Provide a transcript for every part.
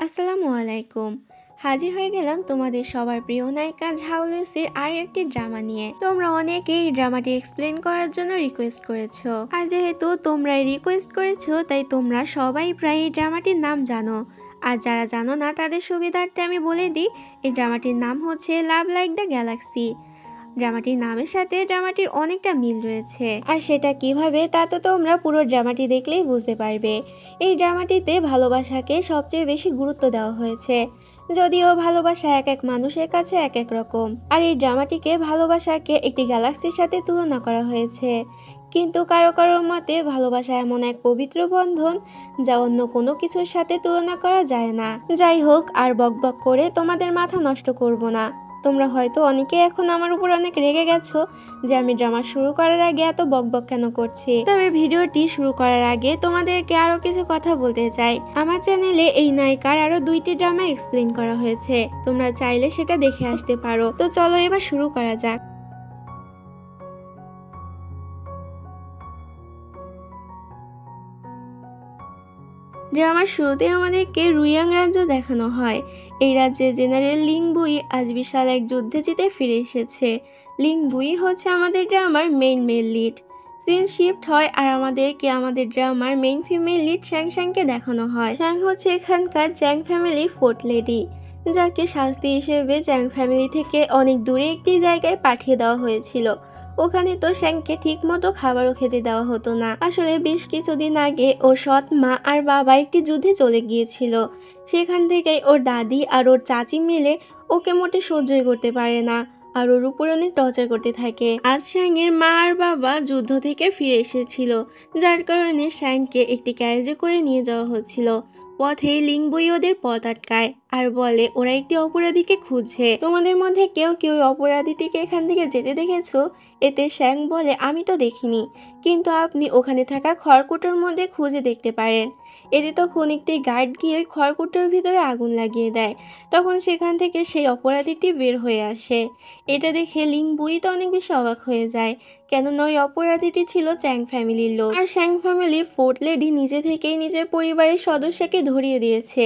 আসসালামু আলাইকুম। হাজির হয়ে গেলাম তোমাদের সবার প্রিয় নায়িকা ঝাউলুসির আর একটি ড্রামা নিয়ে। তোমরা অনেকেই এই ড্রামাটি এক্সপ্লেন করার জন্য রিকোয়েস্ট করেছো, আর যেহেতু তোমরা রিকোয়েস্ট করেছো তাই তোমরা সবাই প্রায় এই ড্রামাটির নাম জানো। আর যারা জানো না তাদের সুবিধার্থে আমি বলে দিই, এই ড্রামাটির নাম হচ্ছে লাভ লাইক দ্য গ্যালাক্সি। ড্রামাটির নামের সাথে ড্রামাটির অনেকটা মিল রয়েছে, আর সেটা কিভাবে তা তো তোমরা পুরো ড্রামাটি দেখলেই বুঝতে পারবে। এই ড্রামাটিতে ভালোবাসাকে সবচেয়ে বেশি গুরুত্ব দেওয়া হয়েছে, যদিও ভালোবাসা এক এক মানুষের কাছে এক এক রকম। আর এই ড্রামাটিকে ভালোবাসাকে একটি গ্যালাক্সির সাথে তুলনা করা হয়েছে, কিন্তু কারো কারোর মতে ভালোবাসা এমন এক পবিত্র বন্ধন যা অন্য কোনো কিছুর সাথে তুলনা করা যায় না। যাই হোক, আর বকবক করে তোমাদের মাথা নষ্ট করব না। তোমরা হয়তো অনেকে এখন আমার উপর অনেক রেগে গেছো যে আমি ড্রামা শুরু করার আগে এত বকবক কেন করছি। তবে ভিডিওটি শুরু করার আগে তোমাদেরকে আরো কিছু কথা বলতে চাই। আমার চ্যানেলে এই নায়িকার আরো 2টি ড্রামা এক্সপ্লেন করা হয়েছে, তোমরা চাইলে সেটা দেখে আসতে পারো। তো চলো এবার শুরু করা যাক। ড্রামার শুরুতে আমাদেরকে রুইয়াং রাজ্য দেখানো হয়। এই রাজ্যের জেনারেল লিং বুই আজ বিশাল এক যুদ্ধে জিতে ফিরে এসেছে। লিং বুই হচ্ছে আমাদের ড্রামার মেইন লিড। সিন শিফট হয় আর আমাদেরকে আমাদের ড্রামার মেইন ফিমেল লিড শ্যাংকে দেখানো হয়। শ্যাং হচ্ছে এখানকার চ্যাং ফ্যামিলি ফোর্থ লেডি, যাকে শাস্তি হিসেবে চ্যাং ফ্যামিলি থেকে অনেক দূরে একটি জায়গায় পাঠিয়ে দেওয়া হয়েছিল। ওখানে তো শ্যাংকে ঠিক মতো খাবারও খেতে দেওয়া হতো না। আসলে বেশ কিছুদিন আগে ওর সৎ মা আর বাবা একটি যুদ্ধে চলে গিয়েছিল। সেখান থেকেই ওর দাদি আর ওর চাচি মিলে ওকে মোটে সহ্যই করতে পারে না, আর ওর উপর অনেক টর্চার করতে থাকে। আজ শ্যাংয়ের মা আর বাবা যুদ্ধ থেকে ফিরে এসেছিল, যার কারণে শ্যাংকে একটি ক্যারেজে করে নিয়ে যাওয়া হচ্ছিল। পথে লিং বুই ওদের পথ আটকায় আর বলে ওরা একটি অপরাধীকে খুঁজছে। তোমাদের মধ্যে কেউ কেউ অপরাধীটিকে এখান থেকে যেতে দেখেছো? এতে শ্যাং বলে আমি তো দেখিনি, কিন্তু আপনি ওখানে থাকা খড়কুটোর মধ্যে খুঁজে দেখতে পারেন। এতে তখন একটি গার্ড গিয়ে ওই খড়কুটোর ভিতরে আগুন লাগিয়ে দেয়। তখন সেখান থেকে সেই অপরাধীটি বের হয়ে আসে। এটা দেখে লিং বুই তো অনেক বেশি অবাক হয়ে যায়, কেননা ওই অপরাধীটি ছিল চ্যাং ফ্যামিলির লোক। আর চ্যাং ফ্যামিলির ফোর্থ লেডি নিজে থেকেই নিজের পরিবারের সদস্যকে ধরিয়ে দিয়েছে।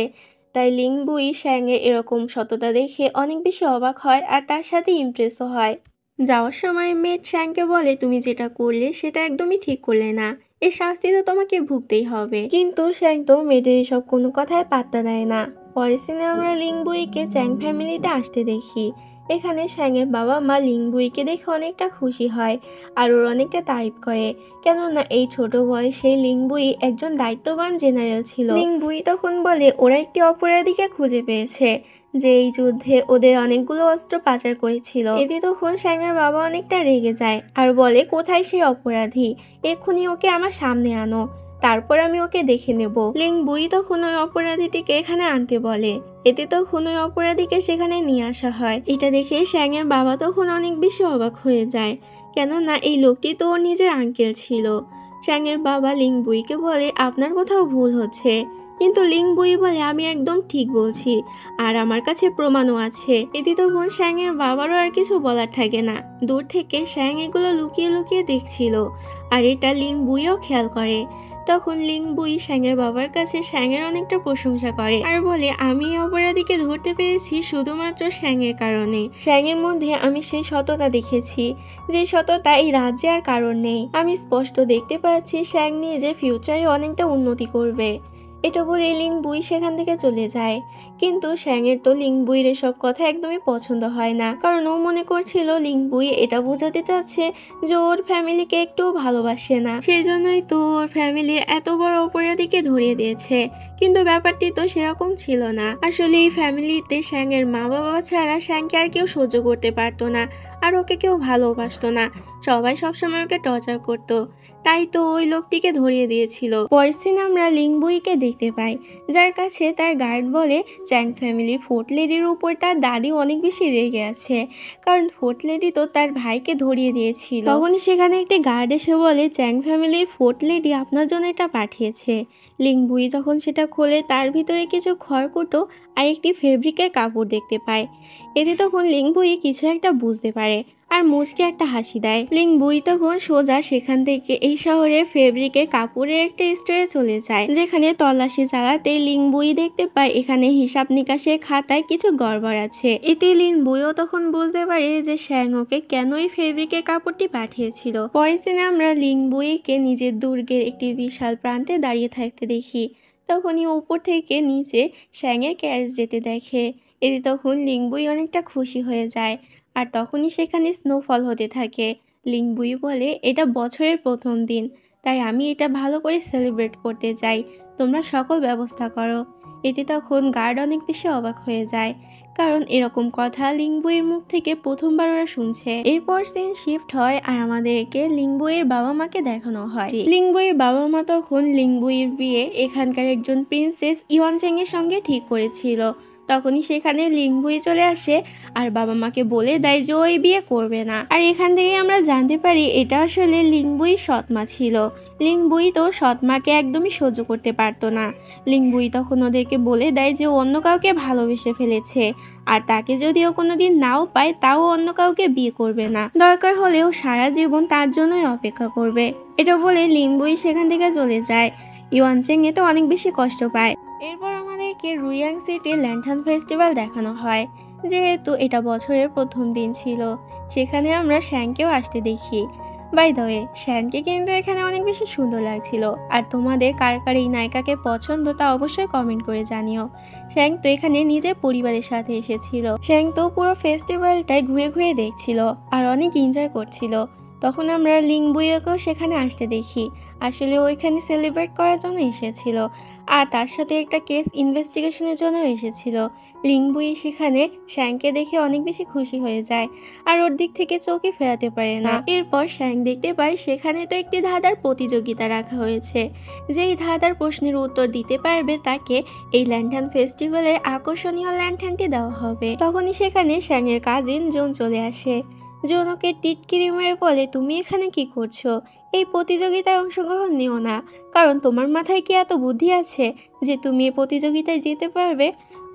তাই লিং বুই শ্যাংয়ের এরকম সততা দেখে অনেক বেশি অবাক হয় আর তার সাথে ইমপ্রেসও হয়। যাওয়ার সময় মেয়ে শ্যাংকে বলে তুমি যেটা করলে সেটা একদমই ঠিক করলে না, এর শাস্তি তো তোমাকে ভুগতেই হবে। কিন্তু শ্যাং তো মেয়েদের এসব কোনো কথায় পাত্তা দেয় না। পরের সিনে আমরা লিং বুইকে চ্যাং ফ্যামিলিতে আসতে দেখি। এখানে শ্যাংয়ের বাবা মা লিং বুইকে দেখে অনেকটা খুশি হয় আর ওর অনেকটা তারিফ করে, কেননা এই ছোট বয়সে লিং বুই একজন দায়িত্ববান জেনারেল ছিল। লিং বুই তখন বলে ওরা একটি অপরাধীকে খুঁজে পেয়েছে যে এই যুদ্ধে ওদের অনেকগুলো অস্ত্র পাচার করেছিল। এতে তখন শ্যাংয়ের বাবা অনেকটা রেগে যায় আর বলে কোথায় সেই অপরাধী, এক্ষুনি ওকে আমার সামনে আনো, তারপর আমি ওকে দেখে নেব। লিং বুই তখন ওই অপরাধীটিকে এখানে আনতে বলে। এতে তখন ওই অপরাধীকে সেখানে নিয়ে আসা হয়। এটা দেখে শ্যাংয়ের বাবা তখন অনেক বেশি অবাক হয়ে যায়, কেননা এই লোকটি তো ওর নিজের আঙ্কেল ছিল। শ্যাংয়ের বাবা লিং বুইকে বলে আপনার কোথাও ভুল হচ্ছে, কিন্তু লিং বুই বলে আমি একদম ঠিক বলছি আর আমার কাছে প্রমাণও আছে। এতে তখন শ্যাংয়ের বাবারও আর কিছু বলার থাকে না। দূর থেকে শ্যাং এগুলো লুকিয়ে লুকিয়ে দেখছিল, আর এটা লিং বুইও খেয়াল করে। তখন লিং বুই শ্যাংয়ের বাবার কাছে শ্যাংয়ের অনেকটা প্রশংসা করে আর বলে আমি এই অপরাধীকে ধরতে পেরেছি শুধুমাত্র শ্যাংয়ের কারণে। শ্যাংয়ের মধ্যে আমি সেই সততা দেখেছি, যে সততা এই রাজ্যে আর কারণ নেই। আমি স্পষ্ট দেখতে পাচ্ছি শ্যাং নিয়ে যে ফিউচারে অনেকটা উন্নতি করবে। এটা বলে লিং বুই সেখান থেকে চলে যায়। কিন্তু শ্যাংয়ের তো লিং বুইয়ের এসব কথা একদমই পছন্দ হয় না, কারণ ও মনে করছিল লিং বুই এটা বোঝাতে চাচ্ছে যে ওর ফ্যামিলিকে একটু ভালোবাসে না, সেই জন্যই তো ওর ফ্যামিলির এত বড় অপরাধীকে ধরিয়ে দিয়েছে। কিন্তু ব্যাপারটি তো সেরকম ছিল না। আসলে এই ফ্যামিলিতে শ্যাংয়ের মা বাবা ছাড়া শ্যাংকে আর কেউ সহ্য করতে পারতো না, আর ওকে কেউ ভালোবাসতো না। সবাই সবসময় ওকে টর্চার করতো, তাই তো ওই লোকটিকে ধরিয়ে দিয়েছিল। পরের দিন আমরা লিং বুইকে দেখতে পাই, যার কাছে তার গার্ড বলে চ্যাং ফ্যামিলির ফোর্থ লেডির উপর তার দাদি অনেক বেশি রেগে আছে, কারণ ফোর্থ লেডি তো তার ভাইকে ধরিয়ে দিয়েছিল। তখনই সেখানে একটি গার্ড এসে বলে চ্যাং ফ্যামিলির ফোর্থ লেডি আপনার জন্য এটা পাঠিয়েছে। লিং বুই যখন সেটা খোলে তার ভিতরে কিছু খড়কুটো আর একটি ফেব্রিকের কাপড় দেখতে পায়। এতে তখন লিং বুই কিছু একটা বুঝতে পারে আর মুচকে একটা হাসি দেয়। লিংবুই তখন সোজা সেখান থেকে এই শহরের ফেব্রিকের কাপড়ের একটা স্টোরে চলে যায়, যেখানে তল্লাশি চালাতে লিংবুই দেখতে পায় এখানে হিসাব নিকাশের খাতায় কিছু গড়বড় আছে। এতে লিংবুইও তখন বুঝতে পারে যে শ্যাং ওকে কেন এই ফেব্রিকের কাপড়টি পাঠিয়েছিল। পরের দিনে আমরা লিংবুইকে নিজের দুর্গের একটি বিশাল প্রান্তে দাঁড়িয়ে থাকতে দেখি। তখনই উপর থেকে নিচে শ্যাংয়ের ক্যারেজ যেতে দেখে। এতে তখন লিংবুই অনেকটা খুশি হয়ে যায়। আর তখনই সেখানে স্নোফল হতে থাকে। লিংবুই বলে, এটা বছরের প্রথম দিন, তাই আমি এটা ভালো করে সেলিব্রেট করতে চাই, তোমরা সকল ব্যবস্থা করো। এতে তখন গার্ড অনেক বেশি অবাক হয়ে যায়, কারণ এরকম কথা লিংবুইয়ের মুখ থেকে প্রথমবার ওরা শুনছে। এরপর সিন শিফট হয় আর আমাদেরকে লিংবুইয়ের বাবা মাকে দেখানো হয়। লিংবুইয়ের বাবা মা তখন লিংবুইয়ের বিয়ে এখানকার একজন প্রিন্সেস ইওয়ানচেং এর সঙ্গে ঠিক করেছিল। তখনই সেখানে লিংবুই চলে আসে আর বাবা মাকে বলে দেয় যে ওই বিয়ে করবে না। আর এখান থেকে আমরা জানতে পারি এটা আসলে লিংবুই সৎমা ছিল। লিংবুই তো সৎমাকে একদমই সহ্য করতে পারতো না। লিংবুই তখন ওদেরকে বলে দেয় যে অন্য কাউকে ভালোবেসে ফেলেছে, আর তাকে যদিও কোনোদিন নাও পায় তাও অন্য কাউকে বিয়ে করবে না, দরকার হলেও সারা জীবন তার জন্যই অপেক্ষা করবে। এটা বলে লিংবুই সেখান থেকে চলে যায়। ইওয়ানচেং এ তো অনেক বেশি কষ্ট পায়। এরপর আমাদেরকে রুইয়াং সিটির ল্যান্টার্ন ফেস্টিভ্যাল দেখানো হয়। যেহেতু এটা বছরের প্রথম দিন ছিল, সেখানে আমরা শ্যাংকেও আসতে দেখি। বাই দ্য ওয়ে, শ্যাংকে কিন্তু এখানে অনেক বেশি সুন্দর লাগছিল। আর তোমাদের কার কার এই নায়িকাকে পছন্দ তা অবশ্যই কমেন্ট করে জানিও। শ্যাং তো এখানে নিজের পরিবারের সাথে এসেছিল। শ্যাং তো পুরো ফেস্টিভ্যালটাই ঘুরে ঘুরে দেখছিল আর অনেক এনজয় করছিল। তখন আমরা লিংবুইকেও সেখানে আসতে দেখি। আসলে ওইখানে সেলিব্রেট করার জন্য এসেছিল, আর তার সাথে একটা কেস ইনভেস্টিগেশনের জন্য এসেছিল। লিংবুই সেখানে শ্যাংকে দেখে অনেক বেশি খুশি হয়ে যায় আর ওর দিক থেকে চোখে ফেরাতে পারে না। এরপর শ্যাং দেখতে পায় সেখানে তো একটি ধাঁধার প্রতিযোগিতা রাখা হয়েছে। যেই ধাঁধার প্রশ্নের উত্তর দিতে পারবে তাকে এই ল্যান্টার্ন ফেস্টিভ্যালের আকর্ষণীয় ল্যান্টার্নটি দেওয়া হবে। তখনই সেখানে শ্যাংয়ের কাজিন জুন চলে আসে। জুন ওকে টিটকিরি মেরে বলে, তুমি এখানে কি করছো? এই প্রতিযোগিতায় অংশগ্রহণ নিও না, কারণ তোমার মাথায় কি এত বুদ্ধি আছে যে তুমি এই প্রতিযোগিতায় যেতে পারবে?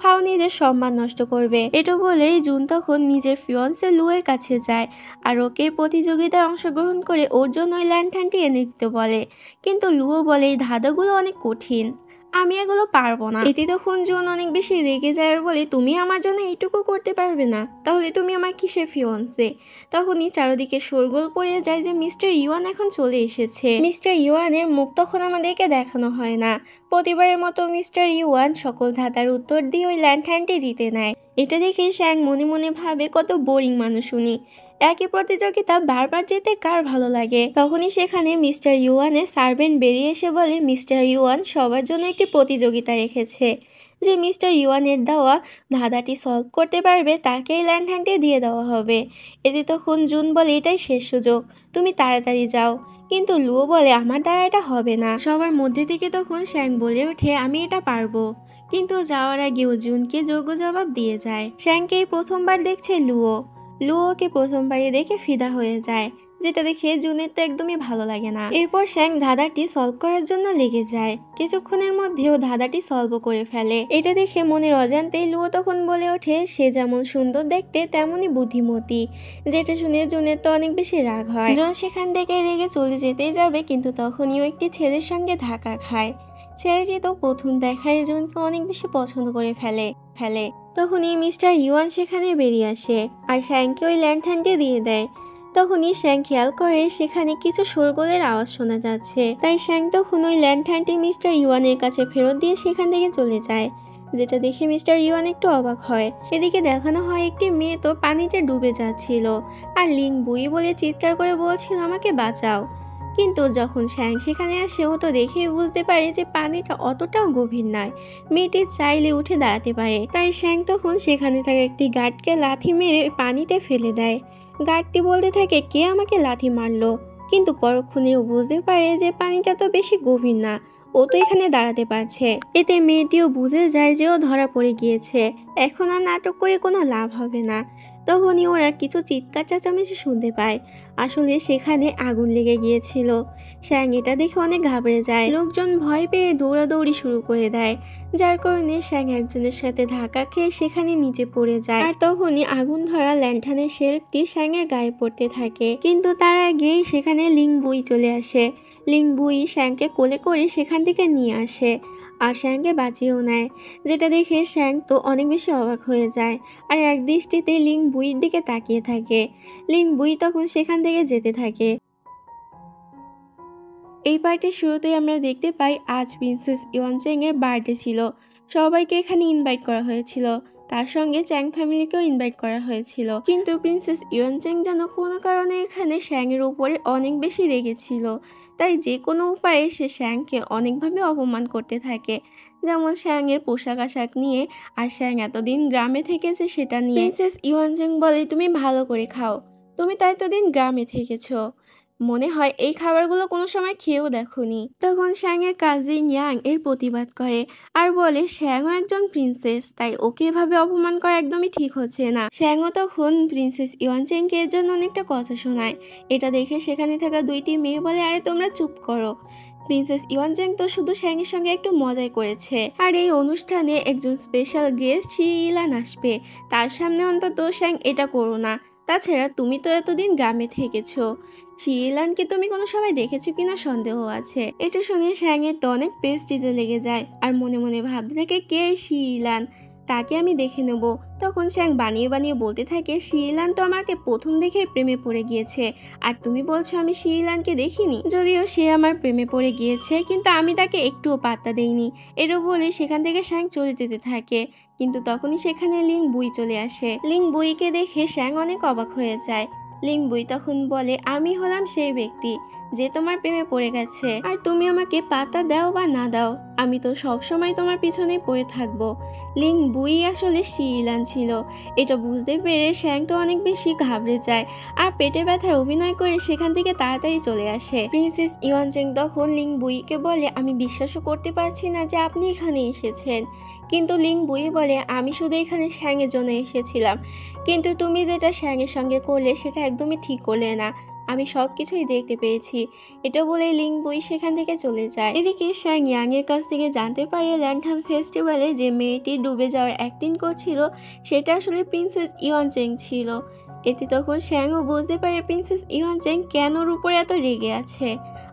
হাও নিজের সম্মান নষ্ট করবে। এটা বলেই জুন তখন নিজের ফিয়ন্সে লুয়ের কাছে যায় আর ওকে প্রতিযোগিতায় অংশগ্রহণ করে ওর জন্য ওই ল্যান্টার্নটি এনে দিতে বলে। কিন্তু লুও বলে এই ধাঁধাগুলো অনেক কঠিন, আমি এগুলো পারবো না। এতে তখন জুন অনেক বেশি রেগে যায় আর বলে, তুমি আমার জন্য এইটুকু করতে পারবে না, তাহলে তুমি আমার কিসের ফিয়ন্সে? তখনই চারদিকে শোরগোল পড়ে যায় যে মিস্টার ইওয়ান এখন চলে এসেছে। মিস্টার ইওয়ানের মুখ তখন আমাদেরকে দেখানো হয় না। প্রতিবারের মতো মিস্টার ইওয়ান সকল ধাঁধার উত্তর দিয়ে ওই ল্যান্টার্নটি জিতে নেয়। এটা দেখে শ্যাং মনে মনে ভাবে, কত বোরিং মানুষ উনি, একই প্রতিযোগিতা বারবার যেতে কার ভালো লাগে। তখনই সেখানে মিস্টার ইওয়ানের সার্ভেন্ট বেরিয়ে এসে বলে, মিস্টার ইওয়ান সবার জন্য একটি প্রতিযোগিতা রেখেছে, যে মিস্টার ইওয়ানের দেওয়া ধাঁধাটি সলভ করতে পারবে তাকে এই ল্যান্টার্নটি দিয়ে দেওয়া হবে। এতে তখন জুন বলে, এটাই শেষ সুযোগ, তুমি তাড়াতাড়ি যাও। কিন্তু লুও বলে, আমার দ্বারা এটা হবে না। সবার মধ্যে থেকে তখন শ্যাং বলে ওঠে, আমি এটা পারবো। কিন্তু যাওয়ার আগেও জুনকে যোগ্য জবাব দিয়ে যায়। শ্যাংকেই প্রথমবার দেখছে লুও। লুওকে প্রথমবারই দেখে ফিদা হয়ে যায়, যেটা দেখে জুনের তো একদমই ভালো লাগে না। এরপর শ্যাং ধাঁধাটি সলভ করার জন্য লেগে যায়। কিছুক্ষণের মধ্যেও ধাঁধাটি সলভ করে ফেলে। এটা দেখে মনের অজান্তেই লুও তখন বলে ওঠে, সে যেমন সুন্দর দেখতে তেমনই বুদ্ধিমতী। যেটা শুনে জুনের তো অনেক বেশি রাগ হয়। জুন সেখান থেকে রেগে চলে যেতেই যাবে, কিন্তু তখনই একটি ছেলের সঙ্গে ধাক্কা খায়। ছেলেটি তো প্রথম দেখায় জুনকে অনেক বেশি পছন্দ করে ফেলে। তখনই মিস্টার ইওয়ান সেখানে বেরিয়ে আসে আর শ্যাংকে ওই ল্যান্টার্নটি দিয়ে দেয়। তখনই শ্যাং খেয়াল করে সেখানে কিছু শোরগোলের আওয়াজ শোনা যাচ্ছে, তাই শ্যাং তখন ওই ল্যান্টার্নটি মিস্টার ইওয়ানের কাছে ফেরত দিয়ে সেখান থেকে চলে যায়। যেটা দেখে মিস্টার ইওয়ান একটু অবাক হয়। এদিকে দেখানো হয় একটি মেয়ে তো পানিতে ডুবে যাচ্ছিল আর লিংবুই বলে চিৎকার করে বলছিল, আমাকে বাঁচাও। কিন্তু যখন শ্যাং সেখানে আসে ও তো দেখেই বুঝতে পারে যে পানিটা অতটাও গভীর নয়, মেয়েটি চাইলে উঠে দাঁড়াতে পারে। তাই শ্যাং তখন সেখানে থাকা একটি গার্ডকে লাথি মেরে পানিতে ফেলে দেয়। গার্ডটি বলতে থাকে, কে আমাকে লাথি মারলো? কিন্তু পরক্ষণে ও বুঝতে পারে যে পানিটা তো বেশি গভীর না, ও তো এখানে দাঁড়াতে পারছে। এতে মেয়েটিও বুঝে যায় যে ও ধরা পড়ে গিয়েছে, এখন আর নাটক করে কোনো লাভ হবে না। তখনই ওরা কিছু চিৎকার চেঁচামেচি শুনতে পায়। আসলে সেখানে আগুন লেগে গিয়েছিল। শ্যাং এটা দেখে অনেক ঘাবড়ে যায়। লোকজন ভয় পেয়ে দৌড়াদৌড়ি শুরু করে দেয়, যার কারণে শ্যাং একজনের সাথে ধাক্কা খেয়ে সেখানে নিচে পড়ে যায়। আর তখনই আগুন ধরা ল্যান্টার্নের শেল্ফটি শ্যাংয়ের গায়ে পড়তে থাকে, কিন্তু তার আগেই সেখানে লিং বুই চলে আসে। লিং বুই শ্যাংকে কোলে করে সেখান থেকে নিয়ে আসে আর শ্যাংকে বাঁচিয়েও নেয়, যেটা দেখে শ্যাং তো অনেক বেশি অবাক হয়ে যায় আর এক দৃষ্টিতে লিং বুইয়ের দিকে তাকিয়ে থাকে। লিং বুই তখন সেখান থেকে যেতে থাকে। এই পার্টির শুরুতেই আমরা দেখতে পাই আজ প্রিন্সেস ইয়নচেং এর বার্থডে ছিল। সবাইকে এখানে ইনভাইট করা হয়েছিল, তার সঙ্গে চ্যাং ফ্যামিলিকেও ইনভাইট করা হয়েছিল। কিন্তু প্রিন্সেস ইয়নচেং যেন কোনো কারণে এখানে শ্যাংয়ের উপরে অনেক বেশি রেগেছিল, তাই যে কোনো উপায়ে সে শ্যাংকে অনেকভাবে অপমান করতে থাকে। যেমন শ্যাংয়ের পোশাক আশাক নিয়ে, আর শ্যাং এতদিন গ্রামে থেকেছে সেটা নিয়ে। প্রিন্সেস ইয়নচেং বলে, তুমি ভালো করে খাও, তুমি তো এতদিন গ্রামে থেকেছো, মনে হয় এই খাবারগুলো কোনো সময় খেয়েও দেখোনি। তখন শ্যাংয়ের কাজিন ইয়াং এর প্রতিবাদ করে আর বলে শ্যাংও একজন প্রিন্সেস, তাই ওকে এভাবে অপমান করা একদমই ঠিক হচ্ছে না। শ্যাংও তখন প্রিন্সেস ইয়নচেংকে এর জন্য অনেকটা কথা শোনায়। এটা দেখে সেখানে থাকা দুইটি মেয়ে বলে, আরে তোমরা চুপ করো, প্রিন্সেস ইয়নচেং তো শুধু শ্যাংয়ের সঙ্গে একটু মজাই করেছে, আর এই অনুষ্ঠানে একজন স্পেশাল গেস্ট শি ইলান আসবে, তার সামনে অন্তত শ্যাং এটা করো না। তাছাড়া তুমি তো এতদিন গ্রামে থেকেছো, শিলানকে তুমি কোনো সময় দেখেছো কিনা সন্দেহ আছে। এটা শুনে শ্যাংয়ের তো অনেক পেস্টিজে লেগে যায় আর মনে মনে ভাবতে থাকে, কে শিলান, তাকে আমি দেখে নেব। তখন শ্যাং বানিয়ে বানিয়ে বলতে থাকে, শিলান তো আমাকে প্রথম দেখে প্রেমে পড়ে গিয়েছে, আর তুমি বলছো আমি শিলানকে দেখিনি। যদিও সে আমার প্রেমে পড়ে গিয়েছে, কিন্তু আমি তাকে একটুও পাত্তা দেইনি। এরও বলে সেখান থেকে শ্যাং চলে যেতে থাকে, কিন্তু তখনই সেখানে লিং বুই চলে আসে। লিং বুইকে দেখে শ্যাং অনেক অবাক হয়ে যায়। লিং বুই তখন বলে, আমি হলাম সেই ব্যক্তি যে তোমার প্রেমে পড়ে গেছে, আর তুমি আমাকে পাত্তা দাও বা না দাও, আমি তো সবসময় তোমার পিছনে পড়ে থাকবো। লিং বুই আসলে শিলান ছিল। এটা বুঝতে পেরে শ্যাং তো অনেক বেশি ঘাবড়ে যায় আর পেটে ব্যথার অভিনয় করে সেখান থেকে তাড়াতাড়ি চলে আসে। প্রিন্সেস ইয়নচেং তখন লিং বুইকে বলে, আমি বিশ্বাসও করতে পারছি না যে আপনি এখানে এসেছেন। কিন্তু লিং বুই বলে, আমি শুধু এখানে শ্যাংয়ের জন্য এসেছিলাম, কিন্তু তুমি যেটা শ্যাংয়ের সঙ্গে করলে সেটা একদমই ঠিক করলে না, আমি সব কিছুই দেখতে পেয়েছি। এটা বলে লিং বুই সেখান থেকে চলে যায়। এদিকে শ্যাং ইয়াং এর কাছ থেকে জানতে পারে ল্যান্টার্ন ফেস্টিভ্যালে যে মেয়েটি ডুবে যাওয়ার অ্যাক্টিং করছিল সেটা আসলে প্রিন্সেস ইয়নচেং ছিল। এতে তখন শ্যাংও বুঝতে পারে প্রিন্সেস ইয়নচেং কেন ওর উপরে এত রেগে আছে,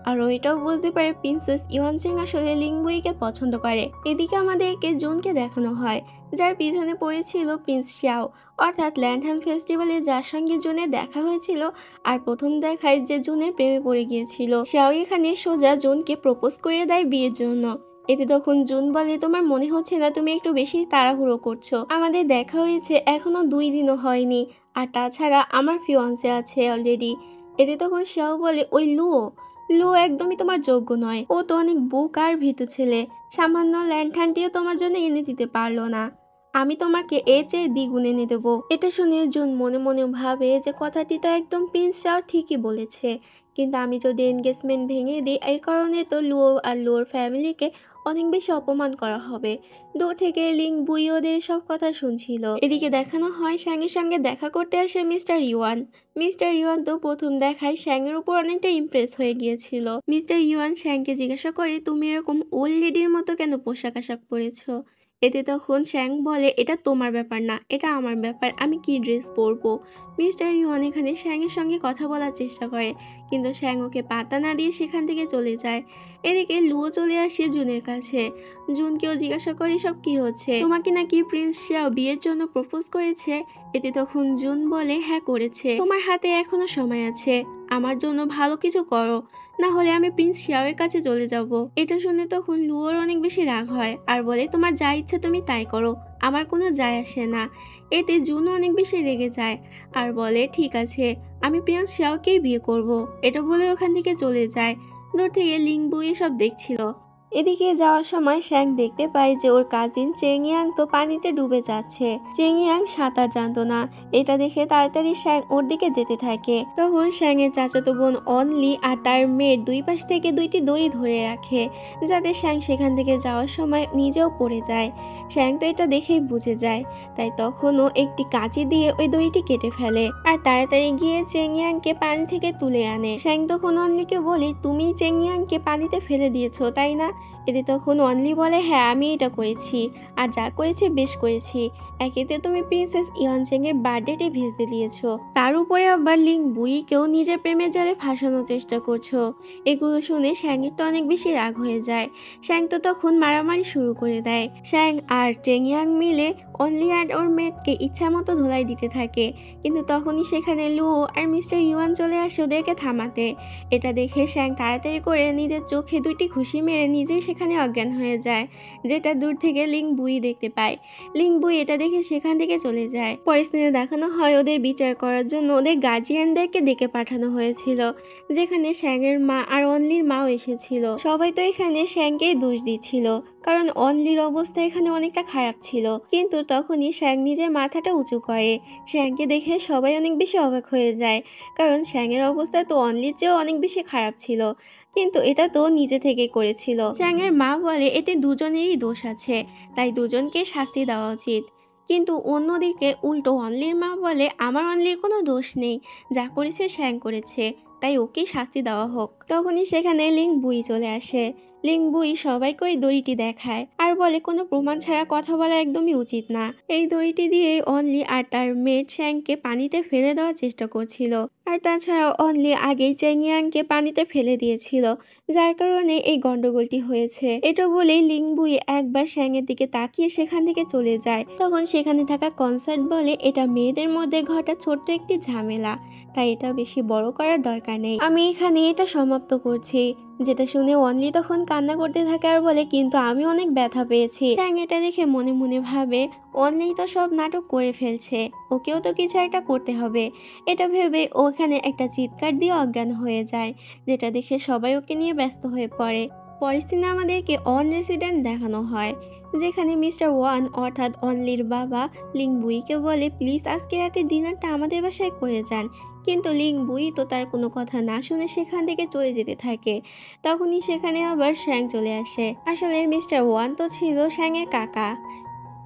আর ওইটাও বুঝতে পারে প্রিন্সেস ইয়নচেং আসলে লিং বুইকে পছন্দ করে। এদিকে আমাদেরকে জুনকে দেখানো হয়, যার পিছনে পড়েছিল প্রিন্স শিয়াও, অর্থাৎ ল্যান্টার্ন ফেস্টিভ্যালে যার সঙ্গে জুনের দেখা হয়েছিল আর প্রথম দেখায় যে জুনের প্রেমে পড়ে গিয়েছিল। শিয়াও এখানে সোজা জুনকে প্রপোজ করে দেয় বিয়ের জন্য। এতে তখন জুন বলে, তোমার মনে হচ্ছে না তুমি একটু বেশি তাড়াহুড়ো করছো, আমাদের দেখা হয়েছে এখনো 2 দিনও হয়নি, আর তাছাড়া আমার ফিয়ান্সে আছে অলরেডি। এতে তখন শিয়াও বলে, ওই লুও একদমই তোমার যোগ্য নয়, ও তো অনেক বোকা আর ভীতু ছেলে, সামান্য ল্যান্টার্নটিও তোমার জন্য এনে দিতে পারলো না, আমি তোমাকে এর চেয়ে দ্বিগুণ এনে দেবো। এটা শুনে জুন মনে মনে ভাবে যে কথাটি তো একদম প্রিন্স চাও ঠিকই বলেছে, কিন্তু আমি যদি এনগেজমেন্ট ভেঙে দিই এই কারণে তো লুও আর লুওর ফ্যামিলিকে অনেক বেশি অপমান করা হবে। দূর থেকে লিং বুই ওদের সব কথা শুনছিল। এদিকে দেখানো হয় শ্যাংয়ের সঙ্গে দেখা করতে আসে মিস্টার ইউয়ান। মিস্টার ইউয়ান তো প্রথম দেখায় শ্যাংয়ের উপর অনেকটা ইমপ্রেস হয়ে গিয়েছিল। মিস্টার ইউয়ান শ্যাংকে জিজ্ঞাসা করে, তুমি এরকম ওল্ড লেডির মতো কেন পোশাক আশাক পরেছো? এতে তখন শ্যাং বলে, এটা তোমার ব্যাপার না, এটা আমার ব্যাপার, আমি কি ড্রেস পরবো। মিস্টার ইউয়ান এখানে শ্যাংয়ের সঙ্গে কথা বলার চেষ্টা করে, কিন্তু শ্যাং ওকে পাত্তা না দিয়ে সেখান থেকে চলে যায়। এদিকে লুও চলে আসে জুনের কাছে। জুনকেও জিজ্ঞাসা করে সব কি হচ্ছে, তোমাকে নাকি প্রিন্স শিয়াও বিয়ের জন্য প্রপোজ করেছে। এতে তখন জুন বলে, হ্যাঁ করেছে, তোমার হাতে এখনো সময় আছে, আমার জন্য ভালো কিছু করো, না হলে আমি প্রিন্স শিয়াওয়ের কাছে চলে যাব। এটা শুনে তখন লুওর অনেক বেশি রাগ হয় আর বলে, তোমার যা ইচ্ছা তুমি তাই করো, আমার কোনো যায় আসে না। এতে জুনও অনেক বেশি রেগে যায় আর বলে, ঠিক আছে, আমি প্রিন্স শিয়াওকেই বিয়ে করব। এটা বলে ওখান থেকে চলে যায়। দূর থেকে লিং বুই সব দেখছিল। এদিকে যাওয়ার সময় শ্যাং দেখতে পায় যে ওর কাজিন চেংয়াং তো পানিতে ডুবে যাচ্ছে। চেংয়াং সাঁতার জানতো না, এটা দেখে তাড়াতাড়ি শ্যাং ওর দিকে যেতে থাকে। তখন শ্যাংয়ের চাচাতো বোন অনলি আর তার মেয়ের দুই পাশ থেকে দুইটি দড়ি ধরে রাখে, যাতে শ্যাং সেখান থেকে যাওয়ার সময় নিজেও পড়ে যায়। শ্যাং তো এটা দেখেই বুঝে যায়, তাই তখনও একটি কাঁচি দিয়ে ওই দড়িটি কেটে ফেলে আর তাড়াতাড়ি গিয়ে চেংয়াংকে পানি থেকে তুলে আনে। শ্যাং তখন অনলিকে বলে, তুমি চেংয়াংকে পানিতে ফেলে দিয়েছো তাই না? এতে তখন অনলি বলে, হ্যাঁ আমি এটা করেছি, আর যা করেছি বেশ করেছি। একেতে তুমি প্রিন্সেস ইয়ানচেং এর বার্থডেটি ভেস্তে দিয়েছো, তার উপরে আবার লিং বুইকেও নিজের প্রেমের জালে ফাঁসানোর চেষ্টা করছো। এগুলো শুনে শ্যাংয়ের তো অনেক বেশি রাগ হয়ে যায়। শ্যাং তো তখন মারামারি শুরু করে দেয়। শ্যাং আর চেংয়াং মিলে অনলি আর ওর মেয়েকে ইচ্ছা মতো ধোলাই দিতে থাকে, কিন্তু তখনই সেখানে লুও আর মিস্টার ইউয়ান চলে আসে ওদেরকে থামাতে। এটা দেখে শ্যাং তাড়াতাড়ি করে নিজের চোখে দুইটি ঘুষি মেরে নিজেই সেখানে অজ্ঞান হয়ে যায়, যেটা দূর থেকে লিং বুই দেখতে পায়। লিং বুই এটা দেখে সেখান থেকে চলে যায়। পরের সিনে দেখানো হয় ওদের বিচার করার জন্য ওদের গার্জিয়ানদেরকে ডেকে পাঠানো হয়েছিল, যেখানে শ্যাংয়ের মা আর অনলির মাও এসেছিল। সবাই তো এখানে শ্যাংকেই দোষ দিচ্ছিল, কারণ অনলির অবস্থা এখানে অনেকটা খারাপ ছিল। কিন্তু তখনই শ্যাং নিজের মাথাটা উঁচু করে। শ্যাংকে দেখে সবাই অনেক বেশি অবাক হয়ে যায়, কারণ শ্যাংয়ের অবস্থা তো অনলির চেয়েও অনেক বেশি খারাপ ছিল, কিন্তু এটা তো নিজে থেকেই করেছিল। শ্যাংয়ের মা বলে এতে দুজনেরই দোষ আছে, তাই দুজনকে শাস্তি দেওয়া উচিত। কিন্তু অন্যদিকে উল্টো অনলির মা বলে, আমার অনলির কোনো দোষ নেই, যা করেছে শ্যাং করেছে, তাই ওকে শাস্তি দেওয়া হোক। তখনই সেখানে লিং বুই চলে আসে। লিং বুই সবাইকে ওই দড়িটি দেখায় আর বলে কোনো প্রমাণ ছাড়া কথা বলা একদমই উচিত না। এই দড়িটি দিয়ে অনলি আর তার মেয়ে চ্যাংকে পানিতে ফেলে দেওয়ার চেষ্টা করছিল, আর তাছাড়াও অনলি আগেই চেংয়াংকে পানিতে ফেলে দিয়েছিল, যার কারণে এই গন্ডগোলটি হয়েছে। এটা বলেই লিং বুই একবার শ্যাংয়ের দিকে তাকিয়ে সেখান থেকে চলে যায়। তখন সেখানে থাকা কনসার্ট বলে, এটা মেয়েদের মধ্যে ঘটা ছোট্ট একটি ঝামেলা, তাই এটা বেশি বড় করার দরকার নেই, আমি এখানে এটা সমাপ্ত করছি। যেটা শুনে অনলি তখন কান্না করতে থাকে আর বলে, কিন্তু আমি অনেক ব্যথা পেয়েছি। শ্যাং এটা দেখে মনে মনে ভাবে, অনলি তো সব নাটক করে ফেলছে, ওকেও তো কিছু একটা করতে হবে। এটা ভেবে ওখানে একটা চিৎকার দিয়ে অজ্ঞান হয়ে যায়, যেটা দেখে সবাই ওকে নিয়ে ব্যস্ত হয়ে পড়ে। পরের দিনে আমাদেরকে অন রেসিডেন্ট দেখানো হয়, যেখানে মিস্টার ওয়ান অর্থাৎ অনলির বাবা লিং বুইকে বলে, প্লিজ আজকে রাতে ডিনারটা আমাদের বাসায় করে যান। কিন্তু লিং বুই তো তার কোনো কথা না শুনে সেখান থেকে চলে যেতে থাকে। তখনই সেখানে আবার শ্যাং চলে আসে। আসলে মিস্টার ওয়ান তো ছিল শ্যাংয়ের কাকা।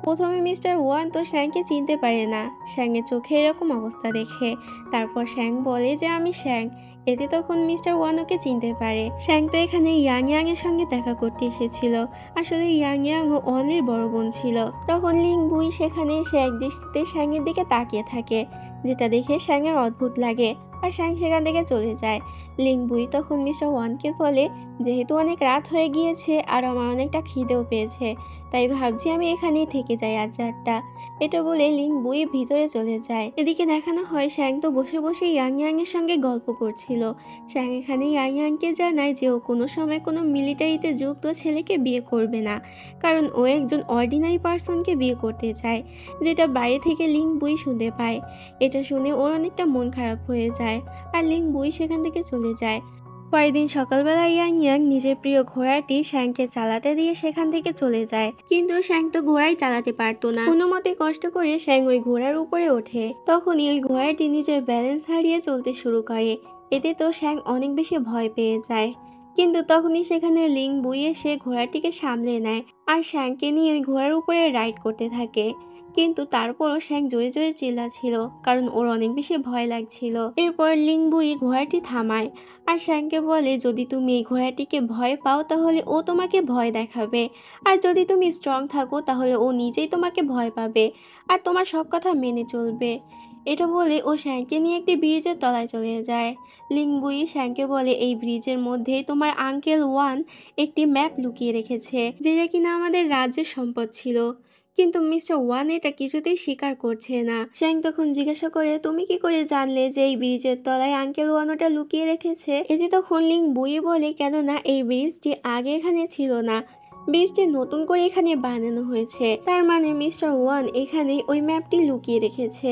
প্রথমে মিস্টার ওয়ান তো শ্যাংকে চিনতে পারে না শ্যাংয়ের চোখে এরকম অবস্থা দেখে। তারপর শ্যাং বলে যে আমি শ্যাং। এতে তখন মিস্টার ওয়ান ওকে চিনতে পারে। শ্যাং তো এখানে ইয়াং ইয়াং এর সঙ্গে দেখা করতে এসেছিল। আসলে ইয়াং ইয়াং ও অনলির বড় বোন ছিল। তখন লিং বুই সেখানে এসে এক দৃষ্টিতে শ্যাংয়ের দিকে তাকিয়ে থাকে, যেটা দেখে শ্যাংয়ের অদ্ভুত লাগে, আর শ্যাং সেখান থেকে চলে যায়। লিং বুই তখন মিস্টার ওয়ানকে বলে, যেহেতু অনেক রাত হয়ে গিয়েছে আর আমার অনেকটা খিদেও পেয়েছে, তাই ভাবছি আমি এখানেই থেকে যাই আজ রাতটা। এটা বলে লিং বুই ভিতরে চলে যায়। এদিকে দেখানো হয় শ্যাং তো বসে বসে ইয়াং ইয়াং এর সঙ্গে গল্প করছিল। শ্যাং এখানে ইয়াং ইয়াংকে জানায় যে ও কোনো সময় কোনো মিলিটারিতে যুক্ত ছেলেকে বিয়ে করবে না, কারণ ও একজন অর্ডিনারি পার্সনকে বিয়ে করতে চায়, যেটা বাইরে থেকে লিং বুই শুনতে পায়। এটা শুনে ওর অনেকটা মন খারাপ হয়ে যায়, আর লিং বুই সেখান থেকে চলে যায়। পরের দিন সকালবেলা ইয়াং ইয়াং নিজের প্রিয় ঘোড়াটি শ্যাংকে চালাতে দিয়ে সেখান থেকে চলে যায়, কিন্তু শ্যাং তো ঘোড়াই চালাতে পারতো না। কোনো মতে কষ্ট করে শ্যাং ওই ঘোড়ার উপরে ওঠে। তখনই ওই ঘোড়াটি নিজের ব্যালেন্স হারিয়ে চলতে শুরু করে। এতে তো শ্যাং অনেক বেশি ভয় পেয়ে যায়, কিন্তু তখনই সেখানে লিং বুই এসে ঘোড়াটিকে সামলে নেয় আর শ্যাংকে নিয়ে ওই ঘোড়ার উপরে রাইড করতে থাকে। কিন্তু তারপরও শ্যাং জোরে জোরে চিল্লাচ্ছিল, কারণ ওর অনেক বেশি ভয় লাগছিল। এরপর লিং বুই ঘোড়াটি থামায় আর শ্যাংকে বলে, যদি তুমি এই ঘোড়াটিকে ভয় পাও তাহলে ও তোমাকে ভয় দেখাবে, আর যদি তুমি স্ট্রং থাকো তাহলে ও নিজেই তোমাকে ভয় পাবে আর তোমার সব কথা মেনে চলবে। এটা বলে ও শ্যাংকে নিয়ে একটি ব্রিজের তলায় চলে যায়। লিং বুই শ্যাংকে বলে, এই ব্রিজের মধ্যে তোমার আঙ্কেল ওয়ান একটি ম্যাপ লুকিয়ে রেখেছে, যেটা কিনা আমাদের রাজ্যের সম্পদ ছিল, কিন্তু মিস্টার ওয়ান এটা কিছুতেই স্বীকার করছে না। শ্যাং তখন জিজ্ঞাসা করে, তুমি কি করে জানলে যে এই ব্রিজের তলায় আঙ্কেল ওয়ান ওটা লুকিয়ে রেখেছে? এতে তখন লিং বুই বলে, কেননা এই ব্রিজটি আগে এখানে ছিল না, ব্রিজটি নতুন করে এখানে বানানো হয়েছে, তার মানে মিস্টার ওয়ান এখানে ওই ম্যাপটি লুকিয়ে রেখেছে।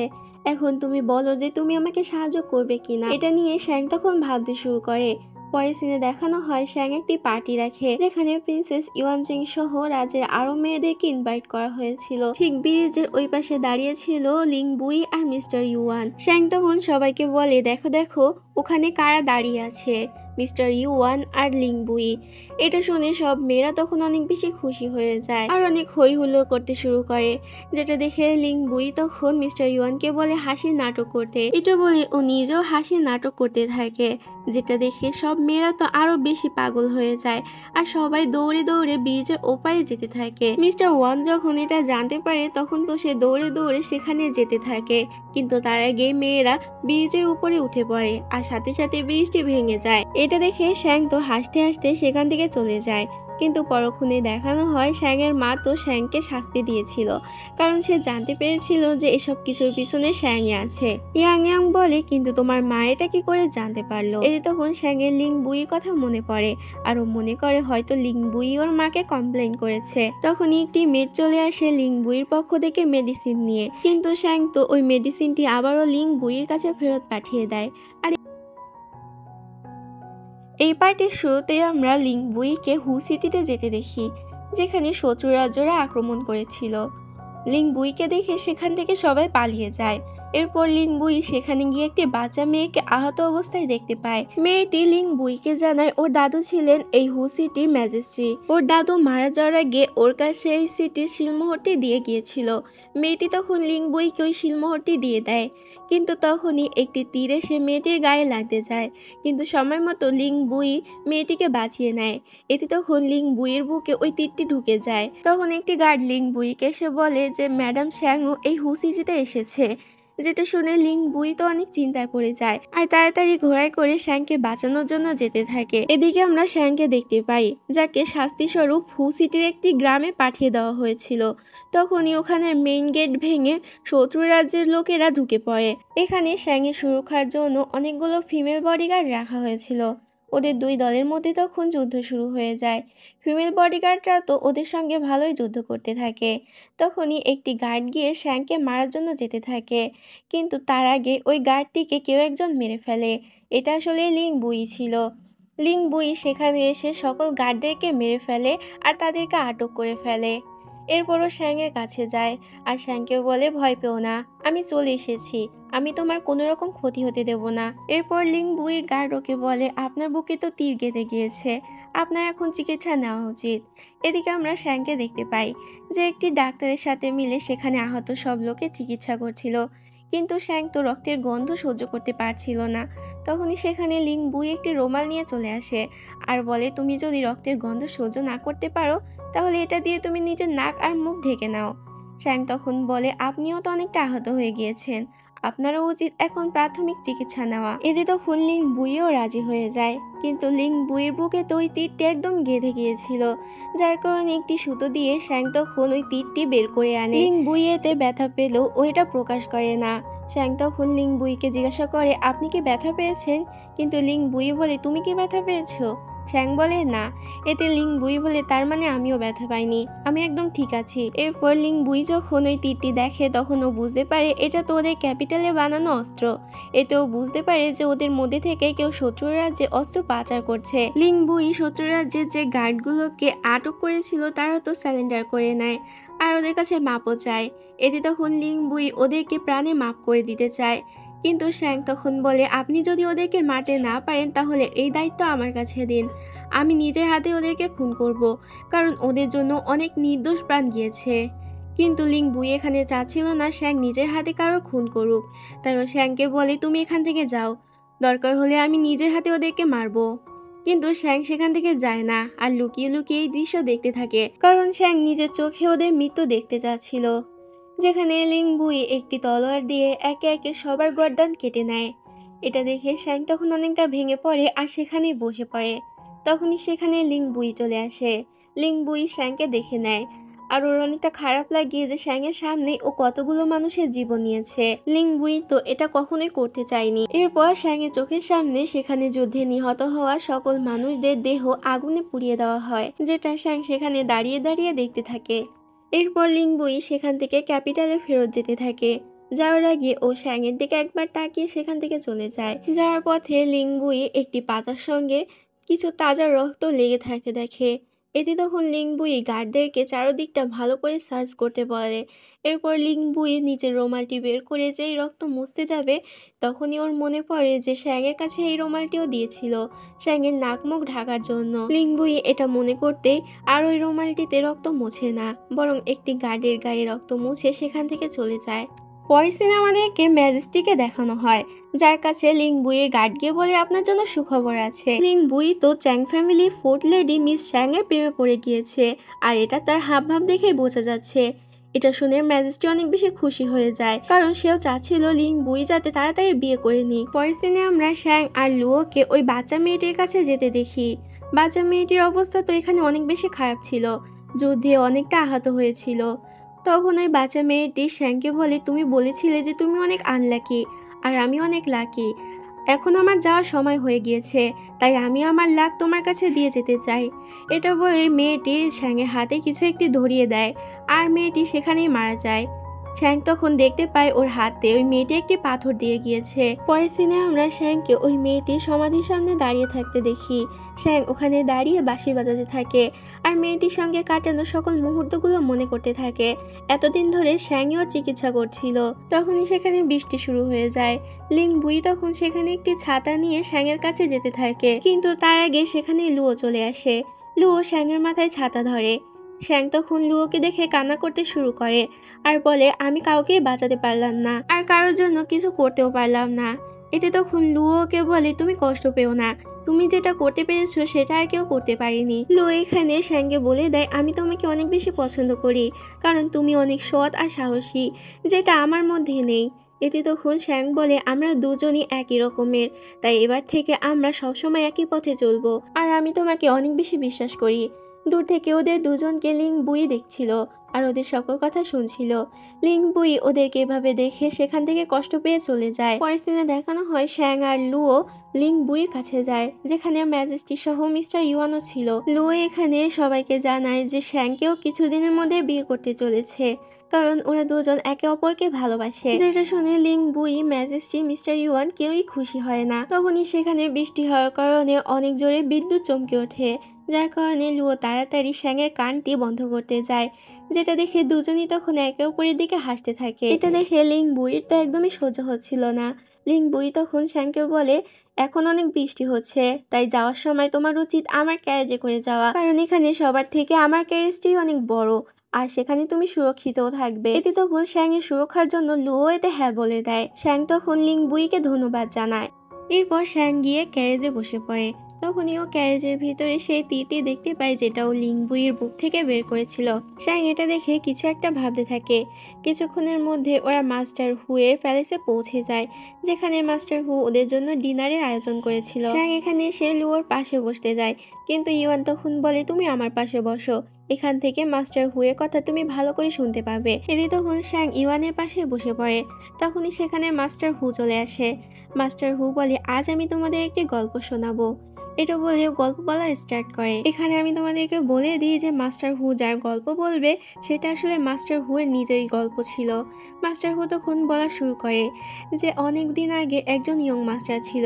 এখন তুমি বলো যে তুমি আমাকে সাহায্য করবে কিনা। এটা নিয়ে শ্যাং তখন ভাবতে শুরু করে। পরের সিনে দেখানো হয় শ্যাং একটি পার্টি রাখে, যেখানে প্রিন্সেস ইউয়ানজিং সহ রাজ্যের আরো মেয়েদেরকে ইনভাইট করা হয়েছিল। ঠিক ব্রিজের ওই পাশে দাঁড়িয়ে ছিল লিং বুই আর মিস্টার ইউয়ান। শ্যাং তখন সবাইকে বলে, দেখো দেখো ওখানে কারা দাঁড়িয়ে আছে, মিস্টার ইউয়ান আর লিং বুই। এটা শুনে সব মেয়েরা তখন অনেক বেশি খুশি হয়ে যায় আর অনেক হই হুল্লোড় করতে শুরু করে, যেটা দেখে লিং বুই তখন মিস্টার ইউয়ানকে বলে হাসির নাটক করতে। এটা বলে ও নিজেও হাসির নাটক করতে থাকে, যেটা দেখে সব মেয়েরা তো আরো বেশি পাগল হয়ে যায় আর সবাই দৌড়ে দৌড়ে ব্রিজের ওপারে যেতে থাকে। মিস্টার ওয়ান যখন এটা জানতে পারে তখন তো সে দৌড়ে দৌড়ে সেখানে যেতে থাকে, কিন্তু তার আগে মেয়েরা ব্রিজের উপরে উঠে পড়ে আর সাথে সাথে ব্রিজটি ভেঙে যায়। এটা দেখে শ্যাং তো হাসতে হাসতে সেখান থেকে চলে যায়, কিন্তু পরক্ষণে দেখানো হয় শ্যাংয়ের মা তো শ্যাংকে শাস্তি দিয়েছিল, কারণ সে জানতে পেরেছিল যে এসব কিছুর পিছনে শ্যাংই আছে। ইয়াং ইয়াং বলে, কিন্তু তোমার মা এটা কি করে জানতে পারলো? এতে তখন শ্যাংয়ের লিং বুইয়ের কথা মনে পড়ে আর ও মনে করে হয়তো লিং বুই ওর মাকে কমপ্লেন করেছে। তখনই একটি মেড চলে আসে লিং বুইয়ের পক্ষ থেকে মেডিসিন নিয়ে, কিন্তু শ্যাং তো ওই মেডিসিনটি আবারও লিং বুইয়ের কাছে ফেরত পাঠিয়ে দেয়। আর এই পার্টির শুরুতে আমরা লিং বুইকে হু সিটিতে যেতে দেখি, যেখানে শত্রু রাজ্যরা আক্রমণ করেছিল। লিং বুইকে দেখে সেখান থেকে সবাই পালিয়ে যায়। এরপর লিং বুই সেখানে গিয়ে একটি বাচ্চা মেয়েকে আহত অবস্থায় দেখতে পায়। মেয়েটি লিং বুইকে জানায় ওর দাদু ছিলেন এই হু সিটির ম্যাজিস্ট্রি। ওর দাদু মারা যাওয়ার আগে ওর কাছে এই সিটির শিলমোহরটি দিয়ে গিয়েছিল। মেয়েটি তখন লিং বুইকে ওই শিলমোহরটি দিয়ে দেয়, কিন্তু তখনই একটি তীর এসে মেয়েটির গায়ে লাগতে যায়, কিন্তু সময় মতো লিং বুই মেয়েটিকে বাঁচিয়ে নেয়। এতে তখন লিং বুইয়ের বুকে ওই তীরটি ঢুকে যায়। তখন একটি গার্ড লিং বুইকে এসে বলে যে ম্যাডাম শ্যাংও এই হু সিটিতে এসেছে, যেটা শুনে লিং বুই তো অনেক চিন্তায় পড়ে যায় আর তাড়াতাড়ি ঘোড়ায় করে শ্যাংকে বাঁচানোর জন্য যেতে থাকে। এদিকে আমরা শ্যাংকে দেখতে পাই, যাকে শাস্তি স্বরূপ হু সিটির একটি গ্রামে পাঠিয়ে দেওয়া হয়েছিল। তখনই ওখানের মেইন গেট ভেঙে শত্রু রাজ্যের লোকেরা ঢুকে পড়ে। এখানে শ্যাংয়ের সুরক্ষার জন্য অনেকগুলো ফিমেল বডিগার্ড রাখা হয়েছিল। ওদের দুই দলের মধ্যে তখন যুদ্ধ শুরু হয়ে যায়। ফিমেল বডিগার্ডরা তো ওদের সঙ্গে ভালোই যুদ্ধ করতে থাকে। তখনই একটি গার্ড গিয়ে শ্যাংকে মারার জন্য যেতে থাকে, কিন্তু তার আগে ওই গার্ডটিকে কেউ একজন মেরে ফেলে। এটা আসলে লিং বুই ছিল। লিং বুই সেখানে এসে সকল গার্ডদেরকে মেরে ফেলে আর তাদেরকে আটক করে ফেলে। এরপরও শ্যাংয়ের কাছে যায় আর শ্যাংকেও বলে, ভয় পেও না, আমি চলে এসেছি, আমি তোমার কোনো রকম ক্ষতি হতে দেব না। এরপর লিং বুই গার্ড ওকে বলে, আপনার বুকে তো তীর গেঁথে গিয়েছে, আপনার এখন চিকিৎসা নেওয়া উচিত। এদিকে আমরা শ্যাংকে দেখতে পাই যে একটি ডাক্তারের সাথে মিলে সেখানে আহত সব লোকে চিকিৎসা করছিল, কিন্তু শ্যাং তো রক্তের গন্ধ সহ্য করতে পারছিল না। তখনই সেখানে লিং বুই একটি রুমাল নিয়ে চলে আসে আর বলে, তুমি যদি রক্তের গন্ধ সহ্য না করতে পারো তাহলে এটা দিয়ে তুমি নিজের নাক আর মুখ ঢেকে নাও। শ্যাং তখন বলে, আপনিও তো অনেকটা আহত হয়ে গিয়েছেন, আপনারও উচিত এখন প্রাথমিক চিকিৎসা নেওয়া। এতে তখন লিং বুইও রাজি হয়ে যায়, কিন্তু লিং বুইয়ের বুকে তো ওই তীরটি একদম গেঁথে গিয়েছিল, যার কারণে একটি সুতো দিয়ে শ্যাং তখন ওই তীরটি বের করে আনে। লিং বুই এতে ব্যথা পেলেও ওইটা প্রকাশ করে না। শ্যাং তখন লিং বুইকে জিজ্ঞাসা করে, আপনি কি ব্যথা পেয়েছেন? কিন্তু লিং বুই বলে, তুমি কি ব্যথা পেয়েছো? শ্যাং বলে, না। এতে লিং বুই বলে, তার মানে আমিও ব্যথা পাইনি, আমি একদম ঠিক আছি। এরপর লিং বুই যখন ওই তীরটি দেখে তখন ও বুঝতে পারে এটা তো ওদের ক্যাপিটালে বানানো অস্ত্র। এতেও বুঝতে পারে যে ওদের মধ্যে থেকে কেউ শত্রু রাজ্যে অস্ত্র পাচার করছে। লিং বুই শত্রু রাজ্যের যে গার্ডগুলোকে আটক করেছিল তারা তো স্যালেন্ডার করে নেয় আর ওদের কাছে মাপও চায়। এতে তখন লিং বুই ওদেরকে প্রাণে মাপ করে দিতে চায়, কিন্তু শ্যাং তখন বলে, আপনি যদি ওদেরকে মারতে না পারেন তাহলে এই দায়িত্ব আমার কাছে দিন, আমি নিজের হাতে ওদেরকে খুন করব, কারণ ওদের জন্য অনেক নির্দোষ প্রাণ গিয়েছে। কিন্তু লিং বুই এখানে চাচ্ছিল না শ্যাং নিজের হাতে কারো খুন করুক, তাই ও শ্যাংকে বলে, তুমি এখান থেকে যাও, দরকার হলে আমি নিজের হাতে ওদেরকে মারবো। কিন্তু শ্যাং সেখান থেকে যায় না আর লুকিয়ে লুকিয়ে এই দৃশ্য দেখতে থাকে, কারণ শ্যাং নিজের চোখে ওদের মৃত্যু দেখতে চাচ্ছিল। যেখানে লিং বুই একটি তলোয়ার দিয়ে একে একে সবার গর্দান কেটে নেয়। এটা দেখে শ্যাং তখন অনেকটা ভেঙে পড়ে আর সেখানেই বসে পড়ে। তখনই সেখানে লিং বুই চলে আসে। লিং বুই শ্যাংকে দেখে নেয় আর ওর অনেকটা খারাপ লাগে যে শ্যাংয়ের সামনে ও কতগুলো মানুষের জীবন নিয়েছে। লিং বুই তো এটা কখনোই করতে চায়নি। এরপর শ্যাংয়ের চোখের সামনে সেখানে যুদ্ধে নিহত হওয়া সকল মানুষদের দেহ আগুনে পুড়িয়ে দেওয়া হয়, যেটা শ্যাং সেখানে দাঁড়িয়ে দাঁড়িয়ে দেখতে থাকে। এরপর লিং বুই সেখান থেকে ক্যাপিটালে ফেরত যেতে থাকে। যাওয়ার আগে ও শ্যাংয়ের দিকে একবার তাকিয়ে সেখান থেকে চলে যায়। যাওয়ার পথে লিং বুই একটি পাতার সঙ্গে কিছু তাজা রক্ত লেগে থাকতে দেখে। এতে তখন লিংবুই গার্ডদেরকে চারদিকটা ভালো করে সার্চ করতে বলে। এরপর লিংবুই নিজের রুমালটি বের করে যেই রক্ত মুছতে যাবে, তখনই ওর মনে পড়ে যে শ্যাংয়ের কাছে এই রুমালটিও দিয়েছিল শ্যাংয়ের নাক মুখ ঢাকার জন্য। লিংবুই এটা মনে করতেই আর ওই রুমালটিতে রক্ত মোছে না, বরং একটি গার্ডের গায়ে রক্ত মুছে সেখান থেকে চলে যায়। পরের সিনে আমাদেরকে ম্যাজেস্টিকে দেখানো হয়, যার কাছে লিংবুইয়ের গার্ড গিয়ে বলে আপনার জন্য সুখবর আছে। লিংবুই তো চ্যাং ফ্যামিলি ফোর্থ লেডি মিস চ্যাং এর প্রেমে পড়ে গিয়েছে, আর এটা তার হাবভাব দেখেই বোঝা যাচ্ছে। এটা শুনে ম্যাজেস্টি অনেক বেশি খুশি হয়ে যায়, কারণ সেও চাচ্ছিল লিংবুই যাতে তাড়াতাড়ি বিয়ে করে নিক। পরের দিনে আমরা শ্যাং আর লুওকে ওই বাচ্চা মেয়েটির কাছে যেতে দেখি। বাচ্চা মেয়েটির অবস্থা তো এখানে অনেক বেশি খারাপ ছিল, যুদ্ধে অনেকটা আহত হয়েছিল। তখন ওই বাচ্চা মেয়েটি শ্যাংকে বলে তুমি বলেছিলে যে তুমি অনেক আনলাকি, আর আমি অনেক লাকি। এখন আমার যাওয়ার সময় হয়ে গিয়েছে, তাই আমি আমার লাক তোমার কাছে দিয়ে যেতে চাই। এটা বলে মেয়েটি শ্যাংয়ের হাতে কিছু একটি ধরিয়ে দেয়, আর মেয়েটি সেখানেই মারা যায়। শ্যাং তখন দেখতে পায় ওর হাতে ওই মেয়েটি একটি পাথর দিয়ে গিয়েছে। পরের সিনে আমরা শ্যাংকে ওই মেয়েটির সমাধির সামনে দাঁড়িয়ে থাকতে দেখি। শ্যাং ওখানে দাঁড়িয়ে বাঁশি বাজাতে থাকে, আর মেয়েটির সঙ্গে কাটানো সকল মুহূর্তগুলো মনে করতে থাকে। এতদিন ধরে শ্যাংও চিকিৎসা করছিল। তখনই সেখানে বৃষ্টি শুরু হয়ে যায়। লিংবুই তখন সেখানে একটি ছাতা নিয়ে শ্যাংয়ের কাছে যেতে থাকে, কিন্তু তার আগে সেখানে লুও চলে আসে। লুও শ্যাংয়ের মাথায় ছাতা ধরে। শ্যাং তখন লুওকে দেখে কান্না করতে শুরু করে, আর বলে আমি কাউকেই বাঁচাতে পারলাম না, আর কারোর জন্য কিছু করতেও পারলাম না। এতে তখন লুওকে বলে তুমি কষ্ট পেও না, তুমি যেটা করতে পেরেছো সেটা আর কেউ করতে পারেনি। লুও এখানে শ্যাংকে বলে দেয় আমি তোমাকে অনেক বেশি পছন্দ করি, কারণ তুমি অনেক সৎ আর সাহসী, যেটা আমার মধ্যে নেই। এতে তখন শ্যাং বলে আমরা দুজনই একই রকমের, তাই এবার থেকে আমরা সবসময় একই পথে চলবো, আর আমি তোমাকে অনেক বেশি বিশ্বাস করি। দূর থেকে ওদের দুজনকে লিংবুই দেখছিল, আর ওদের সকল কথা শুনছিল। লিংবুই ওদেরকে এভাবে দেখে সেখান থেকে কষ্ট পেয়ে চলে যায়। পরের দিনে দেখানো হয় শ্যাং আর লুও লিংবুইয়ের কাছে যায়, যেখানে ম্যাজেস্টি সহ মিস্টার ইউয়ানও ছিল। লুও এখানে সবাইকে জানায় যে শ্যাংকেও কিছুদিনের মধ্যে বিয়ে করতে চলেছে, কারণ ওরা দুজন একে অপরকে ভালোবাসে। যেটা শুনে লিংবুই, ম্যাজেস্টি, মিস্টার ইউয়ান কেউই খুশি হয় না। তখনই সেখানে বৃষ্টি হওয়ার কারণে অনেক জোরে বিদ্যুৎ চমকে ওঠে, যার কারণে লুও তাড়াতাড়ি শ্যাংয়ের কানটি বন্ধ করতে যায়, যেটা দেখে দুজনই তখন একে অপরের দিকে হাসতে থাকে। এটা দেখে লিংবুইয়ের তো একদমই সহ্য হচ্ছিল না। লিংবুই তখন শ্যাংকে বলে এখন অনেক বৃষ্টি হচ্ছে, তাই যাওয়ার সময় তোমার উচিত আমার ক্যারেজে করে যাওয়া, কারণ এখানে সবার থেকে আমার ক্যারেজটি অনেক বড়, আর সেখানে তুমি সুরক্ষিতও থাকবে। এতে তখন শ্যাংয়ের সুরক্ষার জন্য লুও এতে হ্যাঁ বলে দেয়। শ্যাং তখন লিংবুইকে ধন্যবাদ জানায়। এরপর শ্যাং গিয়ে ক্যারেজে বসে পড়ে। তখনই ও ক্যারেজের ভিতরে সেই তীরটি দেখতে পায়, যেটা ও লিংবুইয়ের বুক থেকে বের করেছিল। শ্যাং এটা দেখে কিছু একটা ভাবতে থাকে। কিছুক্ষণের মধ্যে ওরা মাস্টার হুয়ের প্যালেসে পৌঁছে যায়, যেখানে মাস্টার হু ওদের জন্য ডিনারের আয়োজন করেছিল। শ্যাং এখানে এসে লুওর পাশে বসতে যায়, কিন্তু ইউয়ান তখন বলে তুমি আমার পাশে বসো, এখান থেকে মাস্টার হুয়ের কথা তুমি ভালো করে শুনতে পাবে। এদি তখন শ্যাং ইউয়ানের পাশে বসে পড়ে। তখনই সেখানে মাস্টার হু চলে আসে। মাস্টার হু বলে আজ আমি তোমাদের একটি গল্প শোনাবো। এটা বলে গল্প বলা স্টার্ট করে। এখানে আমি তোমাদেরকে বলে দিই যে মাস্টার হু যার গল্প বলবে সেটা আসলে মাস্টার হু এর নিজেরই গল্প ছিল। মাস্টার হু তখন বলা শুরু করে যে অনেক দিন আগে একজন ইয়ং মাস্টার ছিল,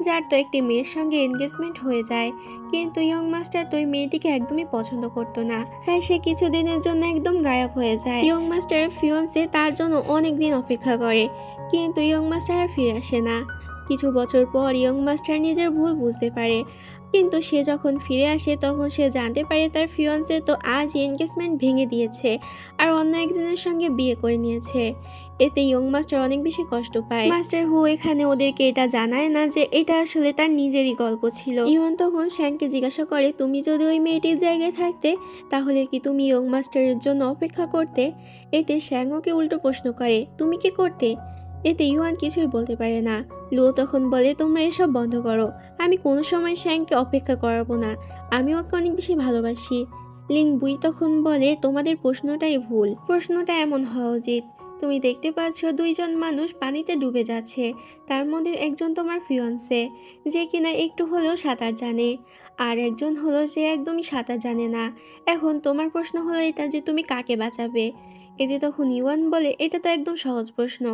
যার তো একটি মেয়ের সঙ্গে এনগেজমেন্ট হয়ে যায়, কিন্তু ইয়ং মাস্টার তো ওই মেয়েটিকে একদমই পছন্দ করতো না, তাই সে কিছুদিনের জন্য একদম গায়েব হয়ে যায়। ইয়ং মাস্টারের ফিয়ন্সে তার জন্য অনেক দিন অপেক্ষা করে, কিন্তু ইয়ং মাস্টার আর ফিরে আসে না। কিছু বছর পর ইয়ং মাস্টার নিজের ভুল বুঝতে পারে, কিন্তু সে যখন ফিরে আসে তখন সে জানতে পারে তার ফিয়ন্সে তো আজ এনগেজমেন্ট ভেঙে দিয়েছে আর অন্য একজনের সঙ্গে বিয়ে করে নিয়েছে। এতে ইয়ং মাস্টার অনেক বেশি কষ্ট পায়। মাস্টার হু এখানে ওদেরকে এটা জানায় না যে এটা আসলে তার নিজেরই গল্প ছিল। ইয়ন তখন শ্যাংকে জিজ্ঞাসা করে তুমি যদি ওই মেয়েটির জায়গায় থাকতে তাহলে কি তুমি ইয়ং মাস্টারের জন্য অপেক্ষা করতে? এতে শ্যাং ওকে উল্টো প্রশ্ন করে তুমি কি করতে? এতে ইউয়ান কিছুই বলতে পারে না। লুও তখন বলে তোমরা এসব বন্ধ করো, আমি কোনো সময় শ্যাংকে অপেক্ষা করাবো না, আমি ওকে অনেক বেশি ভালোবাসি। লিংবুই তখন বলে তোমাদের প্রশ্নটাই ভুল, প্রশ্নটা এমন হওয়া উচিত তুমি দেখতে পাচ্ছ দুইজন মানুষ পানিতে ডুবে যাচ্ছে, তার মধ্যে একজন তোমার ফিয়ন্সে যে কিনা একটু হলেও সাঁতার জানে, আর একজন হলো যে একদমই সাঁতার জানে না। এখন তোমার প্রশ্ন হলো এটা যে তুমি কাকে বাঁচাবে। এতে তখন ইউয়ান বলে এটা তো একদম সহজ প্রশ্ন,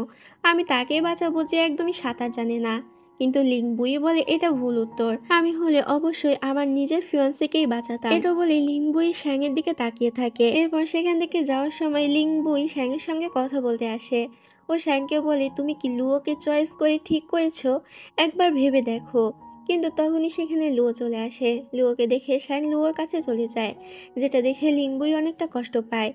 আমি তাকে বাঁচাবো যে একদমই সাঁতার জানে না। কিন্তু লিংবুই বলে এটা ভুল উত্তর, আমি হলে অবশ্যই আমার নিজের ফিয়ান্সেকেই বাঁচাতাম। এটা বলে লিংবুই শ্যাংয়ের দিকে তাকিয়ে থাকে। এরপর সেখান থেকে যাওয়ার সময় লিংবুই শ্যাংয়ের সঙ্গে কথা বলতে আসে। ও শ্যাংকে বলে তুমি কি লুয়োকে চয়েস করে ঠিক করেছো, একবার ভেবে দেখো। কিন্তু তখনই সেখানে লুয়ো চলে আসে। লুয়োকে দেখে শ্যাং লুয়োর কাছে চলে যায়, যেটা দেখে লিংবুই অনেকটা কষ্ট পায়।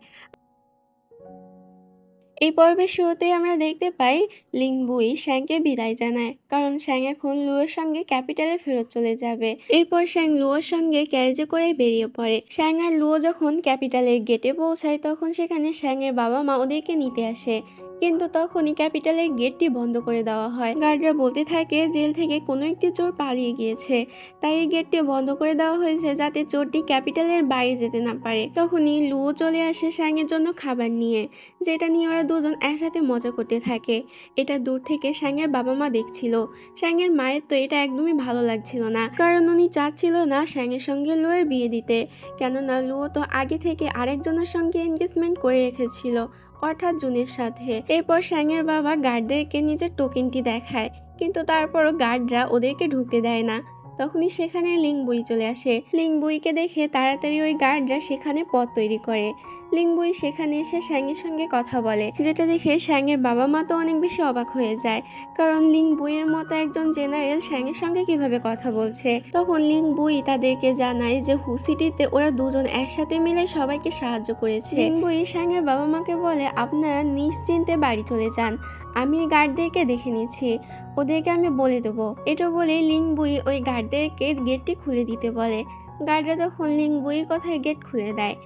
এই পর্বের শুরুতেই আমরা দেখতে পাই লিংবুই শ্যাংকে বিদায় জানায়, কারণ শ্যাং এখন লুয়োর সঙ্গে ক্যাপিটালে ফেরত চলে যাবে। এরপর শ্যাং লুয়োর সঙ্গে ক্যারেজে করে বেরিয়ে পড়ে। শ্যাং আর লুয়ো যখন ক্যাপিটালের গেটে পৌঁছায় তখন সেখানে শ্যাংয়ের বাবা মা ওদেরকে নিতে আসে, কিন্তু তখনই ক্যাপিটালের গেটটি বন্ধ করে দেওয়া হয়। গার্ডরা বলতে থাকে জেল থেকে কোনো একটি চোর পালিয়ে গিয়েছে, তাই এই গেটটি বন্ধ করে দেওয়া হয়েছে যাতে চোরটি ক্যাপিটালের বাইরে যেতে না পারে। তখনই লুয়ো চলে আসে শ্যাংয়ের জন্য খাবার নিয়ে, যেটা নিয়ে ওরা দুজন একসাথে মজা করতে থাকে। এটা দূর থেকে শ্যাংয়ের বাবা মা দেখছিল। শ্যাংয়ের মায়ের তো এটা একদমই ভালো লাগছিল না, কারণ উনি চাচ্ছিল না শ্যাংয়ের সঙ্গে লুয়োর বিয়ে দিতে, কেননা লুয়ো তো আগে থেকে আরেকজনের সঙ্গে এনগেজমেন্ট করে রেখেছিল, অর্থাৎ জুনের সাথে। এরপর শ্যাংয়ের বাবা গার্ডদেরকে নিজের টোকেনটি দেখায়, কিন্তু তারপরও গার্ডরা ওদেরকে ঢুকতে দেয় না। তখনই সেখানে লিংবুই চলে আসে। লিংবুইকে দেখে তাড়াতাড়ি ওই গার্ডরা সেখানে পথ তৈরি করে। লিংবুই সেখানে এসে শ্যাংয়ের সঙ্গে কথা বলে, যেটা দেখে শ্যাংয়ের বাবা মা তো অনেক বেশি অবাক হয়ে যায়, কারণ লিংবুইয়ের মতো একজন জেনারেল শ্যাংয়ের সঙ্গে কিভাবে কথা বলছে। তখন লিংবুই তাদেরকে জানায় যে হুসিটিতে ওরা দুজন একসাথে মিলে সবাইকে সাহায্য করেছে। লিংবুই শ্যাংয়ের বাবা মাকে বলে আপনারা নিশ্চিন্তে বাড়ি চলে যান, আমি গার্ডদেরকে দেখে নিচ্ছি, ওদেরকে আমি বলে দেবো। এটা বলে লিংবুই ওই গার্ডদেরকে গেটটি খুলে দিতে বলে। গার্ডরা তখন লিংবুইয়ের কথায় গেট খুলে দেয়।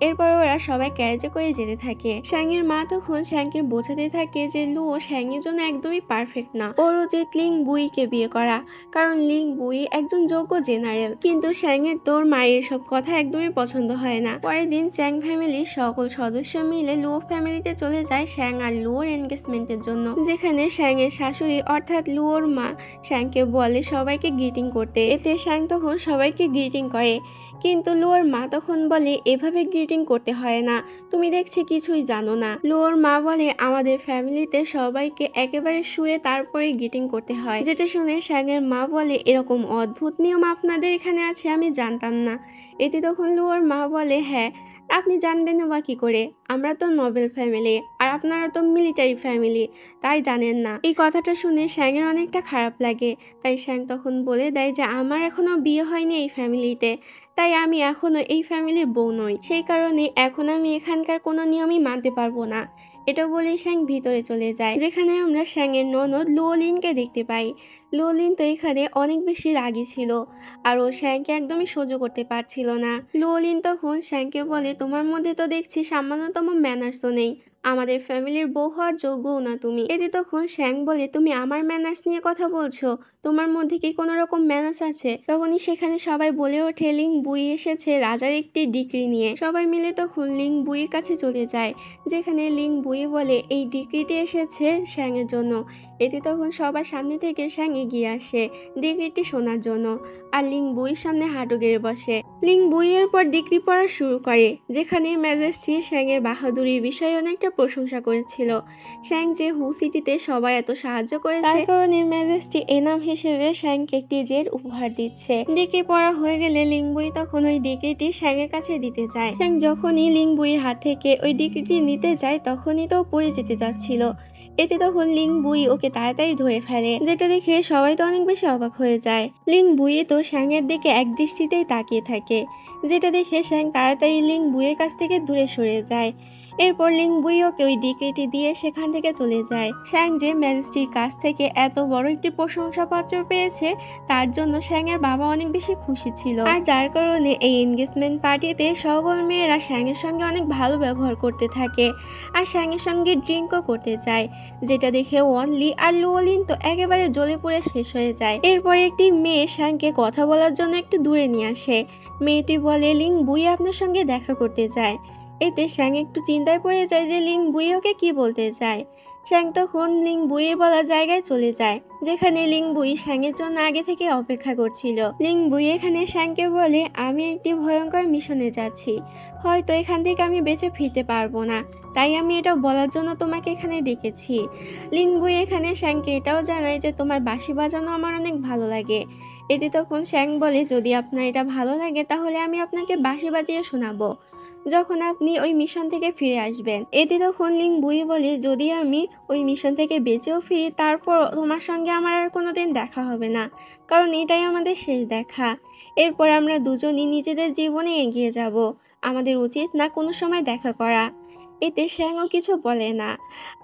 এরপর ওরা সবাই ক্যারেজে করে যেতে থাকে। শ্যাংয়ের মা তখন শ্যাংকে বোঝাতে থাকে যে লুয়ো শ্যাংয়ের জন্য একদমই পারফেক্ট না, ওর উচিত লিংবুইকে বিয়ে করা, কারণ লিংবুই একজন যোগ্য জেনারেল। কিন্তু শ্যাংয়ের তোর মায়ের সব কথা একদমই পছন্দ হয় না। পরের দিন চ্যাং ফ্যামিলির সকল সদস্য মিলে লুয়ো ফ্যামিলিতে চলে যায় শ্যাং আর লুয়োর এনগেজমেন্টের জন্য, যেখানে শ্যাংয়ের শাশুড়ি অর্থাৎ লুয়োর মা শ্যাংকে বলে সবাইকে গ্রিটিং করতে। এতে শ্যাং তখন সবাইকে গ্রিটিং করে, কিন্তু লুয়োর মা তখন বলে এভাবে গ্রিটিং করতে হয় না, তুমি দেখছি কিছুই জানো না। লুয়োর মা বলে আমাদের ফ্যামিলিতে সবাইকে একেবারে শুয়ে তারপরে গ্রিটিং করতে হয়, যেটা শুনে শ্যাংয়ের মা বলে এরকম অদ্ভুত নিয়ম আপনাদের এখানে আছে আমি জানতাম না। এতে তখন লুয়োর মা বলে হ্যাঁ, আপনি জানবেন বা কি করে, আমরা তো নোবেল ফ্যামিলি আর আপনারা তো মিলিটারি ফ্যামিলি, তাই জানেন না। এই কথাটা শুনে শ্যাংয়ের অনেকটা খারাপ লাগে, তাই শ্যাং তখন বলে দেয় যে আমার এখনো বিয়ে হয়নি এই ফ্যামিলিতে, তাই আমি এখনো এই ফ্যামিলির বউ নই, সেই কারণে এখন আমি এখানকার কোনো নিয়মই মানতে পারবো না। এটা বলেই শ্যাং ভিতরে চলে যায়, যেখানে আমরা শ্যাংয়ের ননদ লুওলিনকে দেখতে পাই। লুওলিন তো এখানে অনেক বেশি রাগী ছিল, আর ও শ্যাংকে একদমই সহ্য করতে পারছিল না। লুওলিন তখন শ্যাংকে বলে তোমার মধ্যে তো দেখছি সামান্যতম ম্যানার্সও নেই, আমাদের ফ্যামিলির বউ হওয়ার যোগ্যও না তুমি। এতে তখন শ্যাং বলে তুমি আমার ম্যানার্স নিয়ে কথা বলছো, তোমার মধ্যে কি কোনো রকম ম্যানার্স আছে? তখনই সেখানে সবাই বলে ওঠে লিংবুই এসেছে রাজার একটি ডিগ্রি নিয়ে। সবাই মিলে তখন লিংবুইয়ের কাছে চলে যায়, যেখানে লিংবুই বলে এই ডিগ্রিটি এসেছে শ্যাংয়ের জন্য। এতে তখন সবার সামনে থেকে শ্যাং এগিয়ে আসে ডিগ্রিটি শোনার জন্য, আর লিংবুইয়ের সামনে হাঁটু গেড়ে বসে। লিংবুইয়ের পর ডিগ্রি পড়া শুরু করে, যেখানে ম্যাজেস্টি শ্যাংয়ের বাহাদুরির বিষয়ে অনেকটা প্রশংসা করেছিল। শ্যাং যে হুসিটিতে সবার এত সাহায্য করেছে, তার কারণে ম্যাজেস্টি এনাম হিসেবে শ্যাংকে একটি জেট উপহার দিচ্ছে। ডিগ্রি পড়া হয়ে গেলে লিংবুই তখন ওই ডিগ্রিটি শ্যাংয়ের কাছে দিতে যায়। শ্যাং যখনই লিংবুইয়ের হাত থেকে ওই ডিগ্রিটি নিতে যায় তখনই তো পড়ে যেতে যাচ্ছিল। এতে তখন লিংবুই ওকে তাড়াতাড়ি ধরে ফেলে, যেটা দেখে সবাই তো অনেক বেশি অবাক হয়ে যায়। লিংবুই তো শ্যাংয়ের দিকে এক দৃষ্টিতেই তাকিয়ে থাকে, যেটা দেখে শ্যাং তাড়াতাড়ি লিংবুইয়ের কাছ থেকে দূরে সরে যায়। এরপর লিংবুই ওকে ওই ডিগ্রিটি দিয়ে সেখান থেকে চলে যায়। শ্যাং যে ম্যাজেস্টির কাছ থেকে এত বড় একটি প্রশংসাপত্র পেয়েছে, তার জন্য শ্যাংয়ের বাবা অনেক বেশি খুশি ছিল, আর যার কারণে এই এনগেজমেন্ট পার্টিতে সহকর্মীরা শ্যাংয়ের সঙ্গে অনেক ভালো ব্যবহার করতে থাকে, আর শ্যাংয়ের সঙ্গে ড্রিঙ্কও করতে চায়, যেটা দেখে ওয়ানলি আর লুওলিন তো একেবারে জ্বলে পুড়ে শেষ হয়ে যায়। এরপরে একটি মেয়ে শ্যাংকে কথা বলার জন্য একটু দূরে নিয়ে আসে। মেয়েটি বলে লিংবুই আপনার সঙ্গে দেখা করতে চায়। এতে শ্যাং একটু চিন্তায় পড়ে যায় যে লিং বুই ওকে কি বলতে চায়। শ্যাং তখন লিং বুইয়ের বলা জায়গায় চলে যায়, যেখানে লিং বুই শ্যাংয়ের জন্য আগে থেকে অপেক্ষা করছিল। লিং বুই এখানে শ্যাংকে বলে, আমি একটি ভয়ঙ্কর মিশনে যাচ্ছি, হয়তো এখান থেকে আমি বেঁচে ফিরতে পারবো না, তাই আমি এটা বলার জন্য তোমাকে এখানে ডেকেছি। লিং বুই এখানে শ্যাংকে এটাও জানায় যে তোমার বাঁশি বাজানো আমার অনেক ভালো লাগে। এতে তখন শ্যাং বলে, যদি আপনার এটা ভালো লাগে তাহলে আমি আপনাকে বাঁশি বাজিয়ে শোনাবো যখন আপনি ওই মিশন থেকে ফিরে আসবেন। এতে তখন লিং বুই বলে, যদি আমি ওই মিশন থেকে বেঁচেও ফিরি তারপর তোমার সঙ্গে আমার আর কোনোদিন দেখা হবে না, কারণ এটাই আমাদের শেষ দেখা। এরপর আমরা দুজনই নিজেদের জীবনে এগিয়ে যাব, আমাদের উচিত না কোনো সময় দেখা করা। এতে শ্যাংও কিছু বলে না,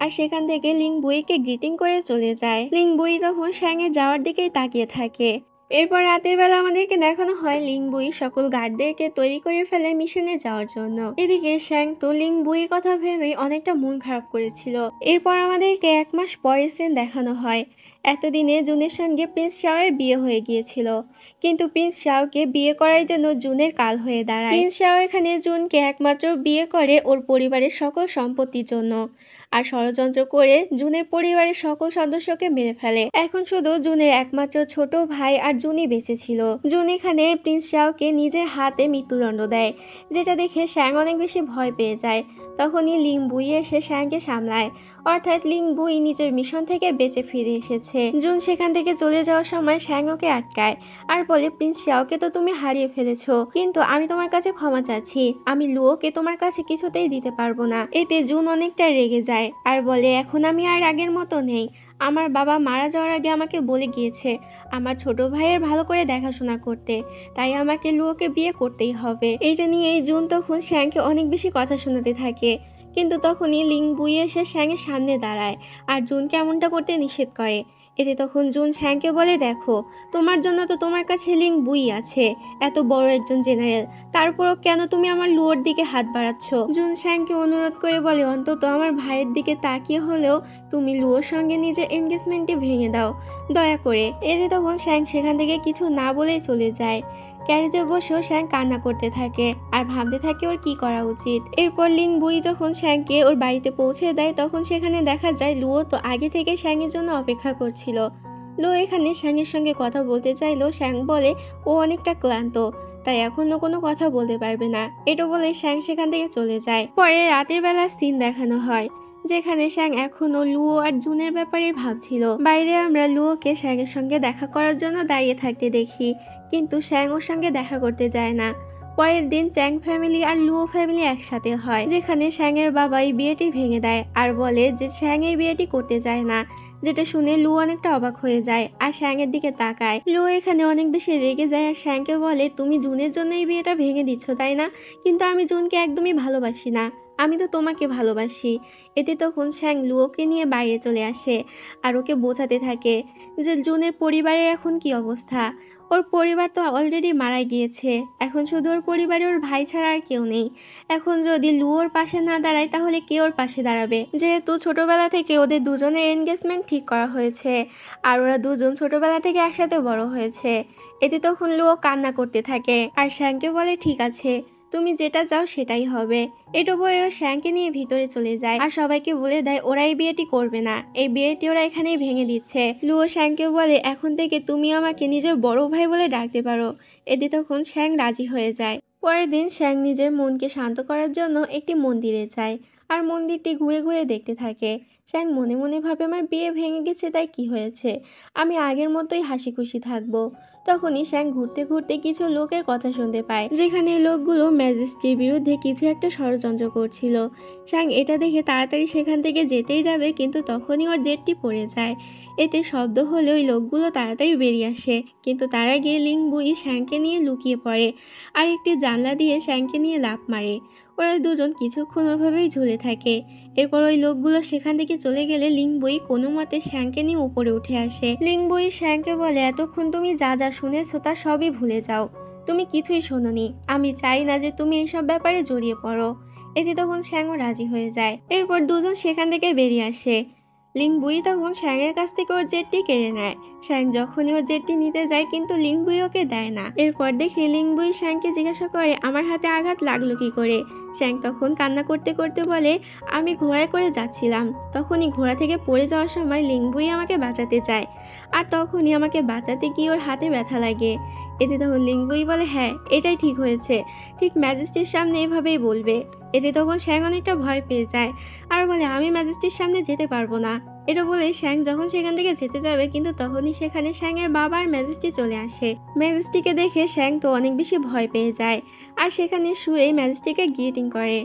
আর সেখান থেকে লিং বুইকে গ্রিটিং করে চলে যায়। লিং বুই তখন শ্যাংয়ের যাওয়ার দিকেই তাকিয়ে থাকে। এরপর রাতের বেলা আমাদেরকে দেখানো হয় লিং বুই সকল গার্ডদেরকে তৈরি করে ফেলে মিশনে যাওয়ার জন্য। এদিকে শ্যাং তো লিং বুইয়ের কথা ভেবে অনেকটা মন খারাপ করেছিল। এরপর আমাদেরকে 1 মাস পরের সিন দেখানো হয়। এতদিনে জুনের সঙ্গে প্রিন্স শাওয়ের বিয়ে হয়ে গিয়েছিল, কিন্তু প্রিন্স শাওকে বিয়ে করার জন্য জুনের কাল হয়ে দাঁড়ায়। প্রিন্স শাও এখানে জুনকে একমাত্র বিয়ে করে ওর পরিবারের সকল সম্পত্তির জন্য, আর ষড়যন্ত্র করে জুনের পরিবারের সকল সদস্যকে মেরে ফেলে। এখন শুধু জুনের একমাত্র ছোট ভাই আর জুনই বেঁচে ছিল। জুন এখানে প্রিন্স শাওকে নিজের হাতে মৃত্যুদণ্ড দেয়, যেটা দেখে শ্যাং অনেক বেশি ভয় পেয়ে যায়। তখনই লিং বুই এসে শ্যাংকে সামলায়, অর্থাৎ লিং বুই নিজের মিশন থেকে বেঁচে ফিরে এসেছে। জুন সেখান থেকে চলে যাওয়ার সময় শ্যাং ওকে আটকায় আর বলে, প্রিন্স শাওকে তো তুমি হারিয়ে ফেলেছো, কিন্তু আমি তোমার কাছে ক্ষমা চাচ্ছি, আমি লুওকে তোমার কাছে কিছুতেই দিতে পারবো না। এতে জুন অনেকটা রেগে যায় আর বলে, এখন আমি আর আগের মতো নেই, আমার বাবা মারা যাওয়ার আগে আমাকে বলে গিয়েছে আমার ছোট ভাইয়ের ভালো করে দেখাশোনা করতে, তাই আমাকে লুওকে বিয়ে করতেই হবে। এইটা নিয়েই জুন তখন শ্যাংকে অনেক বেশি কথা শোনাতে থাকে, কিন্তু তখনই লিং বুই এসে শ্যাংয়ের সামনে দাঁড়ায় আর জুনকে এমনটা করতে নিষেধ করে। এতে তখন জুন শ্যাংকে বলে, দেখো তোমার জন্য তো তোমার কাছে লিং বুই আছে, এত বড় একজন জেনারেল, তারপরও কেন তুমি আমার লুয়োর দিকে হাত বাড়াচ্ছ। জুন শ্যাংকে অনুরোধ করে বলে, অন্তত আমার ভাইয়ের দিকে তাকিয়ে হলেও তুমি লুয়োর সঙ্গে নিজের এনগেজমেন্টটি ভেঙে দাও, দয়া করে। এতে তখন শ্যাং সেখান থেকে কিছু না বলেই চলে যায়। ক্যারেজে বসেও শ্যাং কান্না করতে থাকে আর ভাবতে থাকে ওর কি করা উচিত। এরপর লিং বুই যখন শ্যাংকে ওর বাড়িতে পৌঁছে দেয়, তখন সেখানে দেখা যায় লুও তো আগে থেকে শ্যাংয়ের জন্য অপেক্ষা করছিল। লুও এখানে শ্যাংয়ের সঙ্গে কথা বলতে চাইলেও শ্যাং বলে ও অনেকটা ক্লান্ত, তাই এখনো কোনো কথা বলতে পারবে না। এটা বলে শ্যাং সেখান থেকে চলে যায়। পরে রাতের বেলা সিন দেখানো হয়, যেখানে শ্যাং এখনো লুও আর জুনের ব্যাপারে ভাবছিল। বাইরে আমরা লুওকে শ্যাংয়ের সঙ্গে দেখা করার জন্য দাঁড়িয়ে থাকতে দেখি, কিন্তু শ্যাং ওর সঙ্গে দেখা করতে যায় না। পরের দিন চ্যাং ফ্যামিলি আর লুও ফ্যামিলি একসাথে হয়, যেখানে শ্যাংয়ের বাবা এই বিয়েটি ভেঙে দেয় আর বলে যে শ্যাং এই বিয়েটি করতে চায় না, যেটা শুনে লু অনেকটা অবাক হয়ে যায় আর শ্যাংয়ের দিকে তাকায়। লু এখানে অনেক বেশি রেগে যায় আর শ্যাংকে বলে, তুমি জুনের জন্য এই বিয়েটা ভেঙে দিচ্ছ তাই না, কিন্তু আমি জুনকে একদমই ভালোবাসি না, আমি তো তোমাকে ভালোবাসি। এতে তখন শ্যাং লুওকে নিয়ে বাইরে চলে আসে আর ওকে বোঝাতে থাকে যে জুনের পরিবারের এখন কি অবস্থা। ওর পরিবার তো অলরেডি মারা গিয়েছে, এখন শুধু ওর পরিবারে ওর ভাই ছাড়া আর কেউ নেই। এখন যদি লুওর পাশে না দাঁড়ায় তাহলে কে ওর পাশে দাঁড়াবে, যেহেতু ছোটবেলা থেকে ওদের দুজনের এনগেজমেন্ট ঠিক করা হয়েছে আর ওরা দুজন ছোটবেলা থেকে একসাথে বড় হয়েছে। এতে তখন লুও কান্না করতে থাকে আর শ্যাংকে বলে, ঠিক আছে তুমি যেটা চাও সেটাই হবে। এটা বলে ও শ্যাংকে নিয়ে ভিতরে চলে যায় আর সবাইকে বলে দেয় ওরা এই বিয়েটি করবে না, এই বিয়েটি ওরা এখানেই ভেঙে দিচ্ছে। লুও শ্যাংকে বলে, এখন থেকে তুমি আমাকে নিজের বড় ভাই বলে ডাকতে পারো। এতে তখন শ্যাং রাজি হয়ে যায়। পরের দিন শ্যাং নিজের মনকে শান্ত করার জন্য একটি মন্দিরে যায় আর মন্দিরটি ঘুরে ঘুরে দেখতে থাকে। শ্যাং মনে মনে ভাবে, আমার বিয়ে ভেঙে গেছে তাই কি হয়েছে, আমি আগের মতোই হাসি খুশি থাকবো। তখনই শ্যাং ঘুরতে ঘুরতে কিছু লোকের কথা শুনতে পায়, যেখানে লোকগুলো ম্যাজেস্টির বিরুদ্ধে কিছু একটা ষড়যন্ত্র করছিল। শ্যাং এটা দেখে তাড়াতাড়ি সেখান থেকে যেতেই যাবে, কিন্তু তখনই ওর জেটটি পড়ে যায়। এতে শব্দ হলে ওই লোকগুলো তাড়াতাড়ি বেরিয়ে আসে, কিন্তু তারা গিয়ে লিং বুই শ্যাংকে নিয়ে লুকিয়ে পড়ে আর একটি জানলা দিয়ে শ্যাংকে নিয়ে লাফ মারে। ওরা দুজন কিছুক্ষণ ওভাবেই ঝুলে থাকে। এরপর ওই লোকগুলো সেখান থেকে চলে গেলে লিং বুই কোনো মতে শ্যাংকে নিয়ে উপরে উঠে আসে। লিং বুই শ্যাংকে বলে, এতক্ষণ তুমি যা যা শুনেছো তা সবই ভুলে যাও, তুমি কিছুই শোনোনি, আমি চাই না যে তুমি এইসব ব্যাপারে জড়িয়ে পড়ো। এতে তখন শ্যাংও রাজি হয়ে যায়। এরপর দুজন সেখান থেকে বেরিয়ে আসে। লিংবুই তখন শ্যাংয়ের কাছ থেকে ওর জেটটি কেড়ে নেয়। শ্যাং যখনই ওর জেটটি নিতে যায় কিন্তু লিংবুই ওকে দেয় না। এরপর দেখে লিংবুই শ্যাংকে জিজ্ঞাসা করে আমার হাতে আঘাত লাগলো কি করে। শ্যাং তখন কান্না করতে করতে বলে আমি ঘোড়ায় করে যাচ্ছিলাম, তখনই ঘোড়া থেকে পড়ে যাওয়ার সময় লিংবুই আমাকে বাঁচাতে চায়, আর তখনই আমাকে বাঁচাতে গিয়ে ওর হাতে ব্যথা লাগে। এতে তখন লিংবুই বলে হ্যাঁ এটাই ঠিক হয়েছে, ঠিক ম্যাজেস্টির সামনে এভাবেই বলবে। এতে তখন শ্যাং অনেকটা ভয় পেয়ে যায় আর বলে আমি ম্যাজেস্টির সামনে যেতে পারবো না। এটা বলে শ্যাং যখন সেখান থেকে যেতে যাবে কিন্তু তখনই সেখানে শ্যাংয়ের বাবা আর ম্যাজেস্টি চলে আসে। ম্যাজেস্টিকে দেখে শ্যাং তো অনেক বেশি ভয় পেয়ে যায় আর সেখানে শুয়ে ম্যাজেস্টিকে গিয়েটিং করে।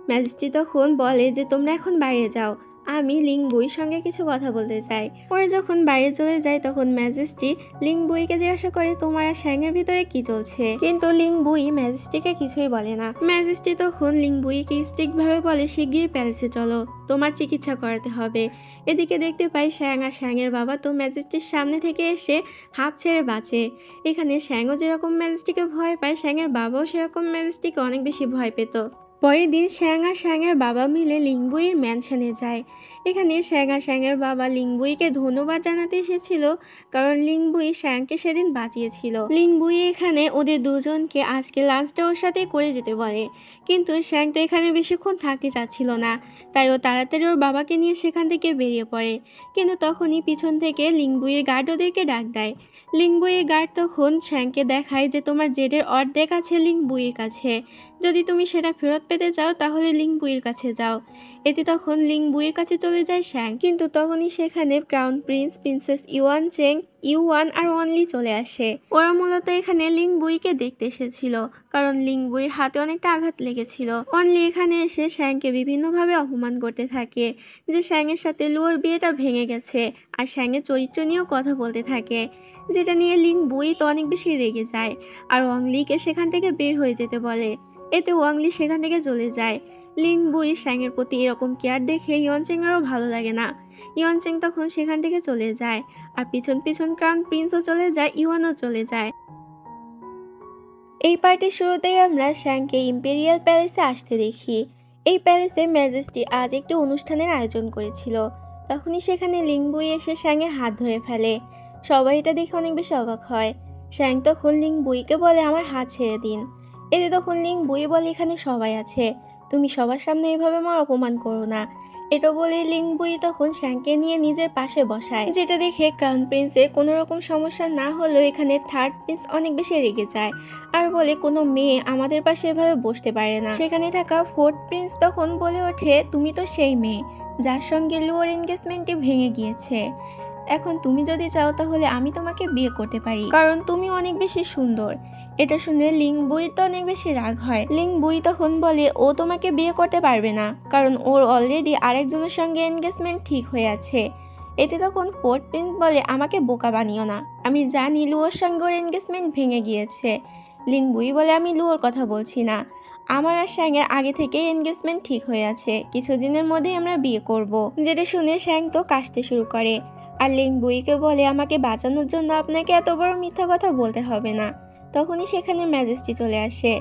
ম্যাজেস্টি তখন বলে যে তোমরা এখন বাইরে যাও, আমি লিংবুইর সঙ্গে কিছু কথা বলতে চাই। পরে যখন বাইরে চলে যায় তখন ম্যাজেস্টি লিংবুইকে জিজ্ঞাসা করে তোমার আর শ্যাংয়ের ভিতরে কি চলছে, কিন্তু লিংবুই ম্যাজেস্টিকে কিছুই বলে না। ম্যাজেস্টি তখন লিংবুইকে স্ট্রিক্ট ভাবে বলে শিগগির প্যালেসে চলো, তোমার চিকিৎসা করাতে হবে। এদিকে দেখতে পাই শ্যাং আর শ্যাংয়ের বাবা তো ম্যাজেস্টির সামনে থেকে এসে হাত ছেড়ে বাঁচে। এখানে শ্যাংও যেরকম ম্যাজেস্টিকে ভয় পায় শ্যাংয়ের বাবাও সেরকম ম্যাজেস্টিকে অনেক বেশি ভয় পেত। পরের দিন শ্যাং আর শ্যাংয়ের বাবা মিলে লিংবুইয়ের ম্যানশনে যায়। এখানে শ্যাং আর শ্যাংয়ের বাবা লিংবুইকে ধন্যবাদ জানাতে এসেছিল কারণ লিংবুই শ্যাংকে সেদিন বাঁচিয়েছিল। লিংবুই এখানে ওদের দুজনকে আজকে লাঞ্চটা ওর সাথে করে যেতে বলে, কিন্তু শ্যাং তো এখানে বেশিক্ষণ থাকতে চাচ্ছিল না, তাই ও তাড়াতাড়ি ওর বাবাকে নিয়ে সেখান থেকে বেরিয়ে পড়ে। কিন্তু তখনই পিছন থেকে লিংবুইয়ের গার্ড ওদেরকে ডাক দেয়। লিংবুইয়ের গার্ড তখন শ্যাংকে দেখায় যে তোমার জেডের অর্ধেক আছে লিংবুইয়ের কাছে, যদি তুমি সেটা ফেরত পেতে চাও তাহলে লিংবুইয়ের কাছে যাও। এতে তখন লিংবুইয়ের কাছে চলে যায় শ্যাং, কিন্তু তখনই সেখানে ক্রাউন প্রিন্স, প্রিন্সেস ইউয়ান চেং, ইউয়ান আর ওয়ানলি চলে আসে। ওরা মূলত এখানে লিংবুইকে দেখতে এসেছিল কারণ লিংবুইয়ের হাতে অনেকটা আঘাত লেগেছিল। ওয়ানলি এখানে এসে শ্যাংকে বিভিন্নভাবে অপমান করতে থাকে যে শ্যাংয়ের সাথে লুয়োর বিয়েটা ভেঙে গেছে আর শ্যাংয়ের চরিত্র নিয়েও কথা বলতে থাকে, যেটা নিয়ে লিংবুই তো অনেক বেশি রেগে যায় আর ওয়াংলিকে সেখান থেকে বের হয়ে যেতে বলে। এতে ওয়াংলি সেখান থেকে চলে যায়। লিংবুই শ্যাংয়ের প্রতি এরকম কেয়ার দেখে ইয়নচেংয়েরও ভালো লাগে না। ইয়নচেং তখন সেখান থেকে চলে যায় আর পিছন পিছন ক্রাউন প্রিন্সও চলে যায়, ইউয়ানও চলে যায়। এই পার্টির শুরুতেই আমরা শ্যাংকে ইম্পেরিয়াল প্যালেসে আসতে দেখি। এই প্যালেসে ম্যাজেস্টি আজ একটি অনুষ্ঠানের আয়োজন করেছিল। তখনই সেখানে লিংবুই এসে শ্যাংয়ের হাত ধরে ফেলে। সবাই এটা দেখে অনেক বেশি অবাক হয়। শ্যাং তখন লিংবুইকে বলে আমার হাত ছেড়ে দিন। এতে তখন লিংবুই বলে এখানে সবাই আছে, তুমি সবার সামনে এভাবে আমার অপমান করো না। এটা বলে লিংবুই তখন শ্যাংকে নিয়ে নিজের পাশে বসায়, যেটা দেখে ক্রাউন প্রিন্সের কোনো রকম সমস্যা না হলেও এখানে থার্ড প্রিন্স অনেক বেশি রেগে যায় আর বলে কোনো মেয়ে আমাদের পাশে এভাবে বসতে পারে না। সেখানে থাকা ফোর্থ প্রিন্স তখন বলে ওঠে তুমি তো সেই মেয়ে যার সঙ্গে লুয়োর এনগেজমেন্টটি ভেঙে গিয়েছে, এখন তুমি যদি চাও তাহলে আমি তোমাকে বিয়ে করতে পারি কারণ তুমি অনেক বেশি সুন্দর। এটা শুনে লিংবুই তো অনেক বেশি রাগ হয়। লিংবুই তখন বলে ও তোমাকে বিয়ে করতে পারবে না কারণ ওর অলরেডি আরেকজনের সঙ্গে এনগেজমেন্ট ঠিক হয়ে আছে। এতে তখন ফোর্থ প্রিন্স বলে আমাকে বোকা বানিও না, আমি জানি লুয়োর সঙ্গে ওর এনগেজমেন্ট ভেঙে গিয়েছে। লিংবুই বলে আমি লুয়োর কথা বলছি না, আমার আর শ্যাংয়ের আগে থেকেই এনগেজমেন্ট ঠিক হয়ে আছে, কিছুদিনের মধ্যেই আমরা বিয়ে করব। যেটা শুনে শ্যাং তো কাশতে শুরু করে আর লিংবুইকে বলে আমাকে বাঁচানোর জন্য আপনাকে এত বড় মিথ্যা কথা বলতে হবে না। তখনই সেখানে ম্যাজেস্টি চলে আসে।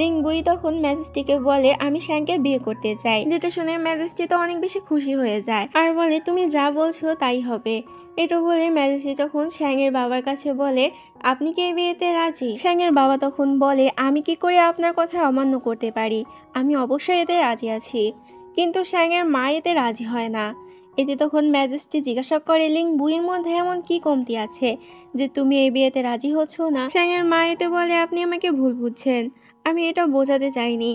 লিংবুই তখন ম্যাজেস্টিকে বলে আমি শ্যাংকে বিয়ে করতে চাই, যেটা শুনে ম্যাজেস্টি তো অনেক বেশি খুশি হয়ে যায় আর বলে তুমি যা বলছো তাই হবে। এটা বলে ম্যাজেস্টি তখন শ্যাংয়ের বাবার কাছে বলে আপনি কি এই বিয়েতে রাজি? শ্যাংয়ের বাবা তখন বলে আমি কি করে আপনার কথা অমান্য করতে পারি, আমি অবশ্যই এতে রাজি আছি। কিন্তু শ্যাংয়ের মা এতে রাজি হয় না। এতে তখন ম্যাজেস্টি জিজ্ঞাসা করে লিংবুইয়ের মধ্যে এমন কি কমতি আছে যে তুমি এই বিয়েতে রাজি হচ্ছ না? শ্যাংয়ের মা এতে বলে আপনি আমাকে ভুল বুঝছেন, আমি এটা বোঝাতে চাইনি,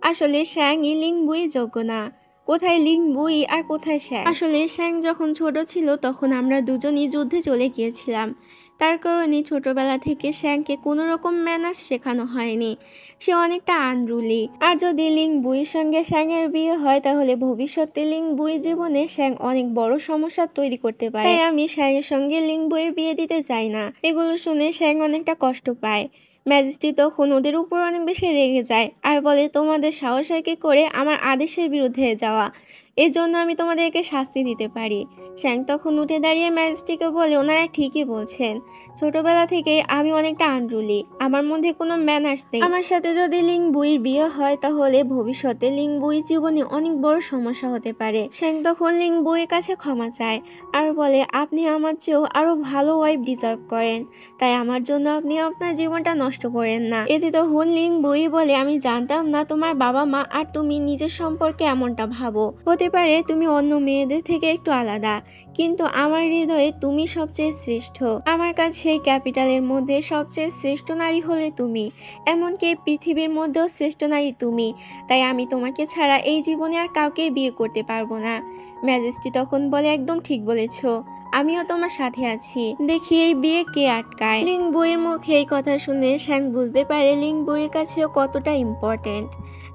আসলে শ্যাংই লিংবুইয়ের যোগ্য না। কোথায় লিংবুই আর কোথায় শ্যাং? আসলে শ্যাং যখন ছোট ছিল তখন আমরা দুজনই যুদ্ধে চলে গিয়েছিলাম, তার কারণে ছোটবেলা থেকে শ্যাংকে কোনো রকম ম্যানার্স শেখানো হয়নি, সে অনেকটা আনরুলি। আর যদি লিংবুইয়ের সঙ্গে শ্যাংয়ের বিয়ে হয় তাহলে ভবিষ্যতে লিংবুইয়ের জীবনে শ্যাং অনেক বড় সমস্যা তৈরি করতে পারে, তাই আমি শ্যাংয়ের সঙ্গে লিংবুইয়ের বিয়ে দিতে চাই না। এগুলো শুনে শ্যাং অনেকটা কষ্ট পায়। ম্যাজেস্টি তখন ওদের উপর অনেক বেশি রেগে যায় আর বলে তোমাদের সাহস হয় কি করে আমার আদেশের বিরুদ্ধে যাওয়া, এজন্য আমি তোমাদেরকে শাস্তি দিতে পারি। শ্যাং তখন উঠে দাঁড়িয়ে ম্যাজেস্টিকে বলে, ওনারা ঠিকই বলছেন। ছোটবেলা থেকে আমি অনেকটা আনরুলি, আমার মধ্যে কোনো ম্যানার্স নেই। আমার সাথে যদি লিং বুইয়ের বিয়ে হয় তাহলে ভবিষ্যতে লিং বুইয়ের জীবনে অনেক বড় সমস্যা হতে পারে। শ্যাং তখন লিং বুইয়ের কাছে ক্ষমা চায় আর বলে, আপনি আমার চেয়েও আরো ভালো ওয়াইফ ডিজার্ভ করেন, তাই আমার জন্য আপনি আপনার জীবনটা নষ্ট করেন না। এতে তখন লিং বুই বলে, আমি জানতাম না তোমার বাবা মা আর তুমি নিজের সম্পর্কে এমনটা ভাবো। হতে পারে তুমি অন্য মেয়েদের থেকে একটু আলাদা, কিন্তু আমার হৃদয়ে তুমি সবচেয়ে শ্রেষ্ঠ। আমার কাছে এই ক্যাপিটালের মধ্যে সবচেয়ে শ্রেষ্ঠ নারী হলে তুমি, এমনকি পৃথিবীর মধ্যেও শ্রেষ্ঠ নারী তুমি। তাই আমি তোমাকে ছাড়া এই জীবনে আর কাউকে বিয়ে করতে পারবো না। ম্যাজেস্টি তখন বলে, একদম ঠিক বলেছ, আমিও তোমার সাথে আছি, দেখি এই বিয়ে কে আটকায়। লিং বুইয়ের মুখে এই কথা শুনে শ্যাং বুঝতে পারে লিং বুইয়ের কাছেও কতটা ইম্পর্টেন্ট,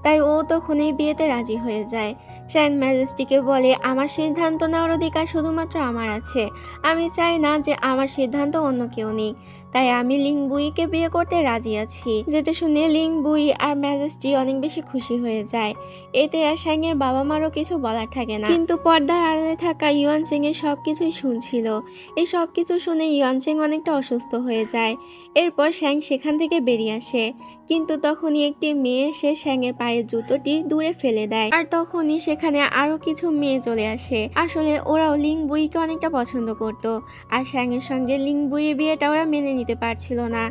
তাই ও তখন এই বিয়েতে রাজি হয়ে যায়। শ্যাং ম্যাজেস্টিকে বলে, আমার সিদ্ধান্ত নেওয়ার অধিকার শুধুমাত্র আমার আছে, আমি চাই না যে আমার সিদ্ধান্ত অন্য কেউ নিক, তাই আমি লিং বুইকে বিয়ে করতে রাজি আছি। যেটা শুনে লিং বুই আর ম্যাজেস্টি অনেক বেশি খুশি হয়ে যায়। এতে আর শ্যাংয়ের বাবা মারও কিছু বলার থাকে না, কিন্তু পর্দার আড়ালে থাকা ইউয়ান চেং এর সবকিছুই শুনছিল। এই সবকিছু শুনে ইউয়ান চেং অনেকটা অসুস্থ হয়ে যায়। এরপর শ্যাং সেখান থেকে বেরিয়ে আসে, কিন্তু তখনই একটি মেয়ে এসে শ্যাংয়ের পায়ের জুতোটি দূরে ফেলে দেয়, আর তখনই সেখানে আরো কিছু মেয়ে চলে আসে। আসলে ওরাও লিং বুইকে অনেকটা পছন্দ করত, আর শ্যাংয়ের সঙ্গে লিং বুইয়ের বিয়েটা ওরা মেনে নিতে পারছিল না।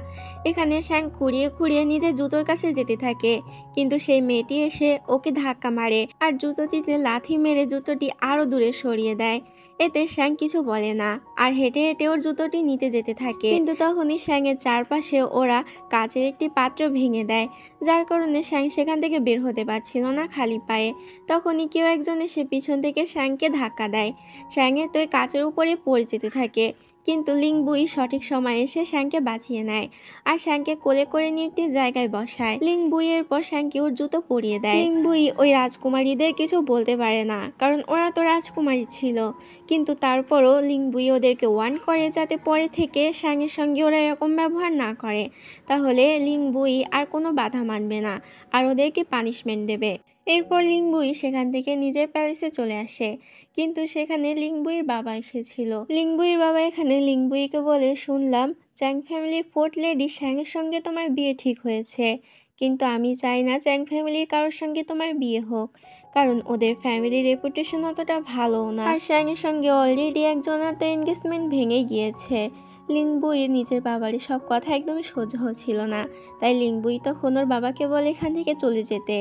এখানে শ্যাং খুঁড়িয়ে খুঁড়িয়ে নিজের জুতোর কাছে যেতে থাকে, কিন্তু সেই মেয়েটি এসে ওকে ধাক্কা মারে আর জুতোটিতে লাথি মেরে জুতোটি আরো দূরে সরিয়ে দেয়। এতে শ্যাং কিছু বলে না আর হেঁটে হেঁটে ওর জুতোটি নিতে যেতে থাকে, কিন্তু তখনই শ্যাংয়ের চারপাশে ওরা কাচের একটি পাত্র ভেঙে দেয়, যার কারণে শ্যাং সেখান থেকে বের হতে পারছিল না খালি পায়ে। তখনই কেউ একজন এসে পিছন থেকে শ্যাংকে ধাক্কা দেয়। শ্যাংয়ের তো কাচের উপরে পড়ে যেতে থাকে, কিন্তু লিং বুই সঠিক সময় এসে শ্যাংকে বাঁচিয়ে নেয় আর শ্যাংকে কোলে করে নিয়ে একটি জায়গায় বসায়। লিং বুইয়ের পর শ্যাংকে ওর জুতো পরিয়ে দেয়। লিং বুই ওই রাজকুমারীদের কিছু বলতে পারে না, কারণ ওরা তো রাজকুমারী ছিল, কিন্তু তারপরও লিং বুই ওদেরকে ওয়ার্ন করে যাতে পরে থেকে শ্যাংয়ের সঙ্গে ওরা এরকম ব্যবহার না করে, তাহলে লিং বুই আর কোনো বাধা মানবে না আর ওদেরকে পানিশমেন্ট দেবে। এরপর লিং বুই সেখান থেকে নিজের প্যালেসে চলে আসে, কিন্তু সেখানে লিং বুইয়ের বাবা এসেছিল। লিং বুইয়ের বাবা এখানে লিং বুইকে বলে, শুনলাম চ্যাং ফ্যামিলির ফোর্থ লেডি শ্যাংয়ের সঙ্গে তোমার বিয়ে ঠিক হয়েছে, কিন্তু আমি চাই না চ্যাং ফ্যামিলির কারোর সঙ্গে তোমার বিয়ে হোক, কারণ ওদের ফ্যামিলির রেপুটেশন অতটা ভালো না, আর শ্যাংয়ের সঙ্গে অলরেডি একজনের তো এনগেজমেন্ট ভেঙে গিয়েছে। লিং বুইয়ের নিজের বাবারই সব কথা একদমই সহ্য হচ্ছিল না, তাই লিং বুই তখন ওর বাবাকে বলে এখান থেকে চলে যেতে।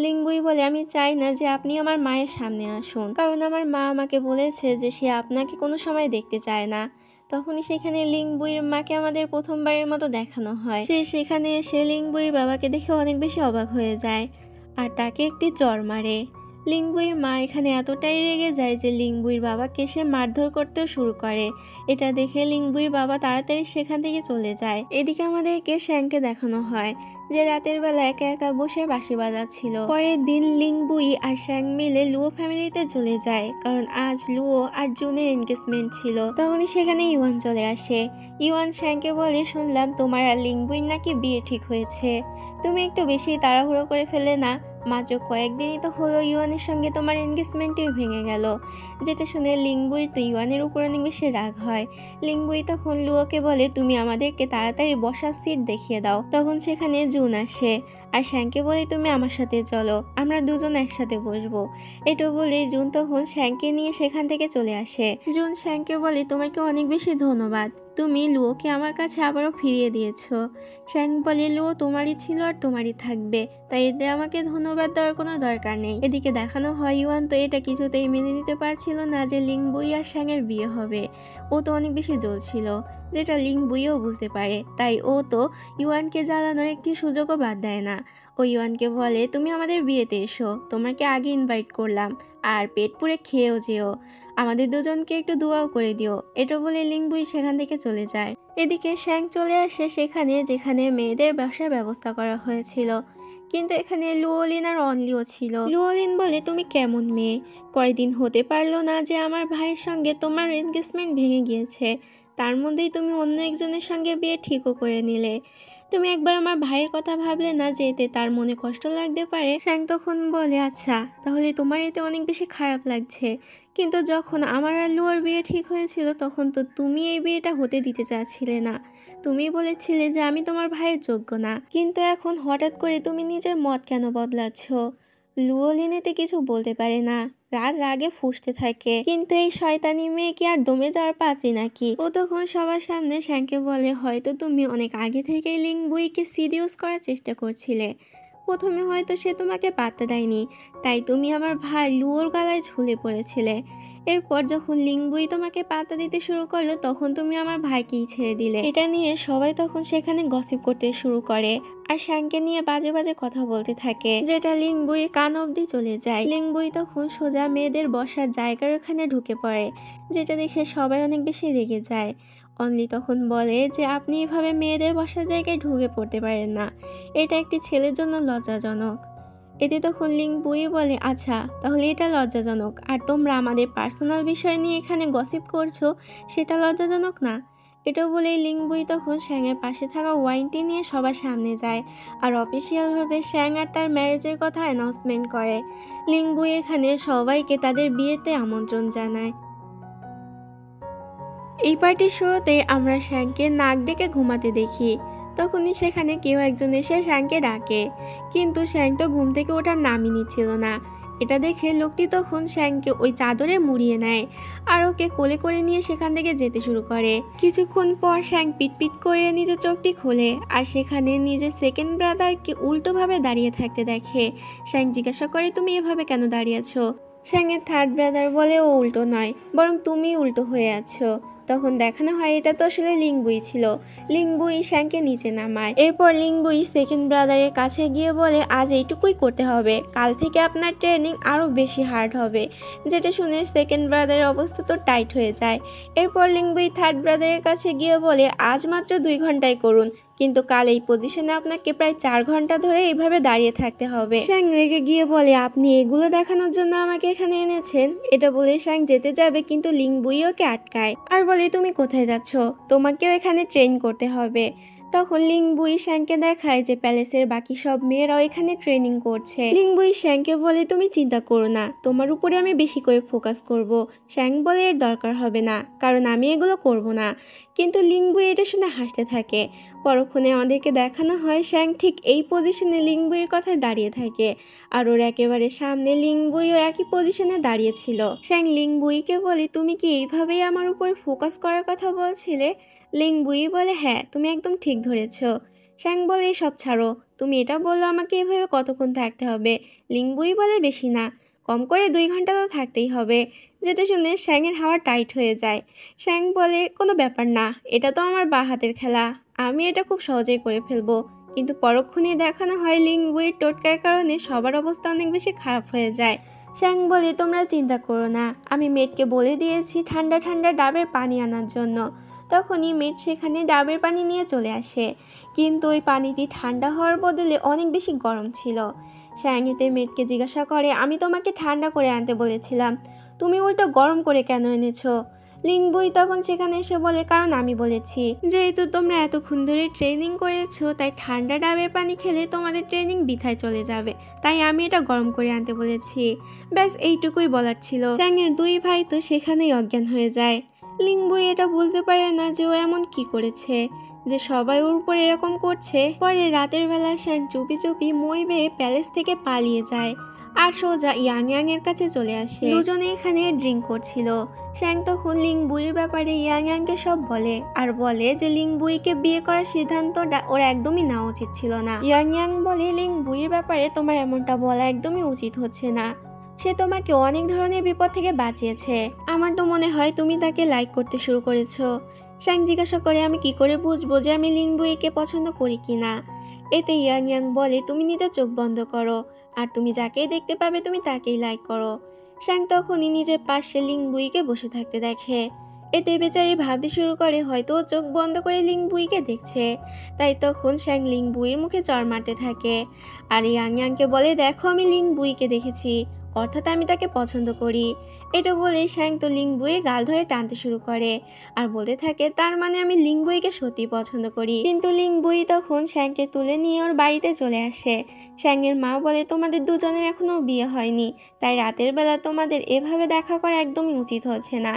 লিং বুই বলে, আমি চাই না যে আপনি আমার মায়ের সামনে আসুন, কারণ আমার মা আমাকে বলেছে যে সে আপনাকে কোনো সময় দেখতে চায় না। তখনই সেখানে লিং বুইয়ের মাকে আমাদের প্রথমবারের মতো দেখানো হয়। সে সেখানে এসে লিং বুইয়ের বাবাকে দেখে অনেক বেশি অবাক হয়ে যায় আর তাকে একটি চড় মারে। লিং বুইয়ের মা এখানে এতটাই রেগে যায় যে লিং বুইয়ের বাবাকে সে মারধর করতেও শুরু করে। এটা দেখে লিং বুইয়ের বাবা তাড়াতাড়ি সেখান থেকে চলে যায়। এদিকে আমাদেরকে শ্যাংকে দেখানো হয় যে রাতের বেলা একা একা বসে বাঁশি বাজাচ্ছিল। পরের দিন লিং বুই আর শ্যাং মিলে লুও ফ্যামিলিতে চলে যায়, কারণ আজ লুও আর জুনের এনগেজমেন্ট ছিল। তখনই সেখানে ইওয়ান চলে আসে। ইওয়ান শ্যাংকে বলে, শুনলাম তোমার আর লিং বুইয়ের নাকি বিয়ে ঠিক হয়েছে, তুমি একটু বেশি তাড়াহুড়ো করে ফেলে না, মাত্র কয়েকদিনই তো হলো ইওয়ানের সঙ্গে তোমার এনগেজমেন্টই ভেঙে গেল। যেটা শুনে লিং বুইয়ের তো ইওয়ানের উপর অনেক বেশি রাগ হয়। লিং বুই তখন লুওকে বলে, তুমি আমাদেরকে তাড়াতাড়ি বসার সিট দেখিয়ে দাও। তখন সেখানে জুন আসে আর শ্যাংকে বলে, তুমি আমার সাথে চলো, আমরা দুজন একসাথে বসবো। এটা বলে জুন তখন শ্যাংকে নিয়ে সেখান থেকে চলে আসে। জুন শ্যাংকে বলে, তোমাকে অনেক বেশি ধন্যবাদ, তুমি লুওকে আমার কাছে আবারও ফিরিয়ে দিয়েছো। শ্যাং বলে, লুও তোমারই ছিল আর তোমারই থাকবে, তাই এতে আমাকে ধন্যবাদ দেওয়ার কোনো দরকার নেই। এদিকে দেখানো হয় ইওয়ান তো এটা কিছুতেই মেনে নিতে পারছিল না যে লিং বুই আর শ্যাংয়ের বিয়ে হবে। ও তো অনেক বেশি জ্বলছিল, যেটা লিং বুইও বুঝতে পারে, তাই ও তো ইওয়ানকে জ্বালানোর একটি সুযোগও বাদ দেয় না। ও ইওয়ানকে বলে, তুমি আমাদের বিয়েতে এসো, তোমাকে আগে ইনভাইট করলাম, আর পেট পুরে খেয়েও যেও, আমাদের দুজনকে একটু দোয়াও করে দিও। এটা বলে লিং বুই সেখান থেকে চলে যায়। এদিকে শ্যাং চলে আসে সেখানে যেখানে মেয়েদের বসার ব্যবস্থা করা হয়েছিল, কিন্তু এখানে লুওলিন আর অনলিও ছিল। লুওলিন বলে, তুমি কেমন মেয়ে, কয়দিন হতে পারলো না যে আমার ভাইয়ের সঙ্গে তোমার এনগেজমেন্ট ভেঙে গিয়েছে, তার মধ্যেই তুমি অন্য একজনের সঙ্গে বিয়ে ঠিকও করে নিলে। তুমি একবার আমার ভাইয়ের কথা ভাবলে না যে এতে তার মনে কষ্ট লাগতে পারে? শ্যাং তখন বলে, আচ্ছা তাহলে তোমার এতে অনেক বেশি খারাপ লাগছে, কিন্তু যখন আমার আর লুয়োর বিয়ে ঠিক হয়েছিল তখন তো তুমি এই বিয়েটা হতে দিতে চাচ্ছিলে না। তুমি বলেছিলে যে আমি তোমার ভাইয়ের যোগ্য না, কিন্তু এখন হঠাৎ করে তুমি নিজের মত কেন বদলাচ্ছ? লুয়ো লিনেতে কিছু বলতে পারে না, রাগে ফুঁসতে থাকে, কিন্তু এই শয়তানি মেয়ে কি আর দমে যাওয়ার পাত্রী নাকি? ও তখন সবার সামনে শ্যাংকে বলে, হয়তো তুমি অনেক আগে থেকেই লিংবুইকে সিরিয়াস করার চেষ্টা করছিলে। প্রথমে হয়তো সে তোমাকে পাত্তা দেয়নি, তাই তুমি আমার ভাই লুয়োর গলায় ঝুলে পড়েছিলে। এরপর যখন লিংবুই তোমাকে পাত্তা দিতে শুরু করলো তখন তুমি আমার ভাইকেই ছেড়ে দিলে। এটা নিয়ে সবাই তখন সেখানে গসিপ করতে শুরু করে আর শ্যাংকে নিয়ে বাজে বাজে কথা বলতে থাকে, যেটা লিংবুইয়ের কান অবধি চলে যায়। লিংবুই তখন সোজা মেয়েদের বসার জায়গার ওখানে ঢুকে পড়ে, যেটা দেখে সবাই অনেক বেশি রেগে যায়। অনলি তখন বলে যে আপনি এভাবে মেয়েদের বসার জায়গায় ঢুকে পড়তে পারেন না, এটা একটি ছেলের জন্য লজ্জাজনক। এতে তখন লিংবুই বলে, আচ্ছা তাহলে এটা লজ্জাজনক, আর তোমরা আমাদের পার্সোনাল বিষয় নিয়ে এখানে গসিপ করছো, সেটা লজ্জাজনক না? এটা বলেই লিংবুই তখন শ্যাংয়ের পাশে থাকা ওয়াইনটি নিয়ে সবার সামনে যায় আর অফিসিয়ালভাবে শ্যাং আর তার ম্যারেজের কথা অ্যানাউন্সমেন্ট করে। লিংবুই এখানে সবাইকে তাদের বিয়েতে আমন্ত্রণ জানায়। এই পার্টির শুরুতে আমরা শ্যাংকে নাক ডেকে ঘুমাতে দেখি। তখনই সেখানে কেউ একজন এসে শ্যাংকে ডাকে, কিন্তু শ্যাং তো ঘুম থেকে ওঠার নামই নিচ্ছিল না। এটা দেখে লোকটি তখন শ্যাংকে ওই চাদরে মুড়িয়ে নেয় আর ওকে কোলে করে নিয়ে সেখান থেকে যেতে শুরু করে। কিছুক্ষণ পর শ্যাং পিটপিট করে নিজের চোখটি খোলে আর সেখানে নিজের সেকেন্ড ব্রাদারকে উল্টোভাবে দাঁড়িয়ে থাকতে দেখে। শ্যাং জিজ্ঞাসা করে, তুমি এভাবে কেন দাঁড়িয়ে আছো? শ্যাংয়ের থার্ড ব্রাদার বলে, ও উল্টো নয়, বরং তুমি উল্টো হয়ে আছো। তখন দেখানো হয় এটা তো আসলে লিংবুই ছিল। লিংবুই শ্যাংকে নিচে নামায়। এরপর লিংবুই সেকেন্ড ব্রাদারের কাছে গিয়ে বলে, আজ এইটুকুই করতে হবে, কাল থেকে আপনার ট্রেনিং আরও বেশি হার্ড হবে। যেটা শুনে সেকেন্ড ব্রাদারের অবস্থা তো টাইট হয়ে যায়। এরপর লিংবুই থার্ড ব্রাদারের কাছে গিয়ে বলে, আজ মাত্র 2 ঘন্টায় করুন, কিন্তু কাল এই পজিশনে আপনাকে প্রায় 4 ঘন্টা ধরে এইভাবে দাঁড়িয়ে থাকতে হবে। শ্যাং রেগে গিয়ে বলে, আপনি এগুলো দেখানোর জন্য আমাকে এখানে এনেছেন? এটা বলে শ্যাং যেতে যাবে, কিন্তু লিংবুই ওকে আটকায় আর বলে, তুমি কোথায় যাচ্ছ? তোমাকেও এখানে ট্রেন করতে হবে। তখন লিংবুই শ্যাংকে দেখায় যে প্যালেসের বাকি সব মেয়েরাও এখানে ট্রেনিং করছে। লিংবুই শ্যাংকে বলে, তুমি চিন্তা করো না, তোমার উপরে আমি বেশি করে ফোকাস করব। শ্যাং বলে, এর দরকার হবে না, কারণ আমি এগুলো করব না। কিন্তু লিংবুই এটা শুনে হাসতে থাকে। পরক্ষণে আমাদেরকে দেখানো হয় শ্যাং ঠিক এই পজিশনে লিংবুইয়ের কথায় দাঁড়িয়ে থাকে আর ওর একেবারে সামনে লিংবুইও একই পজিশনে দাঁড়িয়েছিল। শ্যাং লিংবুইকে বলে, তুমি কি এইভাবেই আমার উপর ফোকাস করার কথা বলছিলে? লিংবুই বলে, হ্যাঁ তুমি একদম ঠিক ধরেছ। শ্যাং বলে, সব ছাড়ো, তুমি এটা বললো আমাকে এভাবে কতক্ষণ থাকতে হবে? লিংবুই বলে, বেশি না, কম করে 2 ঘন্টা তো থাকতেই হবে। যেটা শুনে শ্যাংয়ের হাওয়া টাইট হয়ে যায়। শ্যাং বলে, কোনো ব্যাপার না, এটা তো আমার বাঁ হাতের খেলা, আমি এটা খুব সহজেই করে ফেলবো। কিন্তু পরক্ষণে দেখানো হয় লিংবুইয়ের টোটকার কারণে সবার অবস্থা অনেক বেশি খারাপ হয়ে যায়। শ্যাং বলে, তোমরা চিন্তা করো না, আমি মেয়েটকে বলে দিয়েছি ঠান্ডা ঠান্ডা ডাবের পানি আনার জন্য। তখনই মেট সেখানে ডাবের পানি নিয়ে চলে আসে, কিন্তু ওই পানিটি ঠান্ডা হওয়ার বদলে অনেক বেশি গরম ছিল। শ্যাং এতে মেটকে জিজ্ঞাসা করে, আমি তোমাকে ঠান্ডা করে আনতে বলেছিলাম, তুমি উল্টো গরম করে কেন এনেছো? লিংবুই তখন সেখানে এসে বলে, কারণ আমি বলেছি যেহেতু তোমরা এতক্ষণ ধরে ট্রেনিং করেছো, তাই ঠান্ডা ডাবের পানি খেলে তোমাদের ট্রেনিং বৃথায় চলে যাবে, তাই আমি এটা গরম করে আনতে বলেছি। ব্যাস এইটুকুই বলার ছিল। শ্যাংয়ের 2 ভাই তো সেখানেই অজ্ঞান হয়ে যায়। লিংবুই এটা বুঝতে পারে না যে ও এমন কি করেছে যে সবাই ওর উপর এরকম করছে। পরে রাতের বেলা শ্যাং চুপি চুপি মই বেয়ে প্যালেস থেকে পালিয়ে যায় আর সোজা ইয়াং ইয়াং এর কাছে চলে আসে। দুজনে এখানে ড্রিঙ্ক করছিল। শ্যাং তখন লিংবুইয়ের ব্যাপারে ইয়াং ইয়াংকে সব বলে আর বলে যে লিংবুইকে বিয়ে করার সিদ্ধান্তটা ওর একদমই নেওয়া উচিত ছিল না। ইয়াং ইয়াং বলে, লিংবুইয়ের ব্যাপারে তোমার এমনটা বলা একদমই উচিত হচ্ছে না, সে তোমাকে অনেক ধরনের বিপদ থেকে বাঁচিয়েছে। আমার তো মনে হয় তুমি তাকে লাইক করতে শুরু করেছো। শ্যাং জিজ্ঞাসা করে, আমি কি করে বুঝবো যে আমি লিংবুইকে পছন্দ করি কিনা? এতে ইয়াং ইয়াং বলে, তুমি নিজের চোখ বন্ধ করো আর তুমি যাকেই দেখতে পাবে তুমি তাকেই লাইক করো। শ্যাং তখনই নিজের পাশে লিংবুইকে বসে থাকতে দেখে। এতে বেচারি ভাবতে শুরু করে হয়তো চোখ বন্ধ করে লিংবুইকে দেখছে। তাই তখন শ্যাং লিংবুইয়ের মুখে চড় মারতে থাকে আর ইয়াং ইয়াংকে বলে, দেখো আমি লিংবুইকে দেখেছি, অর্থাৎ আমি তাকে পছন্দ করি। এটা বলে শ্যাং তো লিংবুইয়ের গাল ধরে টানতে শুরু করে আর বলতে থাকে তার মানে আমি লিংবুইকে সত্যি পছন্দ করি। কিন্তু লিংবুই তখন শ্যাংকে তুলে নিয়ে ওর বাড়িতে চলে আসে। শ্যাংয়ের মা বলে তোমাদের দুজনের এখনো বিয়ে হয়নি, তাই রাতের বেলা তোমাদের এভাবে দেখা করা একদমই উচিত হচ্ছে না।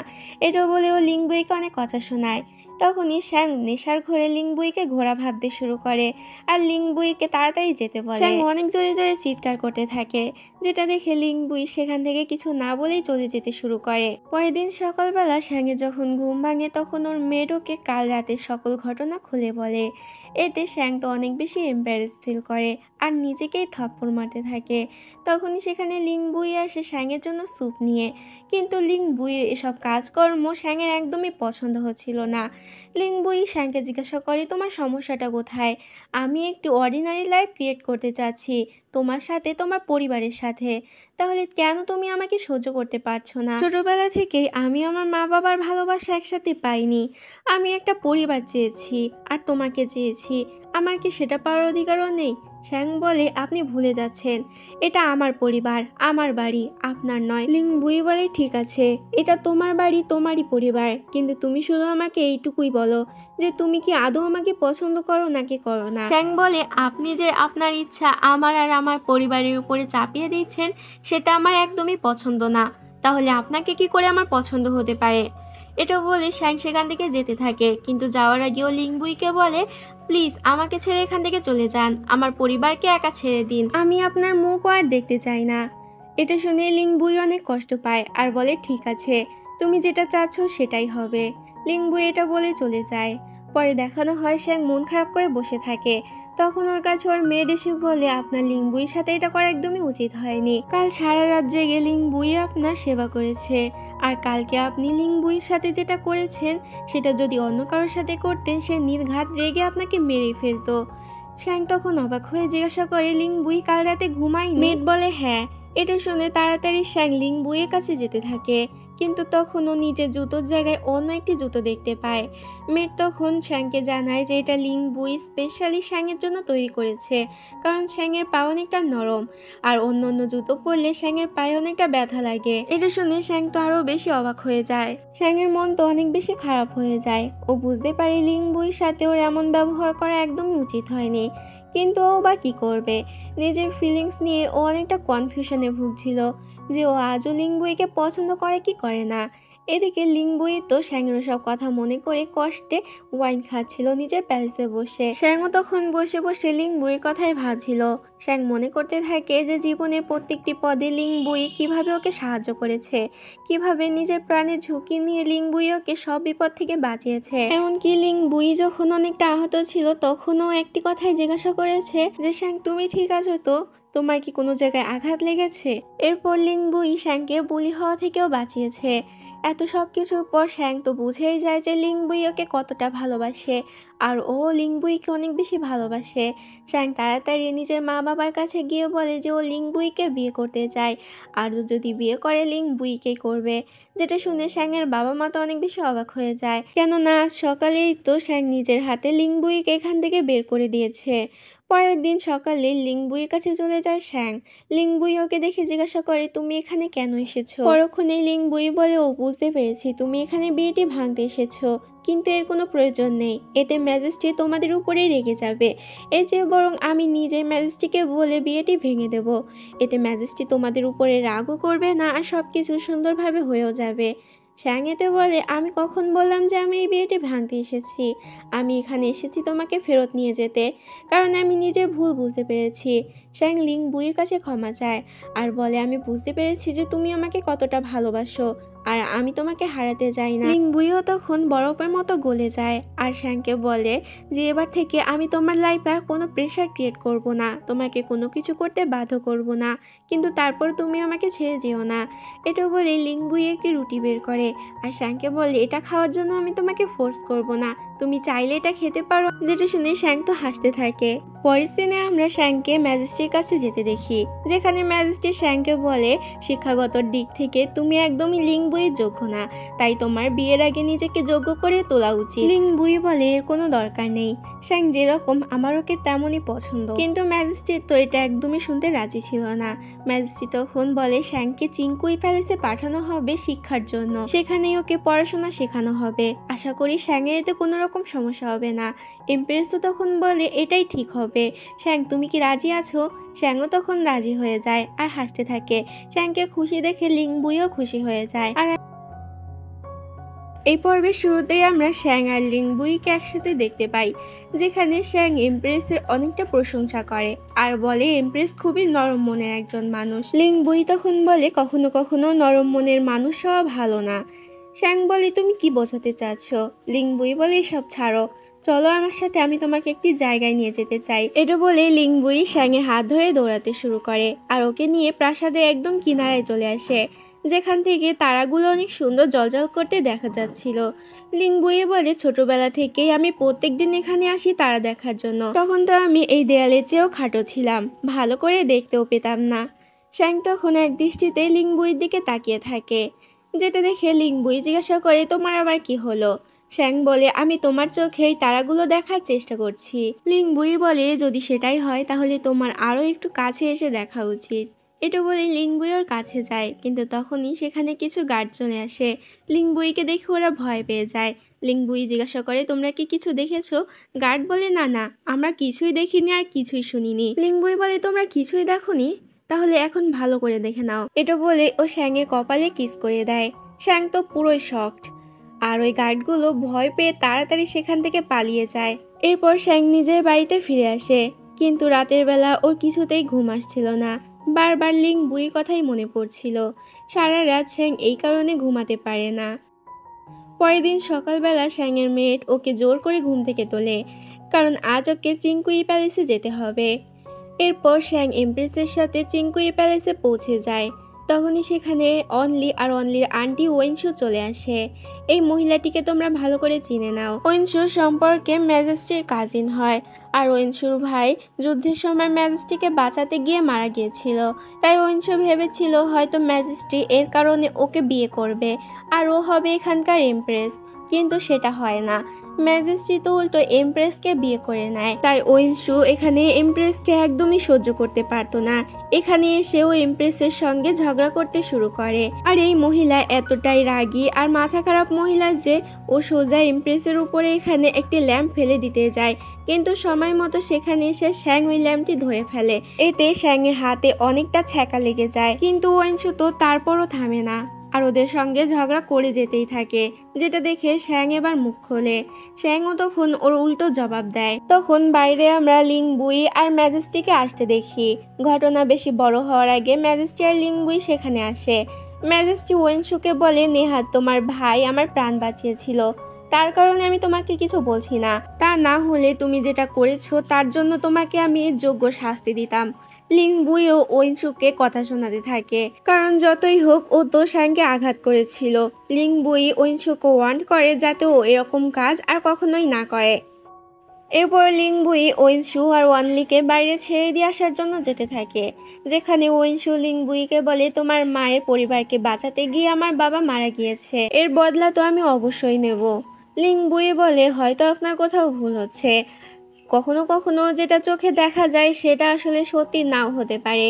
এটা বলে ও লিংবুইকে অনেক কথা শোনায়। তখনই শ্যাং নেশার ঘোরে লিংবুইকে ঘোড়া ভাবতে শুরু করে আর লিংবুইকে তাড়াতাড়ি যেতে বলে। শ্যাং অনেক জোরে জোরে চিৎকার করতে থাকে, যেটা দেখে লিংবুই সেখান থেকে কিছু না বলেই চলে যেতে শুরু করে। পরের দিন সকালবেলা শ্যাংয়ের যখন ঘুম ভাঙে তখন ওর মেড ওকে কাল রাতের সকল ঘটনা খুলে বলে। এতে শ্যাং তো অনেক বেশি এম্বারেস ফিল করে আর নিজেকেই থাপ্পড় মারতে থাকে। তখনই সেখানে লিংবুই আসে শ্যাংয়ের জন্য স্যুপ নিয়ে, কিন্তু লিংবুইয়ের এসব কাজকর্ম শ্যাংয়ের একদমই পছন্দ হচ্ছিল না। লিংবুই শ্যাংকে জিজ্ঞাসা করে তোমার সমস্যাটা কোথায়? আমি একটি অর্ডিনারি লাইফ ক্রিয়েট করতে চাচ্ছি তোমার সাথে, তোমার পরিবারের সাথে, তাহলে কেন তুমি আমাকে সহ্য করতে পারছো না? ছোটবেলা থেকেই আমি আমার মা বাবার ভালোবাসা একসাথে পাইনি, আমি একটা পরিবার চেয়েছি আর তোমাকে চেয়েছি, আমার কি সেটা পাওয়ার অধিকারও নেই? শ্যাং বলে আপনি ভুলে যাচ্ছেন, এটা আমার পরিবার, আমার বাড়ি, আপনার নয়। লিংবুই বলে ঠিক আছে, এটা তোমার বাড়ি, তোমারই পরিবার, কিন্তু তুমি শুধু আমাকে এইটুকুই বলো যে তুমি কি আদৌ আমাকে পছন্দ করো নাকি করো না। শ্যাং বলে আপনি যে আপনার ইচ্ছা আমার আর আমার পরিবারের উপরে চাপিয়ে দিচ্ছেন সেটা আমার একদমই পছন্দ না, তাহলে আপনাকে কি করে আমার পছন্দ হতে পারে? এটা বলে শ্যাং সেখান থেকে যেতে থাকে, কিন্তু যাওয়ার আগেও লিংবুইকে বলে প্লিজ আমাকে ছেড়ে এখান থেকে চলে যান, আমার পরিবারকে একা ছেড়ে দিন, আমি আপনার মুখও আর দেখতে চাই না। এটা শুনে লিংবুই অনেক কষ্ট পায় আর বলে ঠিক আছে, তুমি যেটা চাচ্ছ সেটাই হবে। লিংবুই এটা বলে চলে যায়। পরে দেখানো হয় শ্যাং মন খারাপ করে বসে থাকে। তখন ওর কাছে ওর মেয়েড এসে বলে আপনার লিংবুইয়ের সাথে এটা করা একদমই উচিত হয়নি, কাল সারা রাত জেগে লিংবুই আপনার সেবা করেছে, আর কালকে আপনি লিংবুইয়ের সাথে যেটা করেছেন সেটা যদি অন্য কারোর সাথে করতেন সে নির্ঘাত রেগে আপনাকে মেরে ফেলতো। শ্যাং তখন অবাক হয়ে জিজ্ঞাসা করে লিংবুই কাল রাতে ঘুমায়নি? মেড বলে হ্যাঁ। এটা শুনে তাড়াতাড়ি শ্যাং লিংবুইয়ের কাছে যেতে থাকে, কিন্তু তখন ও নিজের জুতোর জায়গায় অন্য একটি জুতো দেখতে পায়। মেড তখন শ্যাংকে জানায় যে এটা লিংবুই স্পেশালি শ্যাংয়ের জন্য তৈরি করেছে, কারণ শ্যাংয়ের পা অনেকটা নরম আর অন্য অন্য জুতো পরলে শ্যাংয়ের পায়ে অনেকটা ব্যথা লাগে। এটা শুনে শ্যাং তো আরো বেশি অবাক হয়ে যায়। শ্যাংয়ের মন তো অনেক বেশি খারাপ হয়ে যায়। ও বুঝতে পারে লিংবুইয়ের সাথে ওর এমন ব্যবহার করা একদমই উচিত হয়নি, কিন্তু ও বা কী করবে? নিজের ফিলিংস নিয়ে ও অনেকটা কনফিউশনে ভুগছিল যে ও আজও লিংবুইকে পছন্দ করে কি করে না। এদিকে লিংবুই তো শ্যাংয়ের সব কথা মনে করে কষ্টে ওয়াইন খাচ্ছিল নিজের প্যালেসে বসে। শ্যাংও তখন বসে বসে লিংবুইয়ের কথাই ভাবছিল। শ্যাং মনে করতে থাকে যে জীবনের প্রত্যেকটি পদে লিংবুই কিভাবে ওকে সাহায্য করেছে, কিভাবে নিজের প্রাণের ঝুঁকি নিয়ে লিংবুই ওকে সব বিপদ থেকে বাঁচিয়েছে। এমনকি লিংবুই যখন অনেকটা আহত ছিল তখনও একটি কথাই জিজ্ঞাসা করেছে যে শ্যাং তুমি ঠিক আছো তো, তোমার কি কোনো জায়গায় আঘাত লেগেছে? এরপর লিংবুই শ্যাংকে বুলি হওয়া থেকেও বাঁচিয়েছে। এত সব কিছুর পর শ্যাং তো বুঝেই যায় যে লিংবুই ওকে কতটা ভালোবাসে, আর ও লিংবুইকে অনেক বেশি ভালোবাসে। শ্যাং তাড়াতাড়ি নিজের মা বাবার কাছে গিয়ে বলে যে ও লিংবুইকে বিয়ে করতে চায়, আর ও যদি বিয়ে করে লিংবুইকেই করবে। যেটা শুনে শ্যাংয়ের বাবা মা তো অনেক বেশি অবাক হয়ে যায়, কেননা আজ সকালেই তো শ্যাং নিজের হাতে লিংবুইকে এখান থেকে বের করে দিয়েছে। পরের দিন সকালে লিংবুইয়ের কাছে চলে যায় শ্যাং। লিংবুই ওকে দেখে জিজ্ঞাসা করে তুমি এখানে কেন এসেছো? পরক্ষণে লিংবুই বলে ও বুঝতে পেরেছি তুমি এখানে বিয়েটি ভাঙতে এসেছো, কিন্তু এর কোনো প্রয়োজন নেই, এতে ম্যাজেস্টি তোমাদের উপরেই রেগে যাবে। এর চেয়ে বরং আমি নিজে ম্যাজেস্টিকে বলে বিয়েটি ভেঙে দেব, এতে ম্যাজেস্টি তোমাদের উপরে রাগও করবে না আর সব কিছু সুন্দরভাবে হয়েও যাবে। শ্যাং এতে বলে আমি কখন বললাম যে আমি এই বিয়েটি ভাঙতে এসেছি? আমি এখানে এসেছি তোমাকে ফেরত নিয়ে যেতে, কারণ আমি নিজের ভুল বুঝতে পেরেছি। শ্যাং লিংবুইয়ের কাছে ক্ষমা চায় আর বলে আমি বুঝতে পেরেছি যে তুমি আমাকে কতটা ভালোবাসো আর আমি তোমাকে হারাতে চাই না। লিংবুইও তখন বরফের মতো গলে যায় আর শ্যাংকে বলে যে এবার থেকে আমি তোমার লাইফে আর কোনো প্রেশার ক্রিয়েট করব না, তোমাকে কোনো কিছু করতে বাধ্য করব না, কিন্তু তারপর তুমি আমাকে ছেড়ে যেও না। এটা বলে লিংবুই একটি রুটি বের করে আর শ্যাংকে বলে এটা খাওয়ার জন্য আমি তোমাকে ফোর্স করব না, তুমি চাইলে এটা খেতে পারো। যেটা শুনে শ্যাং তো হাসতে থাকে। পরের দিনে আমরা শ্যাংকে ম্যাজিস্ট্রির কাছে যেতে দেখি, যেখানে ম্যাজিস্ট্রি শ্যাংকে বলে শিক্ষাগত দিক থেকে তুমি একদমই লিংবুইয়ের যোগ্য না, তাই তোমার বিয়ের আগে নিজেকে যোগ্য করে তোলা উচিত। লিংবুই বলে এর কোনো দরকার নেই, শ্যাং যেরকম আমার ওকে তেমনই পছন্দ। কিন্তু ম্যাজিস্ট্রি তো এটা একদমই শুনতে রাজি ছিল না। ম্যাজিস্ট্রি তখন বলে শ্যাংকে চিংকুই প্যালেসে পাঠানো হবে শিক্ষার জন্য, সেখানেই ওকে পড়াশোনা শেখানো হবে। আশা করি শ্যাংয়ের এতে কোনো রকম সমস্যা হবে না। এমপ্রেস তো তখন বলে এটাই ঠিক হবে। শ্যাং তুমি কি রাজি আছো? শ্যাংও তখন রাজি হয়ে যায় আর হাসতে থাকে। শ্যাংকে খুশি দেখে লিংবুইও খুশি হয়ে যায়। আর এই পর্বের শুরুতেই আমরা শ্যাং আর লিংবুইকে একসাথে দেখতে পাই, যেখানে শ্যাং এমপ্রেসের অনেকটা প্রশংসা করে আর বলে এমপ্রেস খুবই নরম মনের একজন মানুষ। লিংবুই তখন বলে কখনো কখনো নরম মনের মানুষ হওয়া ভালো না। শ্যাং বলে তুমি কি বোঝাতে চাচ্ছ? লিংবুই বলে এসব ছাড়ো, চলো আমার সাথে, আমি তোমাকে একটি জায়গায় নিয়ে যেতে চাই। এটা বলে লিংবুই শ্যাংয়ের হাত ধরে দৌড়াতে শুরু করে আর ওকে নিয়ে প্রাসাদের একদম কিনারায় চলে আসে, যেখান থেকে তারাগুলো অনেক সুন্দর জ্বলজ্বল করতে দেখা যাচ্ছিল। লিংবুই বলে ছোটবেলা থেকেই আমি প্রত্যেকদিন এখানে আসি তারা দেখার জন্য, তখন তো আমি এই দেয়ালের চেয়েও খাটো ছিলাম, ভালো করে দেখতেও পেতাম না। শ্যাং তখন এক দৃষ্টিতে লিংবুইয়ের দিকে তাকিয়ে থাকে, যেটা দেখে লিংবুই জিজ্ঞাসা করে তোমার আবার কি হলো? শ্যাং বলে আমি তোমার চোখে এই তারাগুলো দেখার চেষ্টা করছি। লিংবুই বলে যদি সেটাই হয় তাহলে তোমার আরও একটু কাছে এসে দেখা উচিত। এটা বলে লিংবুই ওর কাছে যায়, কিন্তু তখনই সেখানে কিছু গার্ড চলে আসে। লিংবুইকে দেখে ওরা ভয় পেয়ে যায়। লিংবুই জিজ্ঞাসা করে তোমরা কি কিছু দেখেছো? গার্ড বলে না না, আমরা কিছুই দেখিনি আর কিছুই শুনিনি। লিংবুই বলে তোমরা কিছুই দেখোনি? তাহলে এখন ভালো করে দেখে নাও। এটা বলে ও শ্যাংয়ের কপালে কিস করে দেয়। শ্যাং তো পুরোই শকড, আর ওই গার্ডগুলো ভয় পেয়ে তাড়াতাড়ি সেখান থেকে পালিয়ে যায়। এরপর শ্যাং নিজের বাড়িতে ফিরে আসে, কিন্তু রাতের বেলা ওর কিছুতেই ঘুম আসছিল না, বারবার লিংবুইয়ের কথাই মনে পড়ছিল। সারা রাত শ্যাং এই কারণে ঘুমাতে পারে না। পরের দিন সকালবেলা শ্যাংয়ের মেয়েট ওকে জোর করে ঘুম থেকে তোলে, কারণ আজ ওকে চিংকুই প্যালেসে যেতে হবে। এরপর শ্যাং এমপ্রেসের সাথে চিংকুই প্যালেসে পৌঁছে যায়। তখনই সেখানে অনলি আর অনলির আন্টি ওয়েনশু চলে আসে। এই মহিলাটিকে তোমরা ভালো করে চিনে নাও। ওয়েনশু সম্পর্কে ম্যাজিস্ট্রির কাজিন হয়, আর ওয়েনশুর ভাই যুদ্ধের সময় ম্যাজিস্ট্রিকে বাঁচাতে গিয়ে মারা গিয়েছিল। তাই ওয়েনশু ভেবেছিল হয়তো ম্যাজিস্ট্রি এর কারণে ওকে বিয়ে করবে আর ও হবে এখানকার এমপ্রেস, কিন্তু সেটা হয় না। ম্যাজিস্ট্রি তো উল্টো এমপ্রেসকে বিয়ে করে নেয়। তাই ওয়েনশু এখানে এমপ্রেসকে একদমই সহ্য করতে পারতো না। এখানে এসেও এমপ্রেসের সঙ্গে ঝগড়া করতে শুরু করে। আর এই মহিলা এতটাই রাগী আর মাথা খারাপ মহিলা যে ও সোজা এমপ্রেসের উপরে এখানে একটি ল্যাম্প ফেলে দিতে যায়, কিন্তু সময় মতো সেখানে এসে শ্যাং ওই ল্যাম্পটি ধরে ফেলে। এতে শ্যাংয়ের হাতে অনেকটা ছ্যাঁকা লেগে যায়, কিন্তু ওয়েনশু তো তারপরও থামে না আর ওদের সঙ্গে ঝগড়া করে যেতেই থাকে, যেটা দেখে শ্যাং এবার মুখ খোলে। শ্যাংও তখন ওর উল্টো জবাব দেয়। তখন বাইরে আমরা লিংবুই আর ম্যাজিস্ট্রিকে আসতে দেখি। ঘটনা বেশি বড় হওয়ার আগে ম্যাজিস্ট্রি আর লিংবুই সেখানে আসে। ম্যাজিস্ট্রি ওয়েনশুকে বলে নেহাত তোমার ভাই আমার প্রাণ বাঁচিয়েছিল, তার কারণে আমি তোমাকে কিছু বলছি না, তা না হলে তুমি যেটা করেছো তার জন্য তোমাকে আমি যোগ্য শাস্তি দিতাম। লিংবুইও ওয়েনশুকে কথা শোনাতে থাকে, কারণ যতই হোক ও তো শ্যাংকে আঘাত করেছিল। লিংবুই ওয়েনশুকে ওয়ার্ন করে যাতে ও এরকম কাজ আর কখনোই না করে। এরপর লিংবুই ওয়েনশু আর ওয়ানলিকে বাইরে ছেড়ে দিয়ে আসার জন্য যেতে থাকে, যেখানে ওয়েনশু লিংবুইকে বলে তোমার মায়ের পরিবারকে বাঁচাতে গিয়ে আমার বাবা মারা গিয়েছে, এর বদলা তো আমি অবশ্যই নেব। লিংবুই বলে হয়তো আপনার কোথাও ভুল হচ্ছে, কখনো কখনো যেটা চোখে দেখা যায় সেটা আসলে সত্যি নাও হতে পারে।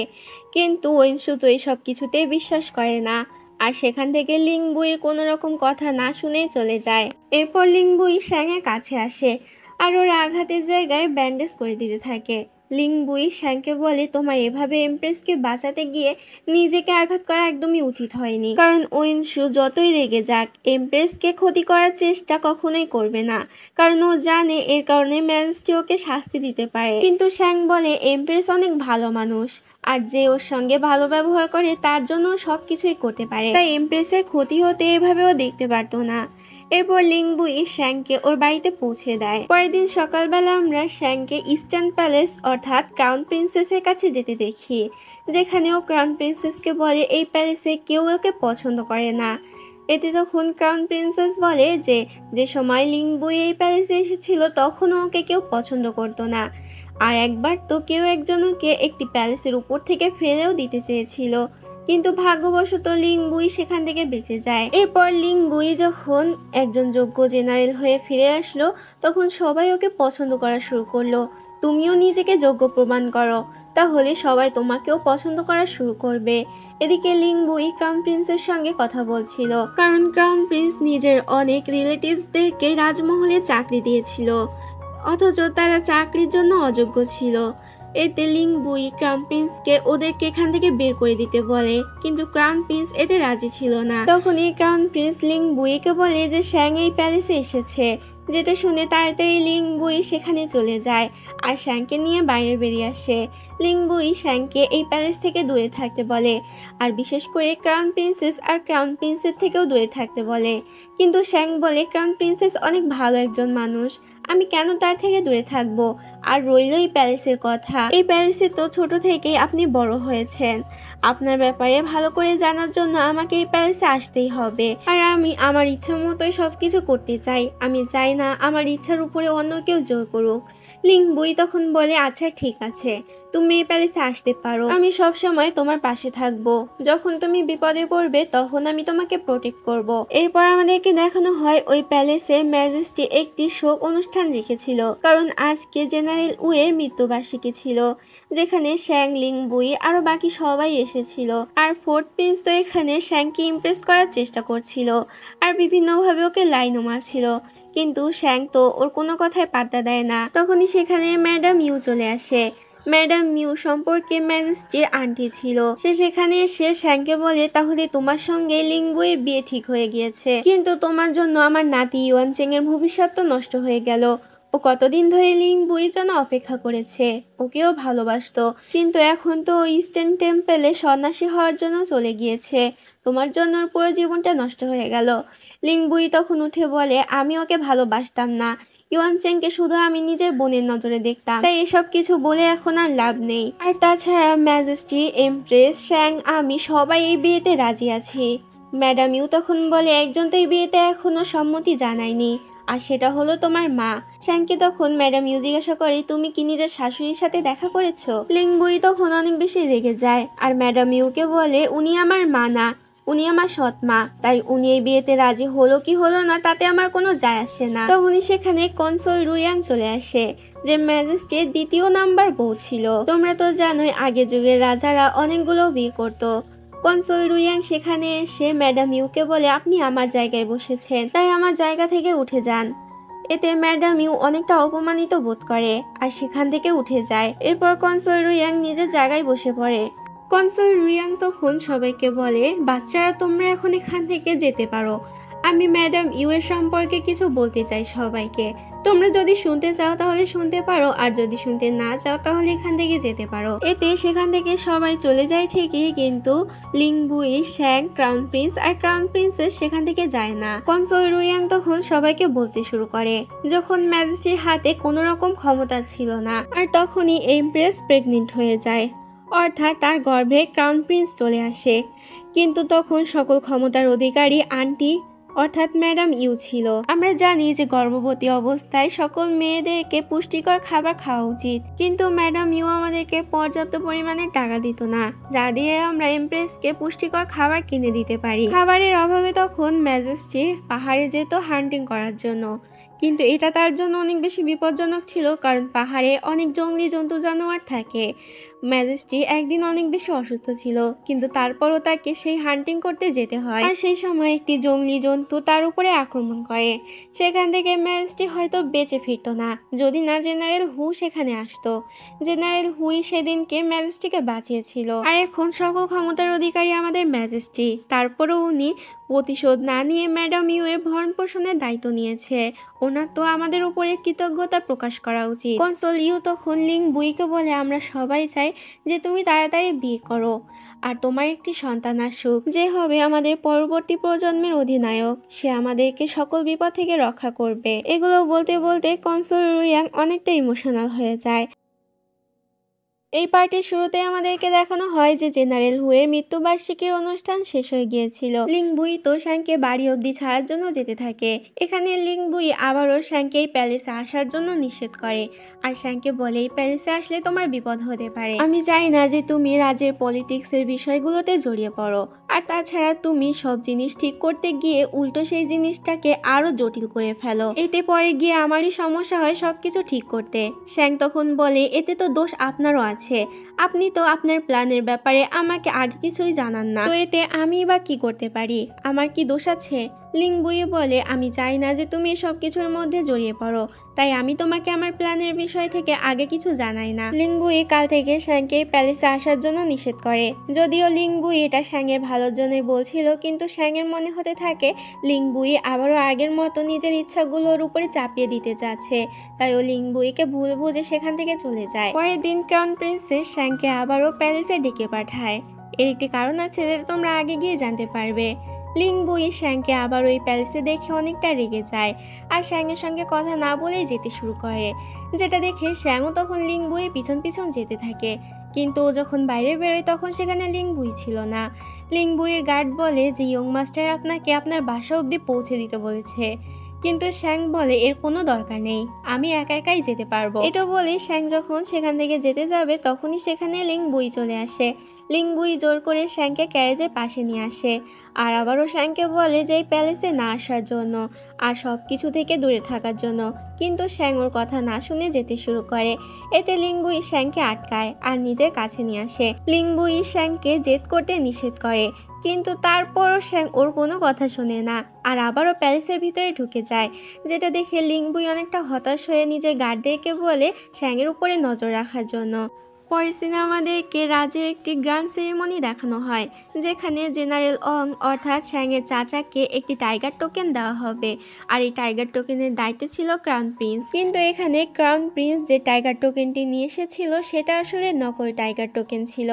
কিন্তু ওয়েনশু তো এইসব কিছুতেই বিশ্বাস করে না, আর সেখান থেকে লিংবুইয়ের কোনো রকম কথা না শুনেই চলে যায়। এরপর লিংবুই শ্যাংয়ের কাছে আসে আর ওর আঘাতের জায়গায় ব্যান্ডেজ করে দিতে থাকে। লিংবুই শ্যাংকে বলে তোমার এভাবে এমপ্রেসকে বাঁচাতে গিয়ে নিজেকে আঘাত করা একদমই উচিত হয়নি, কারণ ওয়েনশু যতই রেগে যাক এমপ্রেসকে ক্ষতি করার চেষ্টা কখনোই করবে না, কারণ ও জানে এর কারণে ম্যাজিস্ট্রি ওকে শাস্তি দিতে পারে। কিন্তু শ্যাং বলে এমপ্রেস অনেক ভালো মানুষ, আর যে ওর সঙ্গে ভালো ব্যবহার করে তার জন্য সব কিছুই করতে পারে, তাই এমপ্রেসের ক্ষতি হতে এভাবেও দেখতে পারতো না। এরপর লিংবুই শ্যাংকে ওর বাড়িতে পৌঁছে দেয়। পরের দিন সকালবেলা আমরা শ্যাংকে ইস্টার্ন প্যালেস অর্থাৎ ক্রাউন প্রিন্সেসের কাছে যেতে দেখি, যেখানে ও ক্রাউন প্রিন্সেসকে বলে এই প্যালেসে কেউ ওকে পছন্দ করে না। এতে তখন ক্রাউন প্রিন্সেস বলে যে যে সময় লিংবুই এই প্যালেসে এসেছিল তখনও ওকে কেউ পছন্দ করতো না, আর একবার তো কেউ একজন ওকে একটি প্যালেসের উপর থেকে ফেলেও দিতে চেয়েছিল, কিন্তু ভাগ্যবশত লিংবুই সেখান থেকে বেঁচে যায়। এরপর লিংবুই যখন একজন যোগ্য জেনারেল হয়ে ফিরে আসলো তখন সবাই ওকে পছন্দ করা শুরু করলো। তুমিও নিজেকে যোগ্য প্রমাণ করো, তাহলে সবাই তোমাকেও পছন্দ করা শুরু করবে। এদিকে লিংবুই ক্রাউন প্রিন্সের সঙ্গে কথা বলছিল, কারণ ক্রাউন প্রিন্স নিজের অনেক রিলেটিভসদেরকে রাজমহলে চাকরি দিয়েছিল, অথচ তারা চাকরির জন্য অযোগ্য ছিল। এতে লিংবুই ক্রাউন প্রিন্সকে ওদেরকে এখান থেকে বের করে দিতে বলে, কিন্তু ক্রাউন প্রিন্স এতে রাজি ছিল না। তখনই ক্রাউন প্রিন্স লিংবুইকে বলে যে শ্যাং এই প্যালেসে এসেছে, যেটা শুনে তাড়াতাড়ি লিংবুই সেখানে চলে যায় আর শ্যাংকে নিয়ে বাইরে বেরিয়ে আসে। লিংবুই শ্যাংকে এই প্যালেস থেকে দূরে থাকতে বলে, আর বিশেষ করে ক্রাউন প্রিন্সেস আর ক্রাউন প্রিন্সের থেকেও দূরে থাকতে বলে। কিন্তু শ্যাং বলে ক্রাউন প্রিন্সেস অনেক ভালো একজন মানুষ, আমি কেন তার থেকে দূরে থাকবো। আর রইল এই প্যালেসের কথা, এই প্যালেসে তো ছোট থেকেই আপনি বড় হয়েছেন, আপনার ব্যাপারে ভালো করে জানার জন্য আমাকে এই প্যালেসে আসতেই হবে, আর আমি আমার ইচ্ছা মতোই সবকিছু করতে চাই, আমি চাই না আমার ইচ্ছার উপরে অন্য কেউ জোর করুক। লিংবুই তখন বলে আচ্ছা ঠিক আছে, তুমি এই প্যালেসে আসতে পারো, আমি সব সময় তোমার পাশে থাকবো, যখন তুমি বিপদে পড়বে তখন আমি তোমাকে প্রোটেক্ট করব। এরপর আমাদেরকে দেখানো হয় ওই প্যালেসে ম্যাজেস্টি একটি শোক অনুষ্ঠান রেখেছিল, কারণ আজকে জেনারেল উয়ের মৃত্যুবার্ষিকী ছিল, যেখানে শ্যাং লিংবুই আরো বাকি সবাই এসেছিল। আর ফোর্থ প্রিন্স তো এখানে শ্যাংকে ইমপ্রেস করার চেষ্টা করছিল আর বিভিন্নভাবে ওকে লাইনও মারছিল, কিন্তু শ্যাং তো ওর কোনো কথায় পাত্তা দেয় না। তখনই সেখানে ম্যাডাম ইউ চলে আসে। ম্যাডাম মিউ সম্পর্কে ম্যাজেস্টির আন্টি ছিল, সে সেখানে এসে শ্যাংকে বলে তাহলে তোমার সঙ্গে লিংবুইয়ের বিয়ে ঠিক হয়ে গিয়েছে, কিন্তু তোমার জন্য আমার নাতি ইউয়ানচেং এর ভবিষ্যৎ তো নষ্ট হয়ে গেল। ও কতদিন ধরে লিংবুইয়ের জন্য অপেক্ষা করেছে, ওকেও ভালোবাসতো, কিন্তু এখন তো ইস্টার্ন টেম্পলে সন্ন্যাসী হওয়ার জন্য চলে গিয়েছে, তোমার জন্য ওর পুরো জীবনটা নষ্ট হয়ে গেল। লিংবুই তখন উঠে বলে আমি ওকে ভালোবাসতাম না, ইউয়ানচেংকে শুধু আমি নিজের বোনের নজরে দেখতাম, তাই এসব কিছু বলে এখন আর লাভ নেই। আর তাছাড়া ম্যাজেস্টি, এমপ্রেস, শ্যাং, আমি সবাই এই বিয়েতে রাজি আছি। ম্যাডাম ইউ তখন বলে একজন তো এই বিয়েতে এখনো সম্মতি জানায়নি, আর সেটা হলো তোমার মা। শ্যাংকে তখন ম্যাডাম ইউ জিজ্ঞাসা করে তুমি কি নিজের শাশুড়ির সাথে দেখা করেছো? লিংবুই তখন অনেক বেশি রেগে যায় আর ম্যাডাম ইউকে বলে উনি আমার মা না, উনি আমার সৎ মা, তাই উনি এই বিয়েতে রাজি হলো কি হলো না তাতে আমার কোনো যায় আসে না। তখনই সেখানে কনসোল রুইয়াং চলে আসে, যে ম্যাজেস্টির দ্বিতীয় নাম্বার বউ ছিল। তোমরা তো জানোই আগে যুগের রাজারা অনেকগুলো বিয়ে করতো। কনসোল রুইয়াং সেখানে এসে ম্যাডাম ইউকে বলে আপনি আমার জায়গায় বসেছেন, তাই আমার জায়গা থেকে উঠে যান। এতে ম্যাডাম ইউ অনেকটা অপমানিত বোধ করে আর সেখান থেকে উঠে যায়। এরপর কনসোল রুইয়াং নিজের জায়গায় বসে পড়ে। কনসোল রুইয়াং তখন সবাইকে বলে বাচ্চারা তোমরা এখন এখান থেকে যেতে পারো, আমি ম্যাডাম ইউ এর সম্পর্কে কিছু বলতে চাই সবাইকে, তোমরা যদি শুনতে চাও তাহলে শুনতে পারো, আর যদি শুনতে না চাও তাহলে এখান থেকে যেতে পারো। এতে সেখান থেকে সবাই চলে যায় ঠিকই, কিন্তু লিংবুই, শ্যাং, ক্রাউন প্রিন্স আর ক্রাউন প্রিন্সেস সেখান থেকে যায় না। কনসোল রুইয়াং তখন সবাইকে বলতে শুরু করে যখন ম্যাজেস্টির হাতে কোনো রকম ক্ষমতা ছিল না, আর তখনই এমপ্রেস প্রেগনেন্ট হয়ে যায়, অর্থাৎ তার গর্ভে ক্রাউন প্রিন্স চলে আসে। কিন্তু তখন সকল ক্ষমতার অধিকারী আন্টি অর্থাৎ ম্যাডাম ইউ ছিল। আমরা জানি যে গর্ভবতী অবস্থায় সকল মেয়েদেরকে পুষ্টিকর খাবার খাওয়া উচিত, কিন্তু ম্যাডাম ইউ আমাদেরকে পর্যাপ্ত পরিমাণে টাকা দিত না, যা দিয়ে আমরা এমপ্রেসকে পুষ্টিকর খাবার কিনে দিতে পারি। খাবারের অভাবে তখন ম্যাজেস্টি পাহাড়ে যেত হান্টিং করার জন্য, কিন্তু এটা তার জন্য অনেক বেশি বিপজ্জনক ছিল, কারণ পাহাড়ে অনেক জঙ্গলি জন্তু জানোয়ার থাকে। ম্যাজেস্টি একদিন অনেক বেশি অসুস্থ ছিল, কিন্তু তারপরও তাকে সেই হান্টিং করতে যেতে হয়, আর সেই সময় একটি জঙ্গলি জন্তু তার উপরে আক্রমণ করে। সেখান থেকে ম্যাজেস্টি হয়তো বেঁচে ফিরতো না যদি না জেনারেল হু সেখানে আসতো। জেনারেল হুই সেদিনকে ম্যাজেস্টিকে বাঁচিয়েছিল, আর এখন সকল ক্ষমতার অধিকারী আমাদের ম্যাজেস্টি, তারপরও উনি প্রতিশোধ না নিয়ে ম্যাডাম ইউ এর ভরণ পোষণের দায়িত্ব নিয়েছে, ওনার তো আমাদের উপরে কৃতজ্ঞতা প্রকাশ করা উচিত। কনসোল ইউ তখন লিংবুইকে বলে আমরা সবাই চাই যে তুমি তাড়াতাড়ি বিয়ে করো আর তোমার একটি সন্তান আসুক, যে হবে আমাদের পরবর্তী প্রজন্মের অধিনায়ক, সে আমাদেরকে সকল বিপদ থেকে রক্ষা করবে। এগুলো বলতে বলতে কনসোল রুইয়াং অনেকটা ইমোশনাল হয়ে যায়। এই পার্টির শুরুতে আমাদেরকে দেখানো হয় যে জেনারেল হুয়ের মৃত্যুবার্ষিকীর অনুষ্ঠান শেষ হয়ে গিয়েছিল। লিংবুই তো শ্যাংকে বাড়ি অবধি ছাড়ার জন্য যেতে থাকে। এখানে লিংবুই আবারও শ্যাংকে এই প্যালেসে আসার জন্য নিষেধ করে, আর শ্যাংকে বলে এই প্যালেসে আসলে তোমার বিপদ হতে পারে। আমি চাই না যে তুমি রাজ্যের পলিটিক্সের বিষয়গুলোতে জড়িয়ে পড়ো, আর তাছাড়া তুমি সব জিনিস ঠিক করতে গিয়ে উল্টো সেই জিনিসটাকে আরো জটিল করে ফেলো, এতে পরে গিয়ে আমারই সমস্যা হয় সবকিছু ঠিক করতে। শ্যাং তখন বলে এতে তো দোষ আপনারও আছে, আপনি তো আপনার প্ল্যানের ব্যাপারে আমাকে আগে কিছুই জানান না, তো এতে আমি বা কি করতে পারি, আমার কি দোষ আছে? লিংবুই বলে আমি চাই না যে তুমি সব কিছুর মধ্যে জড়িয়ে পড়ো, তাই আমি তোমাকে আমার প্ল্যানের বিষয় থেকে আগে কিছু জানাই না। লিংবুই কাল থেকে শ্যাংকে প্যালেসে আসার জন্য নিষেধ করে, যদিও লিংবুই এটা শ্যাংয়ের ভালোর জন্যই বলছিল, কিন্তু শ্যাংয়ের মনে হতে থাকে লিংবুই আবারও আগের মতো নিজের ইচ্ছাগুলোর উপরে চাপিয়ে দিতে চাচ্ছে, তাই ও লিংবুইকে ভুল বুঝে সেখান থেকে চলে যায়। পরের দিন ক্রাউন প্রিন্সেস শ্যাংকে আবারও প্যালেসে ডেকে পাঠায়। এর একটি কারণ আছে যেটা তোমরা আগে গিয়ে জানতে পারবে। লিংবুই শ্যাংকে আবার ওই প্যালেসে দেখে অনেকটা রেগে যায়, আর শ্যাংয়ের সঙ্গে কথা না বলেই যেতে শুরু করে, যেটা দেখে শ্যাংও তখন লিংবুইয়ের পিছন পিছন যেতে থাকে। কিন্তু ও যখন বাইরে বেরোয় তখন সেখানে লিংবুই ছিল না। লিংবুইয়ের গার্ড বলে যে ইয়ং মাস্টার আপনাকে আপনার বাসা অবধি পৌঁছে দিতে বলেছে, কিন্তু শ্যাং বলে এর কোনো দরকার নেই, আমি একা একাই যেতে পারবো। এটা বলে শ্যাং যখন সেখান থেকে যেতে যাবে তখনই সেখানে লিংবুই চলে আসে। লিংবুই জোর করে শ্যাংকে ক্যারেজের পাশে নিয়ে আসে, আর আবারও শ্যাংকে বলে যে এই প্যালেসে না আসার জন্য আর সব কিছু থেকে দূরে থাকার জন্য, কিন্তু শ্যাং ওর কথা না শুনে যেতে শুরু করে। এতে লিংবুই শ্যাংকে আটকায় আর নিজের কাছে নিয়ে আসে। লিংবুই শ্যাংকে জেদ করতে নিষেধ করে, কিন্তু তারপরও শ্যাং ওর কোনো কথা শোনে না আর আবারও প্যালেসের ভিতরে ঢুকে যায়, যেটা দেখে লিংবুই অনেকটা হতাশ হয়ে নিজের গার্ডদেরকে বলে শ্যাংয়ের উপরে নজর রাখার জন্য। পরের সিনে আমাদেরকে রাজের একটি গ্র্যান্ড সেরিমনি দেখানো হয়, যেখানে জেনারেল অং অর্থাৎ শ্যাংয়ের চাচাকে একটি টাইগার টোকেন দেওয়া হবে, আর এই টাইগার টোকেনের দায়িত্বে ছিল ক্রাউন প্রিন্স। কিন্তু এখানে ক্রাউন প্রিন্স যে টাইগার টোকেনটি নিয়ে এসেছিল সেটা আসলে নকল টাইগার টোকেন ছিল,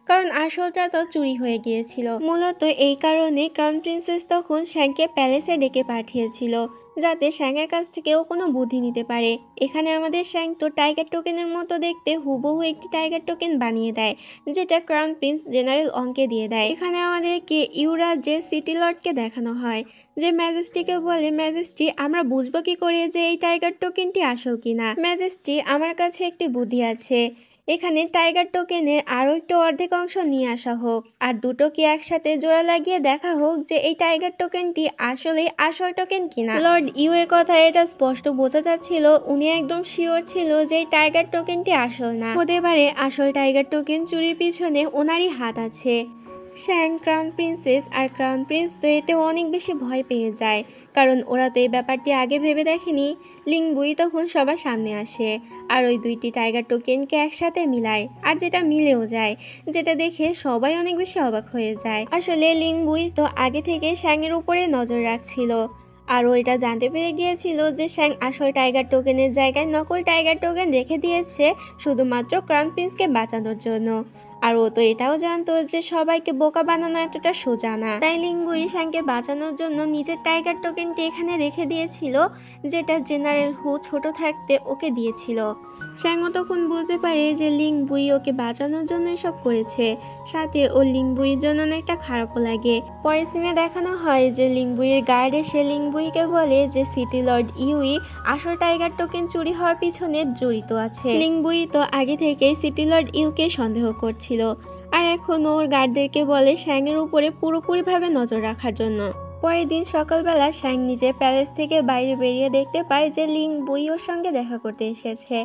কারণ আসলটা তো চুরি হয়ে গিয়েছিল। মূলত এই কারণে ক্রাউন প্রিন্সেস তখন শ্যাংকে প্যালেসে ডেকে পাঠিয়েছিল, যাতে শ্যাংয়ের কাছ থেকেও কোনো বুদ্ধি নিতে পারে। এখানে আমাদের শ্যাং তো টাইগার টোকেনের মতো দেখতে হুবহু একটি টাইগার টোকেন বানিয়ে দেয়, যেটা ক্রাউন প্রিন্স জেনারেল অংকে দিয়ে দেয়। এখানে আমাদেরকে ইউরাজ্যের সিটি লর্ডকে দেখানো হয়, যে ম্যাজেস্টিকে বলে ম্যাজেস্টি আমরা বুঝবো কি করে যে এই টাইগার টোকেনটি আসল কিনা। ম্যাজেস্টি আমার কাছে একটি বুদ্ধি আছে, এখানে টাইগার টোকেনের আরও একটু অর্ধেক অংশ নিয়ে আসা হোক, আর দুটোকে একসাথে জোড়া লাগিয়ে দেখা হোক যে এই টাইগার টোকেনটি আসলে আসল টোকেন কিনা। লর্ড ইউ এর কথা এটা স্পষ্ট বোঝা যাচ্ছিল, উনি একদম শিওর ছিল যে এই টাইগার টোকেনটি আসল না, হতে পারে আসল টাইগার টোকেন চুরির পিছনে ওনারই হাত আছে। শ্যাং, ক্রাউন প্রিন্সেস আর ক্রাউন প্রিন্স তো এতে অনেক বেশি ভয় পেয়ে যায়, কারণ ওরা তো এই ব্যাপারটি আগে ভেবে দেখেনি। লিংবুই তখন সবার সামনে আসে আর ওই দুইটি টাইগার টোকেনকে একসাথে মিলায়, আর যেটা মিলেও যায়, যেটা দেখে সবাই অনেক বেশি অবাক হয়ে যায়। আসলে লিংবুই তো আগে থেকে শ্যাংয়ের উপরে নজর রাখছিল, আর ওইটা জানতে পেরে গিয়েছিল যে শ্যাং আসল টাইগার টোকেনের জায়গায় নকল টাইগার টোকেন রেখে দিয়েছে শুধুমাত্র ক্রাউন প্রিন্সকে বাঁচানোর জন্য। আর ও তো এটাও জানতো যে সবাইকে বোকা বানানো এতটা সোজা না, তাই লিংবুই শ্যাংকে বাঁচানোর জন্য নিজের টাইগার টোকেনটি এখানে রেখে দিয়েছিল, যেটা জেনারেল হু ছোট থাকতে ওকে দিয়েছিল। শ্যাংও তখন বুঝতে পারে যে লিংবুই ওকে বাঁচানোর জন্য সব করেছে, সাথে ও লিংবুইয়ের জন্য অনেকটা খারাপও লাগে। পরের সিনে দেখানো হয় যে লিংবুইয়ের গার্ড এসে লিংবুইকে বলে যে সিটি লর্ড ইউই আসল টাইগার টোকেন চুরি হওয়ার পিছনে জড়িত আছে। লিংবুই তো আগে থেকেই সিটি লর্ড ইউকে সন্দেহ করছিল, আর এখন ওর গার্ডদেরকে বলে শ্যাংয়ের উপরে পুরোপুরিভাবে নজর রাখার জন্য। পরের দিন সকালবেলা শ্যাং নিজের প্যালেস থেকে বাইরে বেরিয়ে দেখতে পায় যে লিংবুই ওর সঙ্গে দেখা করতে এসেছে।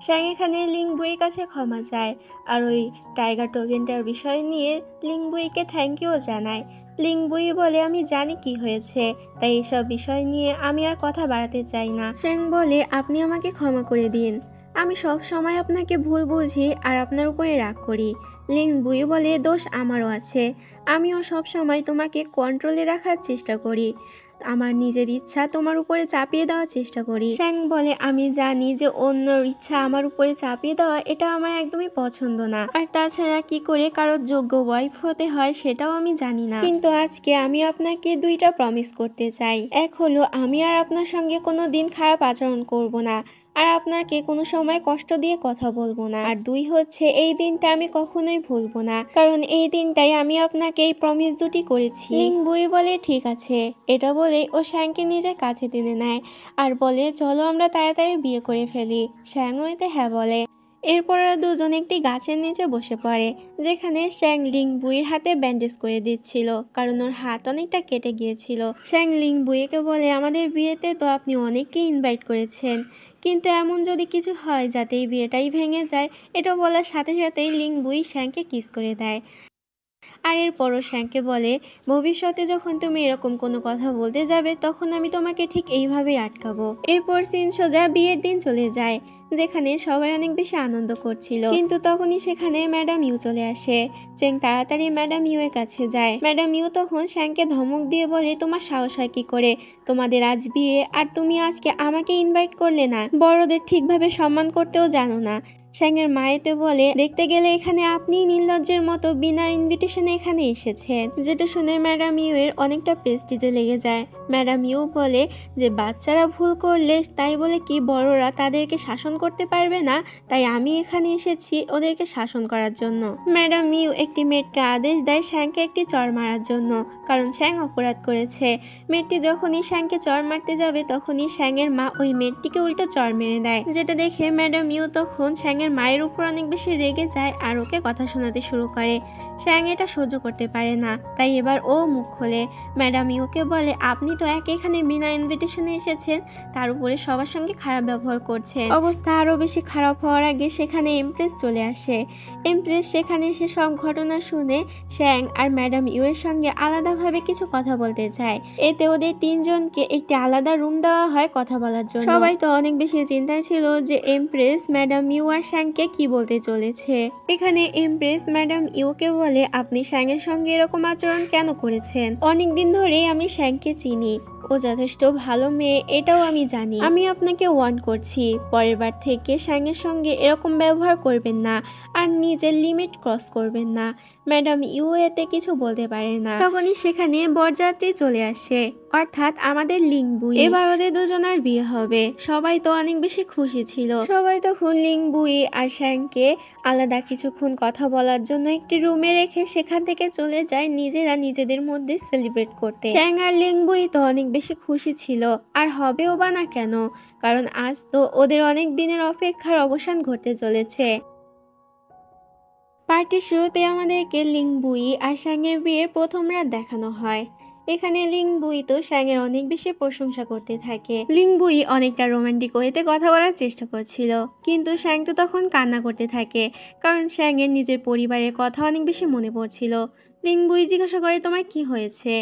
শ্যাং এখানে লিংবুইয়ের কাছে ক্ষমা চায়, আর ওই টাইগার টোকেনটার বিষয় নিয়ে লিংবুইকে থ্যাংক ইউ জানায়। লিংবুই বলে আমি জানি কি হয়েছে, তাই এসব বিষয় নিয়ে আমি আর কথা বাড়াতে চাই না। শ্যাং বলে আপনি আমাকে ক্ষমা করে দিন, আমি সব সময় আপনাকে ভুল বুঝি আর আপনার উপরে রাগ করি। লিংবুই বলে দোষ আমারও আছে, আমিও সব সময় তোমাকে কন্ট্রোলে রাখার চেষ্টা করি, আমার নিজের ইচ্ছা তোমার উপরে চাপিয়ে দেওয়ার চেষ্টা করি। শ্যাং বলে আমি জানি যে অন্যর ইচ্ছা আমার উপরে চাপিয়ে দেওয়া এটা আমার একদমই পছন্দ না, আর তাছাড়া কি করে কারোর যোগ্য ওয়াইফ হতে হয় সেটাও আমি জানি না, কিন্তু আজকে আমি আপনাকে দুইটা প্রমিস করতে চাই। এক হলো আমি আর আপনার সঙ্গে কোনো দিন খারাপ আচরণ করব না, আর আপনাকে কোনো সময় কষ্ট দিয়ে কথা বলবো না। আর 2 হচ্ছে এই দিনটা আমি কখনোই ভুলবো না, কারণ এই দিনটাই আমি আপনাকে এই প্রমিস দুটি করেছি। লিংবুই বলে ঠিক আছে। এটা বলে ও শ্যাংকে নিজের কাছে টেনে নেয় আর বলে চলো আমরা তাড়াতাড়ি বিয়ে করে ফেলি। শ্যাংও এতে হ্যাঁ বলে। এরপর ওরা দুজন একটি গাছের নিচে বসে পড়ে, যেখানে শ্যাং লিংবুইয়ের হাতে ব্যান্ডেজ করে দিচ্ছিল, কারণ ওর হাত অনেকটা কেটে গিয়েছিল। শ্যাং লিংবুইকে বলে আমাদের বিয়েতে তো আপনি অনেককে ইনভাইট করেছেন, কিন্তু এমন যদি কিছু হয় যাতে এই বিয়েটাই ভেঙে যায়। এটা বলার সাথে সাথেই লিংবুই শ্যাংকে কিস করে দেয়। আর এরপরও শ্যাংকে বলে ভবিষ্যতে যখন তুমি এরকম কোনো কথা বলতে যাবে তখন আমি তোমাকে ঠিক এইভাবেই আটকাবো। এরপর সিন সোজা বিয়ের দিন চলে যায়, যেখানে সবাই অনেক বেশি আনন্দ করছিল। কিন্তু তখনই সেখানে ম্যাডাম ইউ চলে আসে। চেং তাড়াতাড়ি ম্যাডাম ইউ এর কাছে যায়। ম্যাডাম ইউ তখন শ্যাংকে ধমক দিয়ে বলে তোমার সাহস হয় কি করে, তোমাদের আজ বিয়ে আর তুমি আজকে আমাকে ইনভাইট করলে না, বড়দের ঠিকভাবে সম্মান করতেও জানো না। শ্যাংয়ের মায়েতে বলে দেখতে গেলে এখানে আপনি নির্লজ্জের মতো বিনা ইনভিটেশনে এখানে এসেছেন। যেটা শুনে ম্যাডাম ইউ এর অনেকটা প্রেস্টিজে লেগে যায়। ম্যাডাম ইউ বলে যে বাচ্চারা ভুল করলে তাই বলে কি বড়রা তাদেরকে শাসন করতে পারবে না, তাই আমি এখানে এসেছি ওদেরকে শাসন করার জন্য। ম্যাডাম ইউ একটি মেয়েকে আদেশ দেয় শ্যাংকে একটি চড় মারার জন্য, কারণ শ্যাং অপরাধ করেছে। মেয়েটি যখনই শ্যাংকে চড় মারতে যাবে তখনই শ্যাংয়ের মা ওই মেয়েটিকে উল্টো চড় মেরে দেয়। যেটা দেখে ম্যাডাম ইউ তখন শ্যাংয়ের মায়ের উপর অনেক বেশি রেগে যায় আর ওকে কথা শোনাতে শুরু করে। শ্যাং এটা সহ্য করতে পারে না, তাই এবার ও মুখ খোলে। ম্যাডাম ইউকে বলে আপনি তো এখানে বিনা ইনভিটেশনে এসেছেন, তার উপরে সবার সঙ্গে খারাপ ব্যবহার করছেন। অবস্থা আরো বেশি খারাপ হওয়ার আগে সেখানে এমপ্রেস চলে আসে। এমপ্রেস সেখানে এসে সব ঘটনা শুনে শ্যাং আর ম্যাডাম ইউ এর সঙ্গে আলাদাভাবে কিছু কথা বলতে চায়। এতে ওদের তিনজনকে একটি আলাদা রুম দেওয়া হয় কথা বলার জন্য। সবাই তো অনেক বেশি চিন্তায় ছিল যে এমপ্রেস ম্যাডাম ইউ আর শ্যাংকে কি বলতে চলেছে। এখানে এমপ্রেস ম্যাডাম ইউকে বলে আপনি শ্যাংয়ের সঙ্গে এরকম আচরণ কেন করেছেন? অনেকদিন ধরেই আমি শ্যাংকে চিনি, ও যথেষ্ট ভালো মেয়ে এটাও আমি জানি। আমি আপনাকে ওয়ার্ন করছি, পরের বার থেকে শ্যাংয়ের সঙ্গে এরকম ব্যবহার করবেন না আর নিজের লিমিট ক্রস করবেন না। ম্যাডাম ইউ এতে কিছু বলতে পারে না। তখনই সেখানে বরযাত্রী চলে আসে, অর্থাৎ আমাদের লিংবুই। এবার ওদের দুজনের বিয়ে হবে। সবাই তো অনেক বেশি খুশি ছিল। সবাই তখন লিংবুই আর শ্যাংকে আলাদা কিছুক্ষণ কথা বলার জন্য একটি রুমে রেখে সেখান থেকে চলে যায় নিজেরা নিজেদের মধ্যে সেলিব্রেট করতে। শ্যাং আর লিংবুই তো অনেক বেশি খুশি ছিল, আর হবেও বা না কেন, কারণ আজ তো ওদের অনেক দিনের অপেক্ষার অবসান ঘটতে চলেছে। পার্টির শুরুতে আমাদেরকে লিংবুই আর শ্যাংয়ের বিয়ের প্রথম রাত দেখানো হয়। এখানে লিংবুই তো শ্যাংয়ের অনেক বেশি প্রশংসা করতে থাকে। লিংবুই অনেকটা রোমান্টিক ওয়েতে কথা বলার চেষ্টা করছিল, কিন্তু শ্যাং তো তখন কান্না করতে থাকে, কারণ শ্যাংয়ের নিজের পরিবারের কথা অনেক বেশি মনে পড়ছিল। লিংবুই জিজ্ঞাসা করে তোমার কি হয়েছে?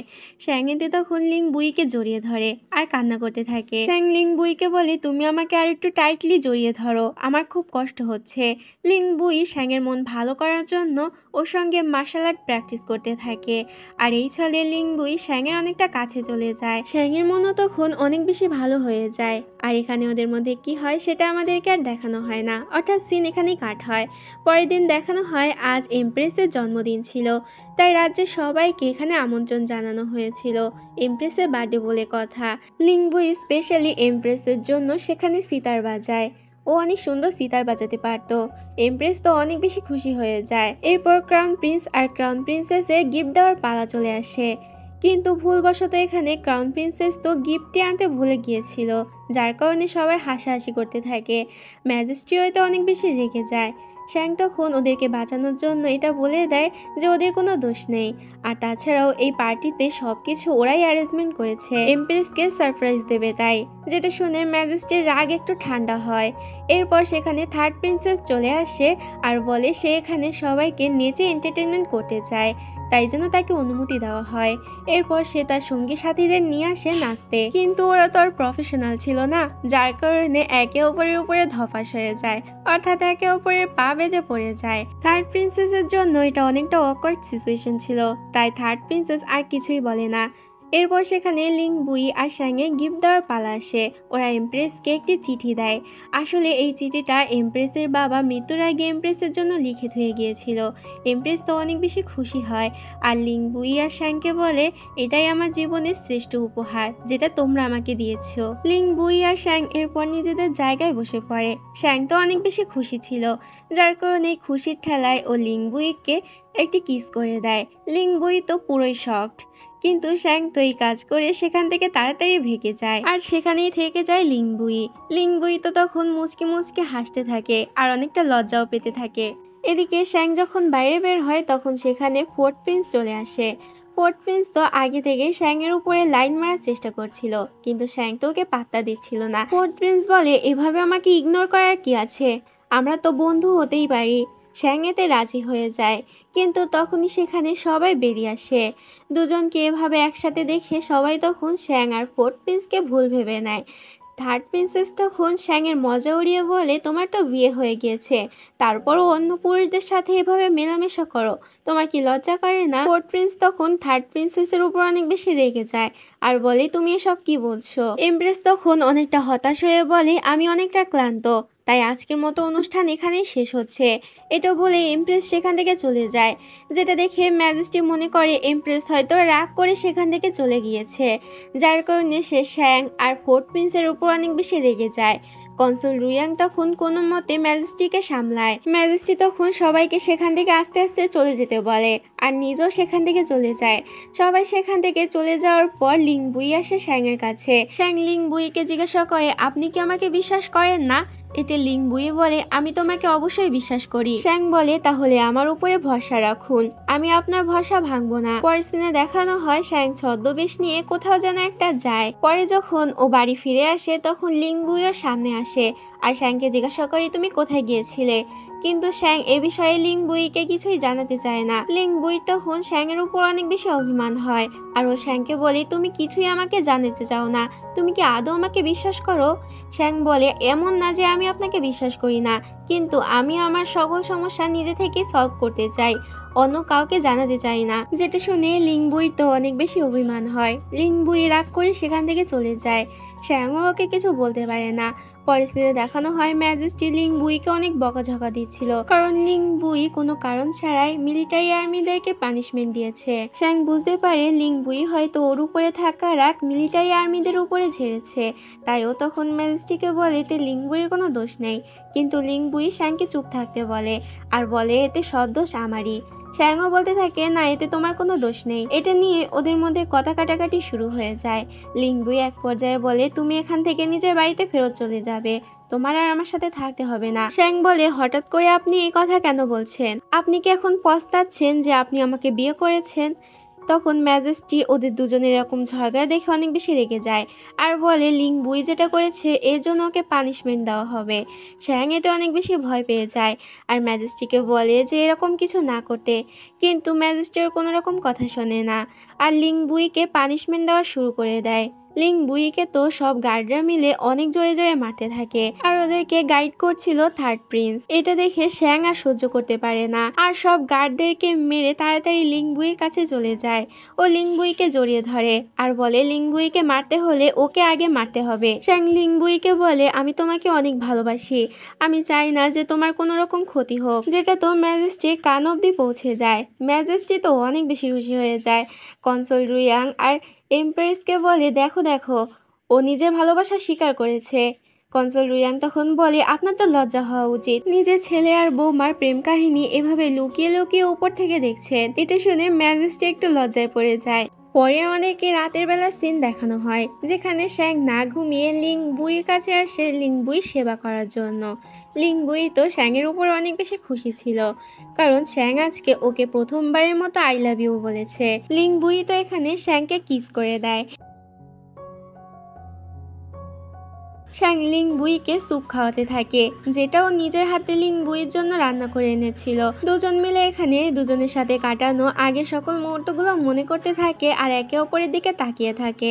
শ্যাং এতে তখন লিংবুইকে জড়িয়ে ধরে আর কান্না করতে থাকে। শ্যাং লিংবুইকে বলে তুমি আমাকে আর একটু টাইটলি জড়িয়ে ধরো, আমার খুব কষ্ট হচ্ছে। লিংবুই শ্যাংয়ের মন ভালো করার জন্য ওর সঙ্গে মার্শাল আর্ট প্র্যাকটিস করতে থাকে, আর এই ছলে লিংবুই শ্যাংয়ের অনেকটা কাছে চলে যায়। শ্যাংয়ের মনও তখন অনেক বেশি ভালো হয়ে যায়। আর এখানে ওদের মধ্যে কি হয় সেটা আমাদেরকে আর দেখানো হয় না, অর্থাৎ সিন এখানেই কাট হয়। পরের দিন দেখানো হয় আজ এমপ্রেসের জন্মদিন ছিল, তাই রাজ্যের সবাইকে এখানে আমন্ত্রণ জানানো হয়েছিল। এমপ্রেসের বার্থডে বলে কথা। লিংবুই স্পেশালি এমপ্রেসের জন্য সেখানে সিতার বাজায়। ও অনেক সুন্দর সিতার বাজাতে পারতো। এমপ্রেস তো অনেক বেশি খুশি হয়ে যায়। এরপর ক্রাউন প্রিন্স আর ক্রাউন প্রিন্সেসে গিফট দেওয়ার পালা চলে আসে, কিন্তু ভুলবশত এখানে ক্রাউন প্রিন্সেস তো গিফটটি আনতে ভুলে গিয়েছিল, যার কারণে সবাই হাসাহাসি করতে থাকে। ম্যাজেস্ট্রিও এতে অনেক বেশি রেগে যায়। শ্যাং তখন ওদেরকে বাঁচানোর জন্য এটা বলে দেয় যে ওদের কোনো দোষ নেই, আর তাছাড়াও এই পার্টিতে সবকিছু ওরাই অ্যারেঞ্জমেন্ট করেছে, এমপ্রেসকে সারপ্রাইজ দেবে তাই। যেটা শুনে ম্যাজেস্টির রাগ একটু ঠান্ডা হয়। এরপর সেখানে থার্ড প্রিন্সেস চলে আসে আর বলে সে এখানে সবাইকে নেচে এন্টারটেনমেন্ট করতে চায়, তাই জন্য তাকে অনুমতি দেওয়া হয়। এরপর সে তার সঙ্গী সাথীদের নিয়ে আসে নাচতে, কিন্তু ওরা তো আর প্রফেশনাল ছিল না, যার কারণে একে অপরের উপরে ধপাস হয়ে যায়, অর্থাৎ একে অপরের পা বেজে পড়ে যায়। থার্ড প্রিন্সেসের জন্য এটা অনেকটা অকওয়ার্ড সিচুয়েশন ছিল, তাই থার্ড প্রিন্সেস আর কিছুই বলে না। এরপর সেখানে লিংবুই আর শ্যাংয়ের গিফট দেওয়ার পালা আসে। ওরা এমপ্রেসকে একটি চিঠি দেয়। আসলে এই চিঠিটা এমপ্রেসের বাবা মৃত্যুর আগে এমপ্রেসের জন্য লিখে থুয়ে গিয়েছিল। এমপ্রেস তো অনেক বেশি খুশি হয় আর লিংবুই আর শ্যাংকে বলে, এটাই আমার জীবনের শ্রেষ্ঠ উপহার যেটা তোমরা আমাকে দিয়েছো। লিংবুই আর শ্যাং এরপর নিজেদের জায়গায় বসে পড়ে। শ্যাং তো অনেক বেশি খুশি ছিল, যার কারণে খুশির ঠেলায় ও লিংবুইকে একটি কিস করে দেয়। লিংবুই তো পুরোই শকড, কিন্তু শ্যাং তো এই কাজ করে সেখান থেকে তাড়াতাড়ি ভেগে যায় আর সেখানেই থেকে যায় লিংবুই। লিংবুই তো তখন মুচকি মুচকি হাসতে থাকে আর অনেকটা লজ্জাও পেতে থাকে। এদিকে শ্যাং যখন বাইরে বের হয় তখন সেখানে ফোর্ট প্রিন্স চলে আসে। ফোর্ট প্রিন্স তো আগে থেকেই শ্যাংয়ের উপরে লাইন মারার চেষ্টা করছিল, কিন্তু শ্যাং তো ওকে পাত্তা দিচ্ছিল না। ফোর্ট প্রিন্স বলে, এভাবে আমাকে ইগনোর করার কি আছে, আমরা তো বন্ধু হতেই পারি। শ্যাং এতে রাজি হয়ে যায়, কিন্তু তখনই সেখানে সবাই বেরিয়ে আসে। দুজনকে এভাবে একসাথে দেখে সবাই তখন শ্যাং আর ফোর্ট প্রিন্সকে ভুল ভেবে নেয়। থার্ড প্রিন্সেস তখন শ্যাংয়ের মজা উড়িয়ে বলে, তোমার তো বিয়ে হয়ে গিয়েছে, তারপরও অন্য পুরুষদের সাথে এভাবে মেলামেশা করো, তোমার কি লজ্জা করে না? ফোর্থ প্রিন্স তখন থার্ড প্রিন্সেসের উপর অনেক বেশি রেগে যায় আর বলে, তুমি এসব কি বলছো? এমপ্রেস তখন অনেকটা হতাশ হয়ে বলে, আমি অনেকটা ক্লান্ত, তাই আজকের মতো অনুষ্ঠান এখানেই শেষ হচ্ছে। এটা বলে এমপ্রেস সেখান থেকে চলে যায়, যেটা দেখে ম্যাজেস্টি মনে করে এমপ্রেস হয়তো রাগ করে সেখান থেকে চলে গিয়েছে, যার কারণে সে শ্যাং আর ফোর্থ প্রিন্সের উপর অনেক বেশি রেগে যায়। কনসুল রুইয়াং তখন কোনো মতে ম্যাজেস্টিকে সামলায়। ম্যাজেস্টি তখন সবাইকে সেখান থেকে আস্তে আস্তে চলে যেতে বলে আর নিজেও সেখান থেকে চলে যায়। সবাই সেখান থেকে চলে যাওয়ার পর লিংবুই আসে শ্যাংয়ের কাছে। শ্যাং লিংবুইকে জিজ্ঞাসা করে, আপনি কি আমাকে বিশ্বাস করেন না? এতে লিংবুই বলে, আমি তোমাকে অবশ্যই বিশ্বাস করি। শ্যাং বলে, তাহলে আমার উপরে ভরসা রাখুন, আমি আপনার ভরসা ভাঙবো না। পরের সিনে দেখানো হয় শ্যাং ছদ্মবেশ নিয়ে কোথাও যেন একটা যায়। পরে যখন ও বাড়ি ফিরে আসে তখন লিংবুই ওর সামনে আসে আর শ্যাংকে জিজ্ঞাসা করে, তুমি কোথায় গিয়েছিলে? কিন্তু শ্যাং এ বিষয়ে লিংবুইকে কিছুই জানাতে চায় না। লিংবুই তখন শ্যাংয়ের উপর অনেক বেশি অভিমান হয় আর ও শ্যাংকে বলে, তুমি কিছুই আমাকে জানাতে চাও না, তুমি কি আদৌ আমাকে বিশ্বাস করো? শ্যাং বলে, এমন না যে আমি আপনাকে বিশ্বাস করি না, কিন্তু আমি আমার সকল সমস্যা নিজে থেকে সলভ করতে চাই, অন্য কাউকে জানাতে চাই না। যেটা শুনে লিংবুই তো অনেক বেশি অভিমান হয়। লিংবুই রাগ করে সেখান থেকে চলে যায়। শ্যাংও ওকে কিছু বলতে পারে না। পরের সিনে দেখানো হয় ম্যাজেস্টি লিংবুইকে অনেক বকাঝকা দিচ্ছিল, কারণ লিংবুই কোনো কারণ ছাড়াই মিলিটারি আর্মিদেরকে পানিশমেন্ট দিয়েছে। শ্যাং বুঝতে পারে লিংবুই হয়তো ওর উপরে থাকা রাগ মিলিটারি আর্মিদের উপরে ঝেড়েছে, তাই ও তখন ম্যাজেস্টিকে বলে এতে লিংবুইয়ের কোনো দোষ নেই, কিন্তু লিংবুই শ্যাংকে চুপ থাকতে বলে আর বলে, এতে সব দোষ আমারই। শ্যাংও বলতে থাকে, না এতে তোমার কোনো দোষ নেই। এটা নিয়ে ওদের মধ্যে কথা কাটাকাটি শুরু হয়ে যায়। লিংবুই এক পর্যায়ে বলে, তুমি এখান থেকে নিজের বাড়িতে ফেরত চলে যাবে, তোমার আর আমার সাথে থাকতে হবে না। শ্যাং বলে, হঠাৎ করে আপনি এই কথা কেন বলছেন? আপনি কি এখন পস্তাচ্ছেন যে আপনি আমাকে বিয়ে করেছেন? তখন ম্যাজেস্টি ওদের দুজনের এরকম ঝগড়া দেখে অনেক বেশি রেগে যায় আর বলে, লিংবুই যেটা করেছে এর জন্য ওকে পানিশমেন্ট দেওয়া হবে। শ্যাং এতে অনেক বেশি ভয় পেয়ে যায় আর ম্যাজেস্টিকে বলে যে এরকম কিছু না করতে, কিন্তু ম্যাজেস্টির কোনো রকম কথা শোনে না আর লিংবুইকে পানিশমেন্ট দেওয়া শুরু করে দেয়। লিংবুইকে তো সব গার্ডরা মিলে অনেক জোরে জোরে মারতে থাকে আর ওদেরকে গাইড করছিল থার্ড প্রিন্স। এটা দেখে শ্যাং আর সহ্য করতে পারে না আর সব গার্ডদেরকে মেরে তাড়াতাড়ি লিংবুইয়ের কাছে চলে যায় ও লিংবুইকে জড়িয়ে ধরে আর বলে, লিংবুইকে মারতে হলে ওকে আগে মারতে হবে। শ্যাং লিংবুইকে বলে, আমি তোমাকে অনেক ভালোবাসি, আমি চাই না যে তোমার কোনো রকম ক্ষতি হোক। যেটা তো ম্যাজেস্টির কান অব্দি পৌঁছে যায়। ম্যাজেস্টি তো অনেক বেশি খুশি হয়ে যায়। কনসোল রুইয়াং আর এমপ্রেসকে বলে, দেখো দেখো ও নিজের ভালোবাসা স্বীকার করেছে। কনসোল রুইয়াং তখন বলে, আপনার তো লজ্জা হওয়া উচিত, নিজের ছেলে আর বৌমার প্রেম কাহিনী এভাবে লুকিয়ে লুকিয়ে উপর থেকে দেখছেন। এটা শুনে ম্যাজেস্টি একটু লজ্জায় পড়ে যায়। পরে অনেকে রাতের বেলা সিন দেখানো হয় যেখানে শ্যাং না ঘুমিয়ে লিংবুইয়ের কাছে আসে লিংবুই সেবা করার জন্য। লিংবুই তো শ্যাংয়ের উপর অনেক বেশি খুশি ছিল, কারণ শ্যাং আজকে ওকে প্রথমবারের মতো আই লাভ ইউ বলেছে। লিংবুই তো এখানে শ্যাংকে কিস করে দেয়। শ্যাং লিংবুইকে স্যুপ খাওয়াতে থাকে, যেটাও নিজের হাতে লিংবুইয়ের জন্য রান্না করে এনেছিল। দুজন মিলে এখানে দুজনের সাথে কাটানো আগের সকল মুহূর্তগুলো মনে করতে থাকে আর একে অপরের দিকে তাকিয়ে থাকে।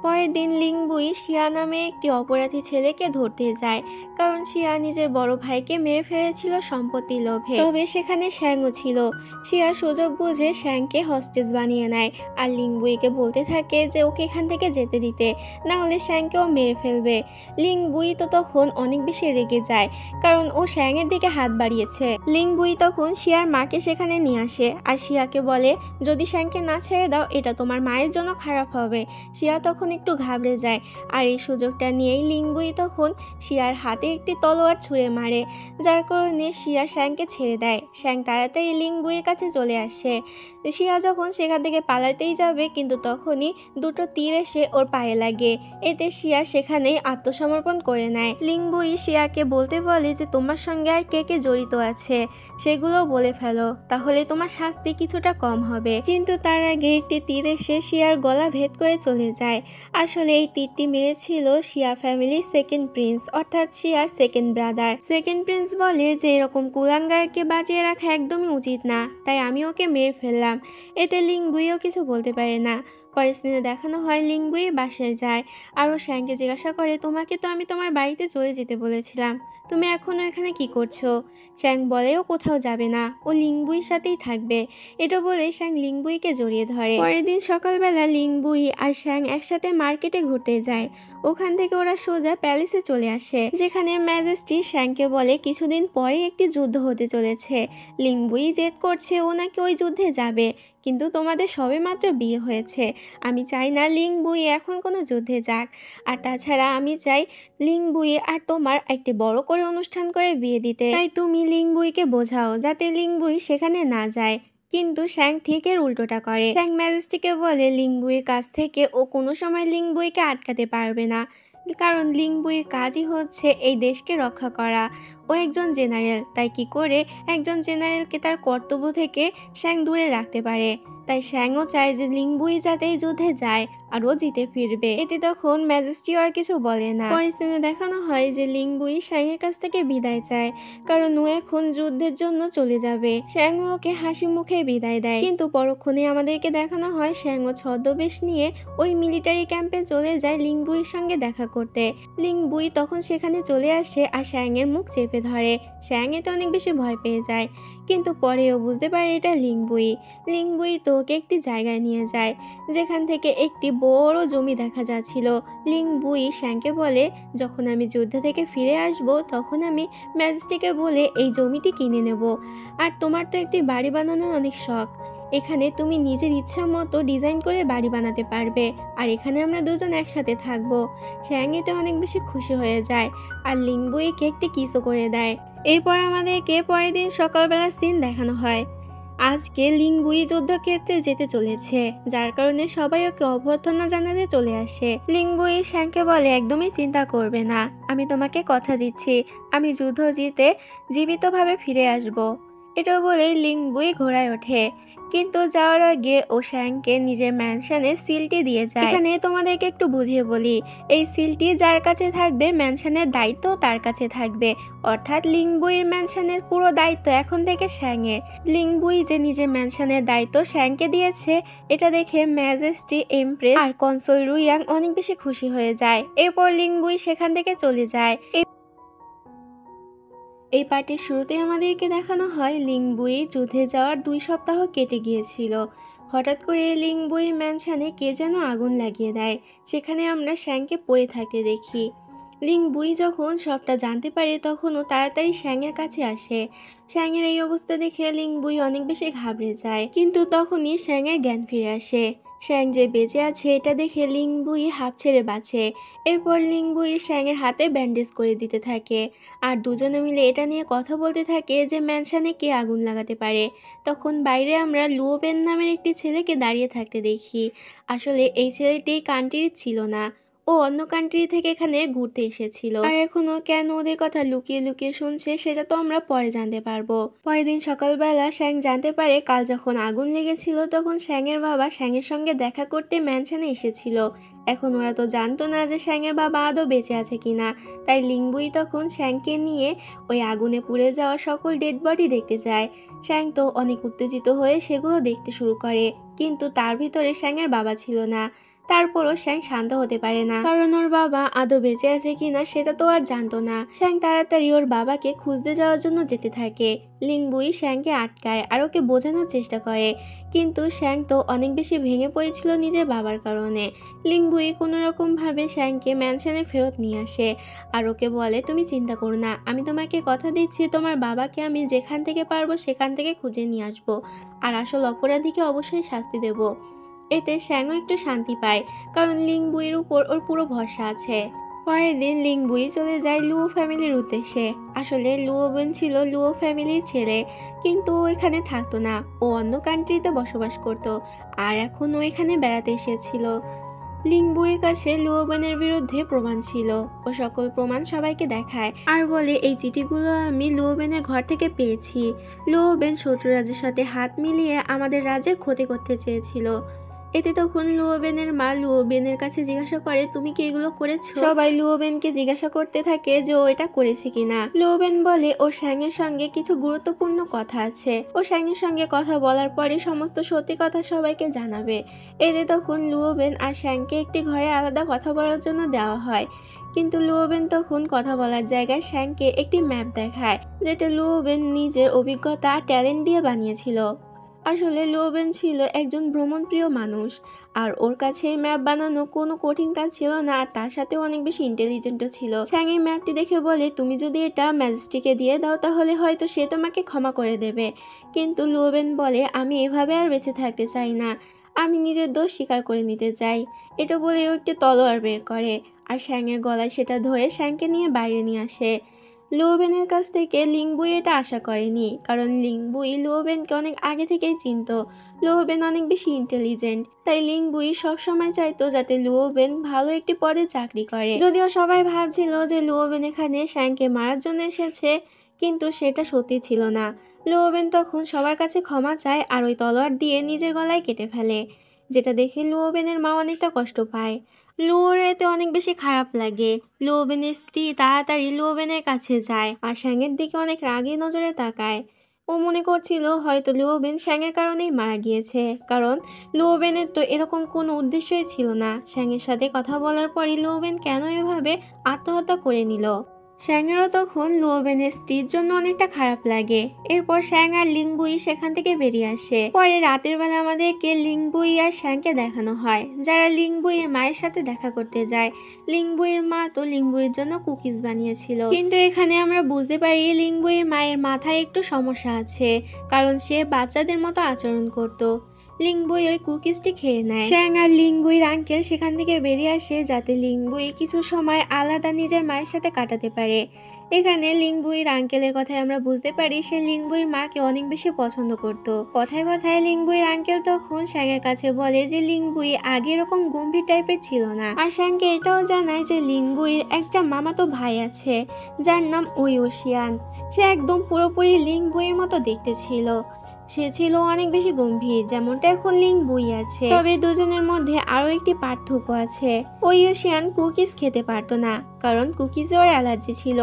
পরের দিন লিংবুই শিয়া নামে একটি অপরাধী ছেলেকে ধরতে যায়, কারণ শিয়া নিজের বড় ভাইকে মেরে ফেলেছিল সম্পত্তির লোভে। তবে সেখানে শ্যাংও ছিল। শিয়া সুযোগ বুঝে শ্যাংকে হস্টেজ বানিয়ে নেয় আর লিংবুইকে বলতে থাকে যে ওকে এখান থেকে যেতে দিতে, না হলে শ্যাংকেও মেরে ফেলবে। লিংবুই তো তখন অনেক বেশি রেগে যায়, কারণ ও শ্যাংয়ের দিকে হাত বাড়িয়েছে। লিংবুই তখন শিয়ার মাকে সেখানে নিয়ে আসে আর শিয়াকে বলে, যদি শ্যাংকে না ছেড়ে দাও এটা তোমার মায়ের জন্য খারাপ হবে। শিয়া তখন একটু ঘাবড়ে যায়, আর এই সুযোগটা নিয়েই লিংবুই তখন শিয়ার হাতে একটি তলোয়ার ছুঁড়ে মারে, যার কারণে শিয়া শ্যাংকে ছেড়ে দেয়। শ্যাং তাড়াতাড়ি লিংবুইয়ের কাছে চলে আসে। শিয়া যখন সেখান থেকে পালাতেই যাবে, কিন্তু তখনই দুটো তীর এসে ওর পায়ে লাগে। এতে শিয়া সেখানেই আত্মসমর্পণ করে নেয়। লিংবুই শিয়াকে বলতে বলে যে তোমার সঙ্গে আর কে কে জড়িত আছে সেগুলো বলে ফেলো, তাহলে তোমার শাস্তি কিছুটা কম হবে। কিন্তু তার আগে একটি তীর এসে শিয়ার গলা ভেদ করে চলে যায়। আসলে এই তীরটি মেরেছিল শিয়া ফ্যামিলির সেকেন্ড প্রিন্স, অর্থাৎ শিয়ার সেকেন্ড ব্রাদার। সেকেন্ড প্রিন্স বলে যে এরকম কুলাঙ্গারকে বাঁচিয়ে রাখা একদমই উচিত না, তাই আমি ওকে মেরে ফেললাম। এতে লিংবুইও কিছু বলতে পারে না। পরের সিনে দেখানো হয় লিংবুই বাসায় যায় আর ও শ্যাংকে জিজ্ঞাসা করে, তোমাকে তো আমি তোমার বাড়িতে চলে যেতে বলেছিলাম, তুমি এখনো এখানে কি করছো? শ্যাং বলে ও কোথাও যাবে না, ও লিংবুইর সাথেই থাকবে। এটা বলে শ্যাং লিংবুইকে জড়িয়ে ধরে। পরের দিন সকালবেলা লিংবুই আর শ্যাং একসাথে মার্কেটে ঘুরতে যায়। ওখান থেকে ওরা সোজা প্যালেসে চলে আসে, যেখানে ম্যাজেস্টি শ্যাংকে বলে কিছুদিন পরে একটি যুদ্ধ হতে চলেছে। লিংবুই জেদ করছে ও নাকি ওই যুদ্ধে যাবে, কিন্তু তোমাদের সবে মাত্র বিয়ে হয়েছে। আমি চাই না লিংবুই এখন কোনো যুদ্ধে যাক, আর তাছাড়া আমি চাই লিংবুই আর তোমার একটি বড় করে অনুষ্ঠান করে বিয়ে দিতে। তাই তুমি লিংবুইকে বোঝাও যাতে লিংবুই সেখানে না যায়। কিন্তু শ্যাং ঠিক এর উল্টোটা করে। শ্যাং ম্যাজেস্টিকে বলে লিংবুইয়ের কাছ থেকে ও কোনো সময় লিংবুইকে আটকাতে পারবে না, কারণ লিংবুইয়ের কাজই হচ্ছে এই দেশকে রক্ষা করা। ও একজন জেনারেল, তাই কি করে একজন জেনারেলকে তার কর্তব্য থেকে শ্যাং দূরে রাখতে পারে। তাই শ্যাংও চায় যে লিংবুই যাতে এই যুদ্ধে যায় আর ও জিতে ফিরবে। এতে তখন ম্যাজেস্টিও আর কিছু বলে না। পরের দিনে দেখানো হয় যে লিংবুই শ্যাংয়ের কাছ থেকে বিদায় চায়, কারণ ও এখন যুদ্ধের জন্য চলে যাবে। শ্যাং ওকে হাসি মুখে বিদায় দেয়, কিন্তু পরক্ষণে আমাদেরকে দেখানো হয় শ্যাংও ছদ্মবেশ নিয়ে ওই মিলিটারি ক্যাম্পে চলে যায় লিংবুইয়ের সঙ্গে দেখা করতে। লিংবুই তখন সেখানে চলে আসে আর শ্যাংয়ের মুখ চেপে ধরে। শ্যাং এটা অনেক বেশি ভয় পেয়ে যায়, কিন্তু পরেও বুঝতে পারে এটা লিংবুই। লিংবুই তো ওকে একটি জায়গায় নিয়ে যায়, যেখান থেকে একটি বড় জমি দেখা যাচ্ছিল। লিংবুই শ্যাংকে বলে, যখন আমি যুদ্ধ থেকে ফিরে আসব তখন আমি ম্যাজেস্টিকে বলে এই জমিটি কিনে নেব। আর তোমার তো একটি বাড়ি বানানোর অনেক শখ, এখানে তুমি নিজের ইচ্ছা মতো ডিজাইন করে বাড়ি বানাতে পারবে, আর এখানে আমরা দুজন একসাথে থাকবো। শ্যাং এতে অনেক বেশি খুশি হয়ে যায় আর লিংবুইকে একটি কিসও করে দেয়। এরপর আমাদেরকে পরের দিন সকালবেলা সিন দেখানো হয়। আজকে লিংবুই যুদ্ধক্ষেত্রে যেতে চলেছে, যার কারণে সবাই ওকে অভ্যর্থনা জানাতে চলে আসে। লিংবুই শ্যাংকে বলে, একদমই চিন্তা করবে না, আমি তোমাকে কথা দিচ্ছি আমি যুদ্ধ জিতে জীবিতভাবে ফিরে আসব। এটা বলেই লিংবুই ঘোড়ায় ওঠে, কিন্তু যাওয়ার আগে ও শ্যাংকে নিজের ম্যানশনে সিলটি দিয়ে যায়। এখানে তোমাদেরকে একটু বুঝিয়ে বলি, এই সিলটি যার কাছে থাকবে ম্যানশনের দায়িত্ব তার কাছে থাকবে, অর্থাৎ লিংবুইয়ের ম্যানশনের পুরো দায়িত্ব এখন থেকে শ্যাংয়ের। লিংবুই যে নিজের ম্যানশনের দায়িত্ব শ্যাংকে দিয়েছে এটা দেখে ম্যাজেস্টি, এমপ্রেস আর কনসোল রুইয়াং অনেক বেশি খুশি হয়ে যায়। এরপর লিংবুই সেখান থেকে চলে যায়। এই পার্টির শুরুতে আমাদেরকে দেখানো হয় লিংবুই যুদ্ধে যাওয়ার 2 সপ্তাহ কেটে গিয়েছিল। হঠাৎ করে লিংবুইয়ের ম্যানশনে কে যেন আগুন লাগিয়ে দেয়, সেখানে আমরা শ্যাংকে পড়ে থাকতে দেখি। লিংবুই যখন সবটা জানতে পারে তখন ও তাড়াতাড়ি শ্যাংয়ের কাছে আসে। শ্যাংয়ের এই অবস্থা দেখে লিংবুই অনেক বেশি ঘাবড়ে যায়, কিন্তু তখনই শ্যাংয়ের জ্ঞান ফিরে আসে। শ্যাং যে বেঁচে আছে এটা দেখে লিংবুই হাঁপ ছেড়ে বাঁচে। এরপর লিংবুই শ্যাংয়ের হাতে ব্যান্ডেজ করে দিতে থাকে, আর দুজনে মিলে এটা নিয়ে কথা বলতে থাকে যে ম্যানশনে কে আগুন লাগাতে পারে। তখন বাইরে আমরা লুওবেন নামের একটি ছেলেকে দাঁড়িয়ে থাকতে দেখি। আসলে এই ছেলেটি কান্ট্রির ছিল না, ও অন্য কান্ট্রি থেকে এখানে ঘুরতে এসেছিল, আর এখনো কেন ওদের কথা লুকিয়ে লুকিয়ে শুনছে সেটা তো আমরা পরে জানতে পারবো। পরের দিন সকালবেলা শ্যাং জানতে পারে কাল যখন আগুন লেগেছিল তখন শ্যাংয়ের বাবা শ্যাংয়ের সঙ্গে দেখা করতে ম্যানশনে এসেছিল। এখন ওরা তো জানতো না যে শ্যাংয়ের বাবা আদৌ বেঁচে আছে কিনা, তাই লিংবুই তখন শ্যাংকে নিয়ে ওই আগুনে পুড়ে যাওয়া সকল ডেড বডি দেখতে যায়। শ্যাং তো অনেক উত্তেজিত হয়ে সেগুলো দেখতে শুরু করে, কিন্তু তার ভিতরে শ্যাংয়ের বাবা ছিল না। তারপরও শ্যাং শান্ত হতে পারে না, কারণ ওর বাবা আদৌ বেঁচে আছে কিনা সেটা তো আর জানতো না। শ্যাং তাড়াতাড়ি ওর বাবাকে খুঁজতে যাওয়ার জন্য যেতে থাকে। লিংবুই শ্যাংকে আটকায় আর ওকে বোঝানোর চেষ্টা করে, কিন্তু শ্যাং তো অনেক বেশি ভেঙে পড়েছিল নিজের বাবার কারণে। লিংবুই কোনো রকম ভাবে শ্যাংকে ম্যানশনে ফেরত নিয়ে আসে আর ওকে বলে, তুমি চিন্তা করো না, আমি তোমাকে কথা দিচ্ছি তোমার বাবাকে আমি যেখান থেকে পারবো সেখান থেকে খুঁজে নিয়ে আসবো, আর আসল অপরাধীকে অবশ্যই শাস্তি দেব। এতে শ্যাংও একটু শান্তি পায়, কারণ লিংবুইয়ের উপর ওর পুরো ভরসা আছে। পরের দিন লিংবুই চলে যায় লুও ফ্যামিলির উদ্দেশ্যে। আসলে লুওবেন ছিল লুও ফ্যামিলির ছেলে, কিন্তু ও এখানে থাকতো না, ও অন্য কান্ট্রিতে বসবাস করত, আর এখন ও এখানে বেড়াতে এসেছিল। লিংবুইয়ের কাছে লুওবেনের বিরুদ্ধে প্রমাণ ছিল। ও সকল প্রমাণ সবাইকে দেখায় আর বলে, এই চিঠিগুলো আমি লুওবেনের ঘর থেকে পেয়েছি। লুওবেন শত্রু রাজ্যের সাথে হাত মিলিয়ে আমাদের রাজ্যের ক্ষতি করতে চেয়েছিল। এতে তখন লুওবেনের মা লুওবেনের কাছে জিজ্ঞাসা করে, তুমি কি এগুলো করেছো? সবাই লুওবেনকে জিজ্ঞাসা করতে থাকে যে ও এটা করেছে কিনা। লুওবেন বলে ও শ্যাংয়ের সঙ্গে কিছু গুরুত্বপূর্ণ কথা আছে, ও শ্যাংয়ের সঙ্গে কথা বলার পরে সমস্ত সত্যি কথা সবাইকে জানাবে। এতে তখন লুওবেন আর শ্যাংকে একটি ঘরে আলাদা কথা বলার জন্য দেওয়া হয়, কিন্তু লুওবেন তখন কথা বলার জায়গায় শ্যাংকে একটি ম্যাপ দেখায়, যেটা লুওবেন নিজের অভিজ্ঞতা ট্যালেন্ট দিয়ে বানিয়েছিল। আসলে লুওবেন ছিল একজন ভ্রমণপ্রিয় মানুষ, আর ওর কাছে এই ম্যাপ বানানো কোনো কঠিন কাজ ছিল না, আর তার সাথে অনেক বেশি ইন্টেলিজেন্টও ছিল। শ্যাং এই ম্যাপটি দেখে বলে, তুমি যদি এটা ম্যাজিস্ট্রিকে দিয়ে দাও তাহলে হয়তো সে তোমাকে ক্ষমা করে দেবে, কিন্তু লুওবেন বলে, আমি এভাবে আর বেঁচে থাকতে চাই না, আমি নিজের দোষ স্বীকার করে নিতে চাই। এটা বলে ও একটি তলোয়ার বের করে আর শ্যাংয়ের গলায় সেটা ধরে শ্যাংকে নিয়ে বাইরে নিয়ে আসে। লুওবেনের কাছ থেকে লিংবুই এটা আশা করেনি, কারণ লিংবুই লুওবেনকে অনেক আগে থেকেই চিনত। লুওবেন অনেক বেশি ইন্টেলিজেন্ট, তাই লিংবুই সবসময় চাইতো যাতে লুওবেন ভালো একটি পদে চাকরি করে। যদিও সবাই ভাবছিল যে লুওবেন এখানে শ্যাংকে মারার জন্য এসেছে, কিন্তু সেটা সত্যি ছিল না। লুওবেন তখন সবার কাছে ক্ষমা চায় আর ওই তলোয়ার দিয়ে নিজের গলায় কেটে ফেলে, যেটা দেখে লুওবেনের মা অনেকটা কষ্ট পায়। লুওর এতে অনেক বেশি খারাপ লাগে। লুওবেনের স্ত্রী তাড়াতাড়ি লুওবেনের কাছে যায় আর শ্যাংয়ের দিকে অনেক রাগী নজরে তাকায়। ও মনে করছিল হয়তো লুওবেন শ্যাংয়ের কারণেই মারা গিয়েছে, কারণ লুওবেনের তো এরকম কোনো উদ্দেশ্যই ছিল না। শ্যাংয়ের সাথে কথা বলার পরই লুওবেন কেন এভাবে আত্মহত্যা করে নিল। শ্যাংয়েরও তখন লুওবেনের স্ত্রীর জন্য অনেকটা খারাপ লাগে। এরপর শ্যাং আর লিংবুই সেখান থেকে বেরিয়ে আসে। পরে রাতের বেলা আমাদেরকে লিংবুই আর শ্যাংকে দেখানো হয়, যারা লিংবুইয়ের মায়ের সাথে দেখা করতে যায়। লিংবুইয়ের মা তো লিংবুইয়ের জন্য কুকিজ বানিয়েছিল, কিন্তু এখানে আমরা বুঝতে পারি লিংবুইয়ের মায়ের মাথায় একটু সমস্যা আছে, কারণ সে বাচ্চাদের মতো আচরণ করত। লিংবুই ওই কুকিজটি খেয়ে নেয়। শ্যাং আর লিংবুইয়ের আঙ্কেল সেখান থেকে বেরিয়ে আসে, যাতে লিংবুই কিছু সময় আলাদা নিজের মায়ের সাথে কাটাতে পারে। এখানে লিংবুইয়ের আঙ্কেলের কথায় আমরা বুঝতে পারি সে লিংবুইয়ের মাকে অনেক বেশি পছন্দ করত। কথায় কথায় লিংবুইয়ের আঙ্কেল তখন শ্যাংয়ের কাছে বলে যে লিংবুই আগে এরকম গম্ভীর টাইপের ছিল না, আর শ্যাংকে এটাও জানায় যে লিংবুইয়ের একটা মামাতো ভাই আছে যার নাম ওইওশিয়ান। সে একদম পুরোপুরি লিংবুইয়ের মতো দেখতে ছিল। সে ছিল অনেক বেশি গম্ভীর, যেমনটা এখন লিংবুই আছে। তবে দুজনের মধ্যে আরো একটি পার্থক্য আছে। ওইওশিয়ান কুকিজ খেতে পারতো না, কারণ কুকিজে ওর অ্যালার্জি ছিল,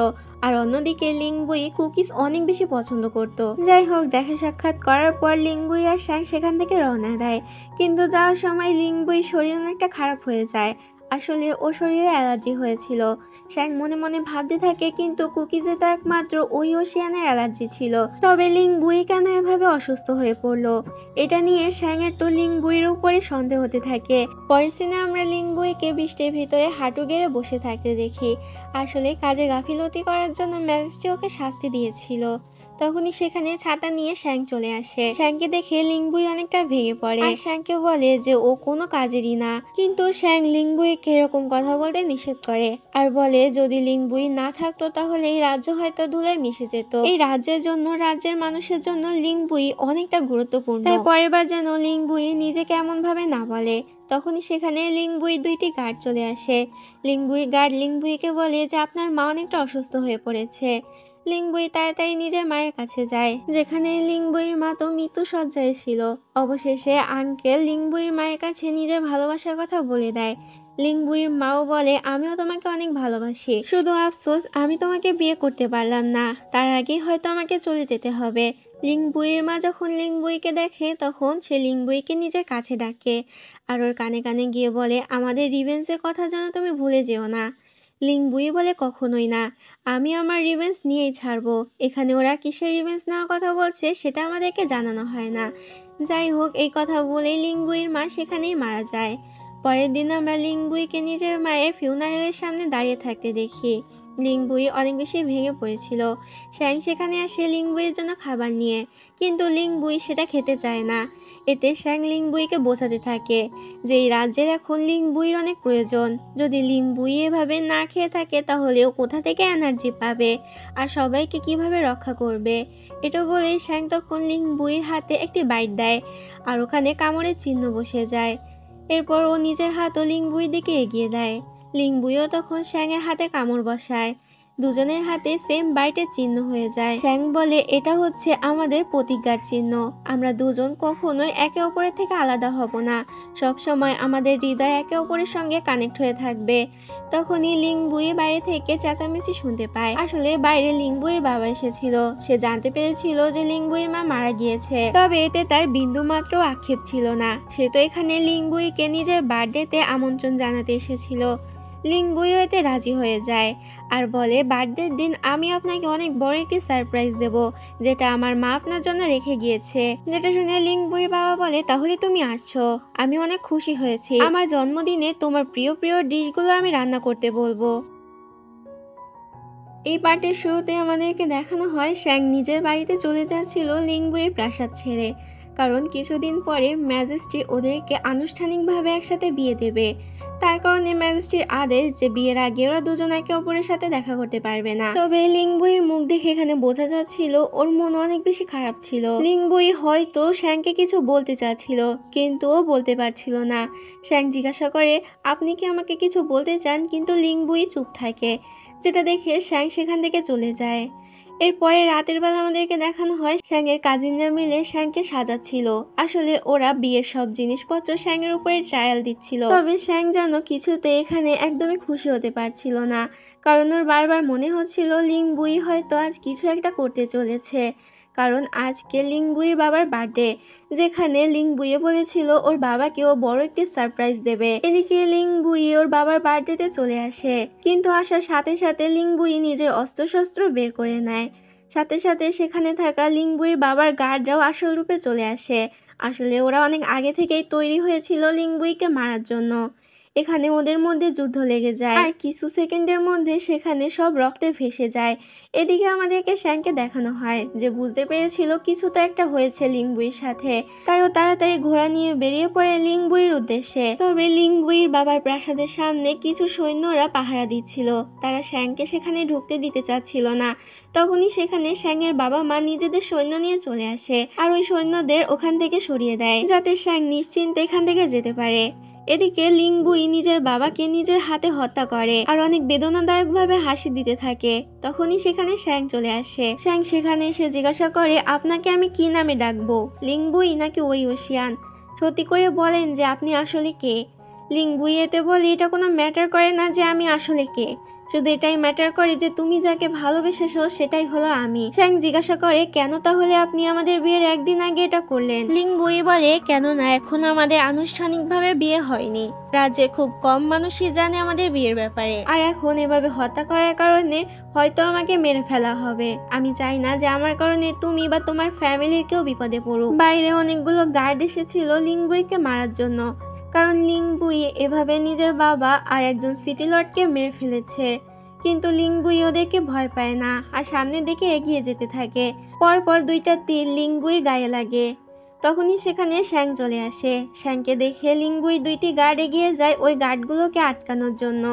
আর অন্যদিকে লিংবুই কুকিজ অনেক বেশি পছন্দ করত। যাই হোক, দেখা সাক্ষাৎ করার পর লিংবুই আর শ্যাং সেখান থেকে রওনা দেয়, কিন্তু যাওয়ার সময় লিংবুই শরীর অনেকটা খারাপ হয়ে যায়। আসলে ও শরীরে অ্যালার্জি হয়েছিল। শ্যাং মনে মনে ভাবতে থাকে, কিন্তু কুকিজে তো একমাত্র ওইওশিয়ানের অ্যালার্জি ছিল, তবে লিংবুই কেন এভাবে অসুস্থ হয়ে পড়লো? এটা নিয়ে শ্যাংয়ের তো লিংবুইয়ের উপরে সন্দেহ হতে থাকে। পরের সিনে আমরা লিংবুইকে বৃষ্টির ভিতরে হাঁটু গেড়ে বসে থাকতে দেখি। আসলে কাজে গাফিলতি করার জন্য ম্যাজিস্ট্রি ওকে শাস্তি দিয়েছিল। তখনই সেখানে ছাতা নিয়ে শ্যাং চলে আসে। শ্যাংকে দেখে লিংবুই অনেকটা ভেঙে পড়ে আর শ্যাংকে বলে যে ও কোনো কাজেরই না, কিন্তু শ্যাং লিংবুইকে এরকম কথা বলতে নিষেধ করে আর বলে যদি লিংবুই না থাকতো তাহলে এই রাজ্য হয়তো ধুলায় মিশে যেত। এই রাজ্যের জন্য, রাজ্যের মানুষের জন্য লিংবুই অনেকটা গুরুত্বপূর্ণ, তাই পরের বার যেন লিংবুই নিজে কেমন ভাবে না বলে। তখনই সেখানে লিংবুই দুইটি গার্ড চলে আসে। লিংবুই গার্ড লিংবুইকে বলে যে আপনার মা অনেকটা অসুস্থ হয়ে পড়েছে। লিংবুই তাড়াতাড়ি নিজের মায়ের কাছে যায়, যেখানে লিংবুইয়ের মা তো মৃত্যু শয্যায় ছিল। অবশেষে আঙ্কেল লিংবুইয়ের মায়ের কাছে নিজের ভালোবাসার কথা বলে দেয়। লিংবুইয়ের মাও বলে আমিও তোমাকে অনেক ভালোবাসি, শুধু আফসোস আমি তোমাকে বিয়ে করতে পারলাম না, তার আগেই হয়তো আমাকে চলে যেতে হবে। লিংবুইয়ের মা যখন লিংবুইকে দেখে তখন সে লিংবুইকে নিজের কাছে ডাকে আর ওর কানে কানে গিয়ে বলে আমাদের রিভেন্সের কথা যেন তুমি ভুলে যেও না। লিংবুই বলে কখনোই না, আমি আমার রিভেন্স নিয়েই ছাড়বো। এখানে ওরা কিসের রিভেন্স নেওয়ার কথা বলছে সেটা আমাদেরকে জানানো হয় না। যাই হোক, এই কথা বলেই লিংবুইয়ের মা সেখানেই মারা যায়। পরের দিন আমরা লিংবুইকে নিজের মায়ের ফিউনারেলের সামনে দাঁড়িয়ে থাকতে দেখি। লিংবুই অনেক বেশি ভেঙে পড়েছিল। শ্যাং সেখানে আসে লিংবুইয়ের জন্য খাবার নিয়ে, কিন্তু লিংবুই সেটা খেতে চায় না। এতে শ্যাং লিংবুইকে বোঝাতে থাকে যে এই রাজ্যের এখন লিংবুইয়ের অনেক প্রয়োজন। যদি লিংবুই এভাবে না খেয়ে থাকে তাহলে ও কোথা থেকে এনার্জি পাবে আর সবাইকে কিভাবে রক্ষা করবে। এটা বলেই শ্যাং তখন লিংবুইয়ের হাতে একটি বাইট দেয় আর ওখানে কামড়ের চিহ্ন বসে যায়। এরপর ও নিজের হাতও লিংবুইয়ের দিকে এগিয়ে দেয়। লিংবুইও তখন শ্যাংয়ের হাতে কামড় বসায়। দুজনের হাতে সেম বাইটের চিহ্ন হয়ে যায়। শ্যাং বলে এটা হচ্ছে আমাদের প্রতিজ্ঞার চিহ্ন, আমরা দুজন কখনোই একে অপরের থেকে আলাদা হব না, সব সময় আমাদের হৃদয় একে অপরের সঙ্গে কানেক্ট হয়ে থাকবে। তখনই লিংবুই বাইরে থেকে চেঁচামেচি শুনতে পায়। আসলে বাইরে লিংবুইয়ের বাবা এসেছিল। সে জানতে পেরেছিল যে লিংবুইয়ের মা মারা গিয়েছে, তবে এতে তার বিন্দুমাত্র আক্ষেপ ছিল না। সে তো এখানে লিংবুইকে নিজের বার্থডেতে আমন্ত্রণ জানাতে এসেছিল। লিংবুইও এতে রাজি হয়ে যায় আর বলে বার্থডের দিন আমি আপনাকে অনেক বড় একটি সারপ্রাইজ দেব, যেটা আমার মা আপনার জন্য রেখে গিয়েছে। যেটা শুনে লিংবুইয়ের বাবা বলে তাহলে তুমি আসছো, আমি অনেক খুশি হয়েছি। আমার জন্মদিনে তোমার প্রিয় প্রিয় ডিশগুলো আমি রান্না করতে বলবো। এই পার্টের শুরুতে আমাদেরকে দেখানো হয় শ্যাং নিজের বাড়িতে চলে যাচ্ছিল লিংবুইয়ের প্রাসাদ ছেড়ে, কারণ কিছুদিন পরে ম্যাজেস্টি ওদেরকে আনুষ্ঠানিকভাবে একসাথে বিয়ে দেবে। তার কারণে ম্যাজেস্টির আদেশ যে বিয়ের আগে ওরা দুজন একে অপরের সাথে দেখা করতে পারবে না। তবে লিংবুইয়ের মুখ দেখে এখানে বোঝা যাচ্ছিল ওর মন অনেক বেশি খারাপ ছিল। লিংবুই হয়তো শ্যাংকে কিছু বলতে চাচ্ছিল কিন্তু ও বলতে পারছিল না। শ্যাং জিজ্ঞাসা করে আপনি কি আমাকে কিছু বলতে চান, কিন্তু লিংবুই চুপ থাকে, যেটা দেখে শ্যাং সেখান থেকে চলে যায়। এরপরে রাতের বেলা আমাদেরকে দেখানো হয় শ্যাংয়ের কাজিনরা মিলে শ্যাংকে সাজাচ্ছিল। আসলে ওরা বিয়ের সব জিনিসপত্র শ্যাংয়ের উপরে ট্রায়াল দিচ্ছিল। তবে শ্যাং যেন কিছুতে এখানে একদমই খুশি হতে পারছিল না, কারণ ওর বারবার মনে হচ্ছিল লিংবুই হয়তো আজ কিছু একটা করতে চলেছে। কারণ আজকে লিংবুইয়ের বাবার বার্থডে, যেখানে লিংবুইয়ে বলেছিল ওর বাবাকে ও বড় একটি সারপ্রাইজ দেবে। এদিকে লিংবুই ওর বাবার বার্থডেতে চলে আসে, কিন্তু আসার সাথে সাথে লিংবুই নিজের অস্ত্রশস্ত্র বের করে নেয়। সাথে সাথে সেখানে থাকা লিংবুইয়ের বাবার গার্ডরাও আসল রূপে চলে আসে। আসলে ওরা অনেক আগে থেকেই তৈরি হয়েছিল লিংবুইকে মারার জন্য। এখানে ওদের মধ্যে যুদ্ধ লেগে যায় আর কিছু সেকেন্ডের মধ্যে সেখানে সব রক্তে ভেসে যায়। এদিকে আমাদেরকে শ্যাংকে দেখানো হয় যে বুঝতে পেরেছিল কিছু তো একটা হয়েছে লিংবুইয়ের সাথে, তাই ও তাড়াতাড়ি ঘোড়া নিয়ে বেরিয়ে পড়ে লিংবুইয়ের উদ্দেশ্যে। তবে লিংবুইয়ের বাবার প্রাসাদের সামনে কিছু সৈন্যরা পাহারা দিচ্ছিল, তারা শ্যাংকে সেখানে ঢুকতে দিতে চাচ্ছিল না। তখনই সেখানে শ্যাংয়ের বাবা মা নিজেদের সৈন্য নিয়ে চলে আসে আর ওই সৈন্যদের ওখান থেকে সরিয়ে দেয়, যাতে শ্যাং নিশ্চিন্তে এখান থেকে যেতে পারে। এদিকে লিংবুই নিজের বাবাকে নিজের হাতে হত্যা করে আর অনেক বেদনাদায়কভাবে হাসি দিতে থাকে। তখনই সেখানে শ্যাং চলে আসে। শ্যাং সেখানে এসে জিজ্ঞাসা করে আপনাকে আমি কি নামে ডাকবো, লিংবুই নাকি ওই ওশিয়ান? সত্যি করে বলেন যে আপনি আসলে কে। লিংবুই এতে বলে এটা কোনো ম্যাটার করে না যে আমি আসলে কে, শুধু এটাই ম্যাটার করে যে তুমি যাকে ভালোবেসেছো সেটাই হলো আমি। শ্যাং জিজ্ঞাসা করে কেন তাহলে আপনি আমাদের বিয়ের একদিন আগে এটা করলেন? লিংবুই বলে কেন না এখন আমাদের আনুষ্ঠানিকভাবে বিয়ে হয়নি, রাজ্যে খুব কম মানুষই জানে আমাদের বিয়ের ব্যাপারে, আর এখন এভাবে হত্যা করার কারণে হয়তো আমাকে মেরে ফেলা হবে। আমি চাই না যে আমার কারণে তুমি বা তোমার ফ্যামিলির কেউ বিপদে পড়ুক। বাইরে অনেকগুলো গার্ড এসেছিল লিংবুইকে মারার জন্য, কারণ লিংবুই এভাবে নিজের বাবা আর একজন সিটি লর্ডকে মেরে ফেলেছে। কিন্তু লিংবুই ওদেরকে ভয় পায় না আর সামনের দিকে এগিয়ে যেতে থাকে। পরপর দুইটা তীর লিংবুইর গায়ে লাগে। তখনই সেখানে শ্যাং চলে আসে। শ্যাংকে দেখে লিংবুই দুইটি গার্ড এগিয়ে যায় ওই গার্ডগুলোকে আটকানোর জন্য,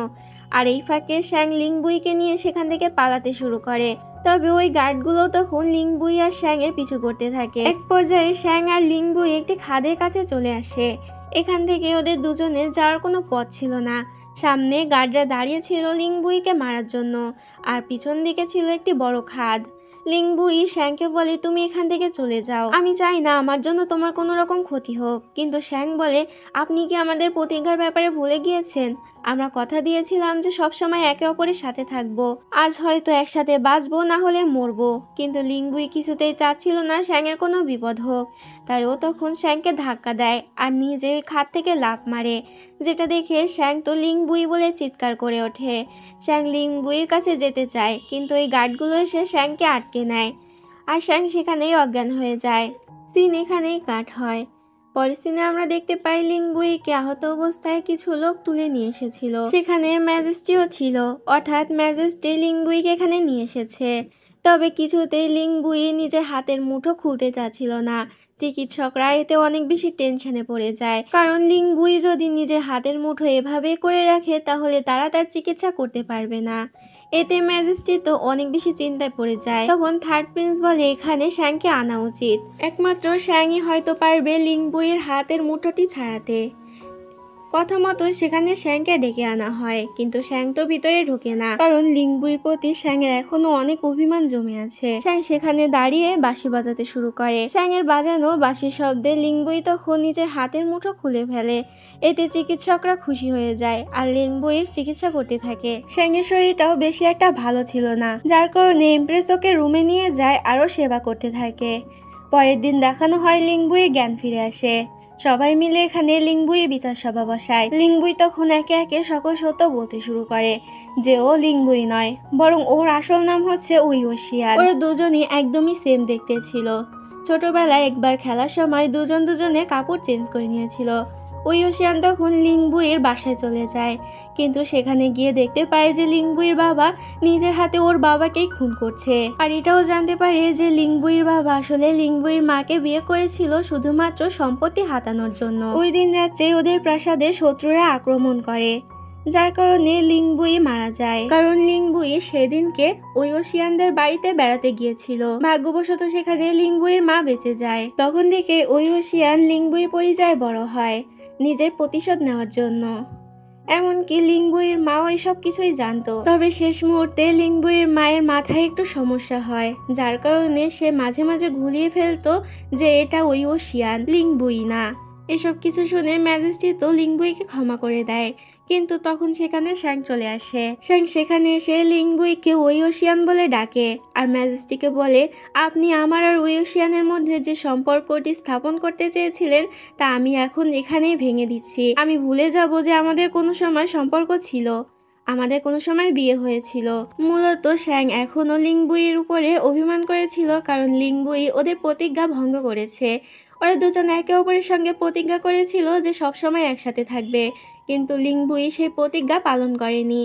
আর এই ফাঁকে শ্যাং লিংবুইকে নিয়ে সেখান থেকে পালাতে শুরু করে। তবে ওই গার্ডগুলো তখন লিংবুই আর শ্যাংয়ের পিছু করতে থাকে। এক পর্যায়ে শ্যাং আর লিংবুই একটি খাদের কাছে চলে আসে। এখান থেকে ওদের দুজনের যাওয়ার কোনো পথ ছিল না। সামনে গার্ডরা দাঁড়িয়ে ছিল লিংবুইকে মারার জন্য, আর পিছন দিকে ছিল একটি বড় খাদ। লিংবুই শ্যাংকে বলে তুমি এখান থেকে চলে যাও, আমি চাই না আমার জন্য তোমার কোনো রকম ক্ষতি হোক। কিন্তু শ্যাং বলে আপনি কি আমাদের প্রতিজ্ঞার ব্যাপারে ভুলে গিয়েছেন? আমরা কথা দিয়েছিলাম যে সবসময় একে অপরের সাথে থাকবো। আজ হয়তো একসাথে বাঁচবো, না হলে মরবো। কিন্তু লিংবুই কিছুতেই চাচ্ছিল না শ্যাংয়ের কোনো বিপদ হোক। তাই ও তখন শ্যাংকে ধাক্কা দেয় আর নিজে ওই খাট থেকে লাফ মারে, যেটা দেখে শ্যাং তো লিংবুই বলে চিৎকার করে ওঠে। শ্যাং লিংবুইয়ের কাছে যেতে চায়, কিন্তু ওই গার্ডগুলো এসে শ্যাংকে আটকে নেয় আর শ্যাং সেখানেই অজ্ঞান হয়ে যায়। সিন এখানেই কাট হয়। পরের সিনে আমরা দেখতে পাই লিংবুইকে আহত অবস্থায় কিছু লোক তুলে নিয়ে এসেছিল। সেখানে ম্যাজেস্টিও ছিল, অর্থাৎ ম্যাজেস্টি লিংবুইকে এখানে নিয়ে এসেছে। তবে কিছুতেই লিংবুই নিজের হাতের মুঠো খুলতে চাচ্ছিল না। চিকিৎসকরা এতে অনেক বেশি টেনশনে পড়ে যায়, কারণ লিংবুই যদি নিজের হাতের মুঠো এভাবে করে রাখে তাহলে তারা তার চিকিৎসা করতে পারবে না। এতে ম্যাজেস্টি তো অনেক বেশি চিন্তায় পড়ে যায়। তখন থার্ড প্রিন্স বলে এখানে শ্যাংকে আনা উচিত, একমাত্র শ্যাংই হয়তো পারবে লিংবুইয়ের হাতের মুঠোটি ছাড়াতে। কথা মতো সেখানে শ্যাংকে ডেকে আনা হয়, কিন্তু শ্যাং তো ভিতরে ঢোকে না, কারণ লিংবুইর প্রতি শ্যাংয়ের এখনো অনেক অভিমান জমে আছে। শ্যাং সেখানে দাঁড়িয়ে বাঁশি বাজাতে শুরু করে। শ্যাংয়ের বাজানো বাঁশির শব্দে লিংবুই তখন নিজের হাতের মুঠো খুলে ফেলে। এতে চিকিৎসকরা খুশি হয়ে যায় আর লিংবুইয়ের চিকিৎসা করতে থাকে। শ্যাংয়ের শরীরটাও বেশি একটা ভালো ছিল না, যার কারণে এমপ্রেস ওকে রুমে নিয়ে যায় আরও সেবা করতে থাকে। পরের দিন দেখানো হয় লিংবুইয়ের জ্ঞান ফিরে আসে। সবাই মিলে এখানে লিংবুইয়ের বিচার সভা বসায়। লিংবুই তখন একে একে সকল সত্য বলতে শুরু করে যে ও লিংবুই নয়, বরং ওর আসল নাম হচ্ছে উইওশিয়ান। ওরা দুজনই একদমই সেম দেখতে ছিল। ছোটবেলায় একবার খেলার সময় দুজনের কাপড় চেঞ্জ করে নিয়েছিল। উইওশিয়ান তখন লিংবুইয়ের বাসায় চলে যায়, কিন্তু সেখানে গিয়ে দেখতে পায় যে লিংবুইয়ের বাবা নিজের হাতে ওর বাবাকেই খুন করছে। আর এটাও জানতে পারে যে লিংবুইয়ের বাবা আসলে লিংবুইয়ের মাকে বিয়ে করেছিল শুধুমাত্র সম্পত্তি হাতানোর জন্য। ওই দিন রাত্রে ওদের প্রাসাদে শত্রুরা আক্রমণ করে, যার কারণে লিংবুই মারা যায়। কারণ লিংবুই সেদিনকে উইওশিয়ানদের বাড়িতে বেড়াতে গিয়েছিল। ভাগ্যবশত সেখানে লিংবুইয়ের মা বেঁচে যায়। তখন থেকে উইওশিয়ান লিংবুই পরিচয় বড় হয় নিজের প্রতিশোধ নেওয়ার জন্য। এমনকি লিংবুইয়ের মাও এসব কিছুই জানতো। তবে শেষ মুহূর্তে লিংবুইয়ের মায়ের মাথায় একটু সমস্যা হয়, যার কারণে সে মাঝে মাঝে ঘুরিয়ে ফেলতো যে এটা উইওশিয়ান, লিংবুই না। এসব কিছু শুনে ম্যাজেস্টি তো লিংবুইকে ক্ষমা করে দেয়, কিন্তু তখন সেখানে শ্যাং চলে আসে। শ্যাং সেখানে এসে লিংবুইকে উইওশিয়ান বলে ডাকে আর ম্যাজেস্টিকে বলে, আপনি আমার আর উইওশিয়ানের মধ্যে যে সম্পর্কটি স্থাপন করতে চেয়েছিলেন তা আমি এখন এখানেই ভেঙে দিচ্ছি। আমি ভুলে যাব যে আমাদের কোনো সময় সম্পর্ক ছিল, আমাদের কোনো সময় বিয়ে হয়েছিল। মূলত শ্যাং এখনও লিংবুইয়ের উপরে অভিমান করেছিল, কারণ লিংবুই ওদের প্রতিজ্ঞা ভঙ্গ করেছে। ওরা দুজন একে অপরের সঙ্গে প্রতিজ্ঞা করেছিল যে সবসময় একসাথে থাকবে, কিন্তু লিংবুই সেই প্রতিজ্ঞা পালন করেনি।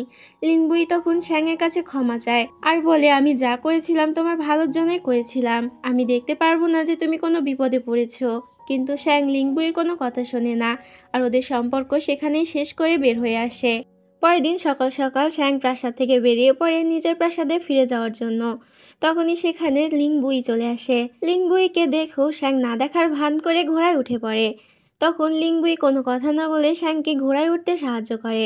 লিংবুই তখন শ্যাংয়ের কাছে ক্ষমা চায় আর বলে, আমি যা করেছিলাম তোমার ভালোর জন্যই করেছিলাম, আমি দেখতে পারবো না যে তুমি কোনো বিপদে পড়েছো। কিন্তু শ্যাং লিংবুইয়ের কোনো কথা শোনে না আর ওদের সম্পর্ক সেখানেই শেষ করে বের হয়ে আসে। পরের দিন সকাল সকাল শ্যাং প্রাসাদ থেকে বেরিয়ে পড়ে নিজের প্রাসাদে ফিরে যাওয়ার জন্য। তখনই সেখানে লিংবুই চলে আসে। লিংবুইকে দেখেও শ্যাং না দেখার ভান করে ঘোড়ায় উঠে পড়ে। তখন লিংবুই কোনো কথা না বলে শ্যাংকে ঘোড়ায় উঠতে সাহায্য করে,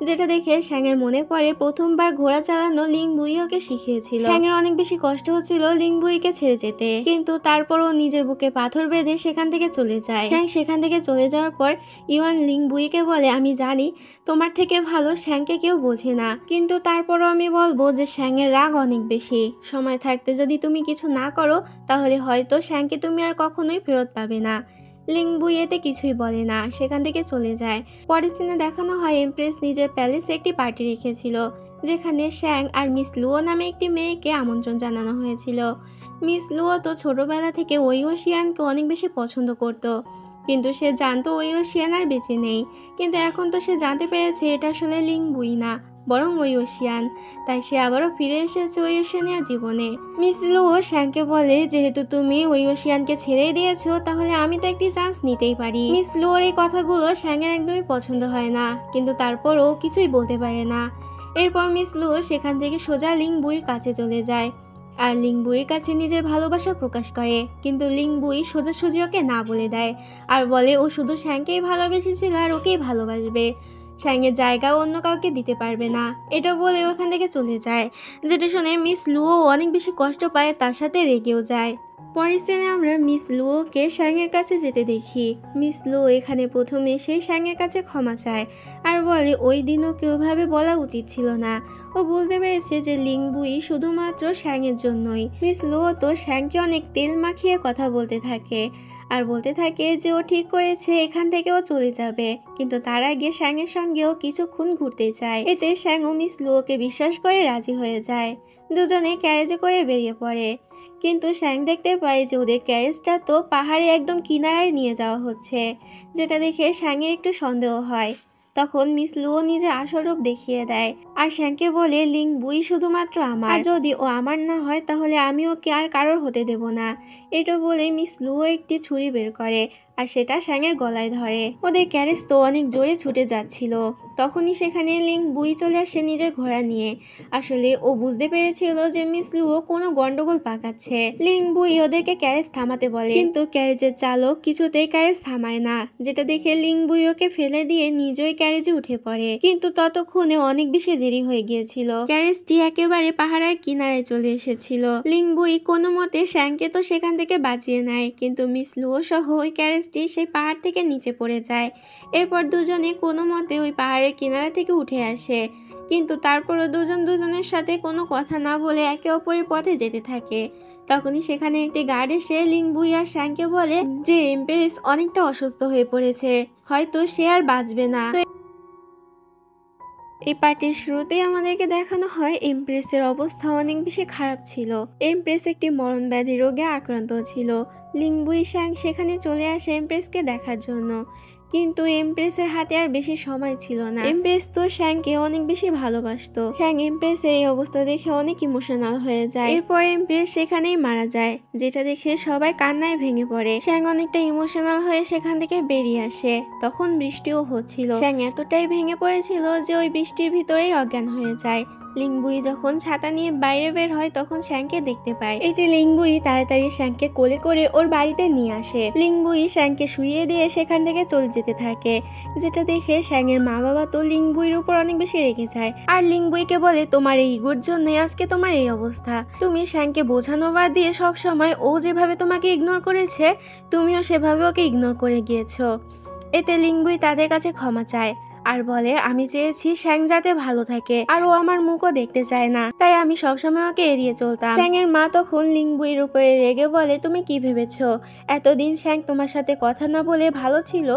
যেটা দেখে শ্যাংয়ের মনে পড়ে প্রথমবার ঘোড়া চালানো লিংবুই ওকে শিখিয়েছিল। শ্যাংয়ের অনেক বেশি কষ্ট হচ্ছিল লিংবুইকে ছেড়ে যেতে, কিন্তু তারপরও নিজের বুকে পাথর বেঁধে সেখান থেকে চলে যায়। শ্যাং সেখান থেকে চলে যাওয়ার পর ইওয়ান লিংবুইকে বলে, আমি জানি তোমার থেকে ভালো শ্যাংকে কেউ বোঝে না, কিন্তু তারপরও আমি বলবো যে শ্যাংয়ের রাগ অনেক বেশি। সময় থাকতে যদি তুমি কিছু না করো তাহলে হয়তো শ্যাংকে তুমি আর কখনোই ফেরত পাবে না। লিংবুই এতে কিছুই বলে না, সেখান থেকে চলে যায়। পরের দিনে দেখানো হয় এমপ্রেস নিজের প্যালেসে একটি পার্টি রেখেছিল, যেখানে শ্যাং আর মিস লুও নামে একটি মেয়েকে আমন্ত্রণ জানানো হয়েছিল। মিস লুও তো ছোটবেলা থেকে উইওশিয়ানকে অনেক বেশি পছন্দ করত, কিন্তু সে জানতো উইওশিয়ান আর বেঁচে নেই। কিন্তু এখন তো সে জানতে পেরেছে এটা আসলে লিংবুই না, বরং উইওশিয়ান। তাই সে আবারও ফিরে এসেছে উইওশিয়ানের জীবনে। মিস লুও শ্যাংকে বলে, যেহেতু তুমি উইওশিয়ানকে ছেড়েই দিয়েছো তাহলে আমি তো একটি চান্স নিতেই পারি। মিস লুওর এই কথাগুলো শ্যাংয়ের একদমই পছন্দ হয় না, কিন্তু তারপরও কিছুই বলতে পারে না। এরপর মিস লুও সেখান থেকে সোজা লিংবুইয়ের কাছে চলে যায় আর লিংবুইয়ের কাছে নিজের ভালোবাসা প্রকাশ করে, কিন্তু লিংবুই সোজাসুজি ওকে না বলে দেয় আর বলে ও শুধু শ্যাংকেই ভালোবেসেছিল আর ওকেই ভালোবাসবে, শ্যাংয়ের জায়গা অন্য কাউকে দিতে পারবে না। এটা বলে ওখান থেকে চলে যায়, যেটা শুনে মিস লুও অনেক বেশি কষ্ট পায়, তার সাথে রেগেও যায়। পরের সিনে আমরা মিস লুওকে শ্যাংয়ের কাছে যেতে দেখি। মিস লুও এখানে প্রথম এসে শ্যাংয়ের কাছে ক্ষমা চায় আর বলে ওই দিন ওকে ওভাবে বলা উচিত ছিল না। ও বুঝতে পেরেছে যে লিংবুই শুধুমাত্র শ্যাংয়ের জন্যই। মিস লুও তো শ্যাংকে অনেক তেল মাখিয়ে কথা বলতে থাকে আর বলতে থাকে যে ও ঠিক করেছে এখান থেকে ও চলে যাবে, কিন্তু তার আগে শ্যাংয়ের সঙ্গেও কিছুক্ষণ ঘুরতে চায়। এতে শ্যাং ও মিস লুওকে বিশ্বাস করে রাজি হয়ে যায়। দুজনে ক্যারেজে করে বেরিয়ে পড়ে, কিন্তু শ্যাং দেখতে পায় যে ওদের ক্যারেজটা তো পাহাড়ে একদম কিনারায় নিয়ে যাওয়া হচ্ছে, যেটা দেখে শ্যাংয়ের একটু সন্দেহ হয়। তখন মিস লুও নিজের আসল রূপ দেখিয়ে দেয় আর শ্যাংকে বলে লিংবুই শুধুমাত্র আমার, আর যদি ও আমার না হয় তাহলে আমি ওকে আর কারোর হতে দেব না। এটা বলে মিস লুও একটি ছুরি বের করে আর সেটা শ্যাংয়ের গলায় ধরে। ওদের ক্যারেজ তো অনেক জোরে ছুটে যাচ্ছিল, তখনই সেখানে লিংবুই চলে আসে নিজের ঘোড়া নিয়ে। আসলে ও বুঝতে পেরেছিল যে মিস লুও কোনো গন্ডগোল পাকাচ্ছে। লিংবুই ওদেরকে ক্যারেজ থামাতে বলে, কিন্তু ক্যারেজের চালক কিছুতেই ক্যারেজ থামায় না, যেটা দেখে লিংবুই ওকে ফেলে দিয়ে নিজেই ক্যারেজে উঠে পড়ে। কিন্তু ততক্ষণে অনেক বেশি দেরি হয়ে গিয়েছিল, ক্যারেজটি একেবারে পাহাড়ের কিনারায় চলে এসেছিল। লিংবুই কোনো মতে শ্যাংকে তো সেখান থেকে বাঁচিয়ে নেয়, কিন্তু মিস লুও সহ ওই ক্যারেজটি সেই পাহাড় থেকে নিচে পড়ে যায়। এরপর দুজনে কোনো মতে ওই পাহাড়ের কিনারা থেকে উঠে আসে, কিন্তু তারপরও দুজনের সাথে কোনো কথা না বলে একে অপরের পথে যেতে থাকে। তখনই সেখানে একটি গার্ড এসে লিংবুই আর শ্যাংকে বলে যে এমপ্রেস অনেকটা অসুস্থ হয়ে পড়েছে, হয়তো সে আর বাঁচবে না। এই পার্টির শুরুতেই আমাদেরকে দেখানো হয় এমপ্রেসের অবস্থা অনেক বেশি খারাপ ছিল। এমপ্রেস একটি মরণব্যাধি রোগে আক্রান্ত ছিল। লিংবুই শ্যাং সেখানে চলে আসে এমপ্রেসকে দেখার জন্য, কিন্তু এমপ্রেসের হাতে আর বেশি সময় ছিল না। এমপ্রেস তো শ্যাংকে অনেক বেশি ভালোবাসতো। শ্যাং এমপ্রেসের এই অবস্থা দেখে অনেক ইমোশনাল হয়ে যায়। এরপর এমপ্রেস সেখানেই মারা যায়, যেটা দেখে সবাই কান্নায় ভেঙে পড়ে। শ্যাং অনেকটা ইমোশনাল হয়ে সেখান থেকে বেরিয়ে আসে। তখন বৃষ্টিও হচ্ছিল। শ্যাং এতটাই ভেঙে পড়েছিল যে ওই বৃষ্টির ভিতরেই অজ্ঞান হয়ে যায়। লিংবুই যখন ছাতা নিয়ে বাইরে বের হয় তখন শ্যাংকে দেখতে পায়। এতে লিংবুই তাড়াতাড়ি শ্যাংকে কোলে করে ওর বাড়িতে নিয়ে আসে। লিংবুই শ্যাংকে শুইয়ে দিয়ে সেখান থেকে চলে যেতে থাকে, যেটা দেখে শ্যাংয়ের মা বাবা তো লিংবুইর উপর অনেক বেশি রেগে যায় আর লিংবুইকে বলে তোমার এই ইগোর জন্যই আজকে তোমার এই অবস্থা। তুমি শ্যাংকে বোঝানো বাদ দিয়ে সবসময় ও যেভাবে তোমাকে ইগনোর করেছে তুমিও সেভাবে ওকে ইগনোর করে গিয়েছো। এতে লিংবুই তাদের কাছে ক্ষমা চায় আর বলে আমি চেয়েছি শ্যাং যাতে ভালো থাকে আর ও আমার মুখও দেখতে চায় না, তাই আমি সবসময় ওকে এড়িয়ে চলতাম। শ্যাংয়ের মা তখন লিংবুইর উপরে রেগে বলে তুমি কি ভেবেছো এতদিন শ্যাং তোমার সাথে কথা না বলে ভালো ছিল?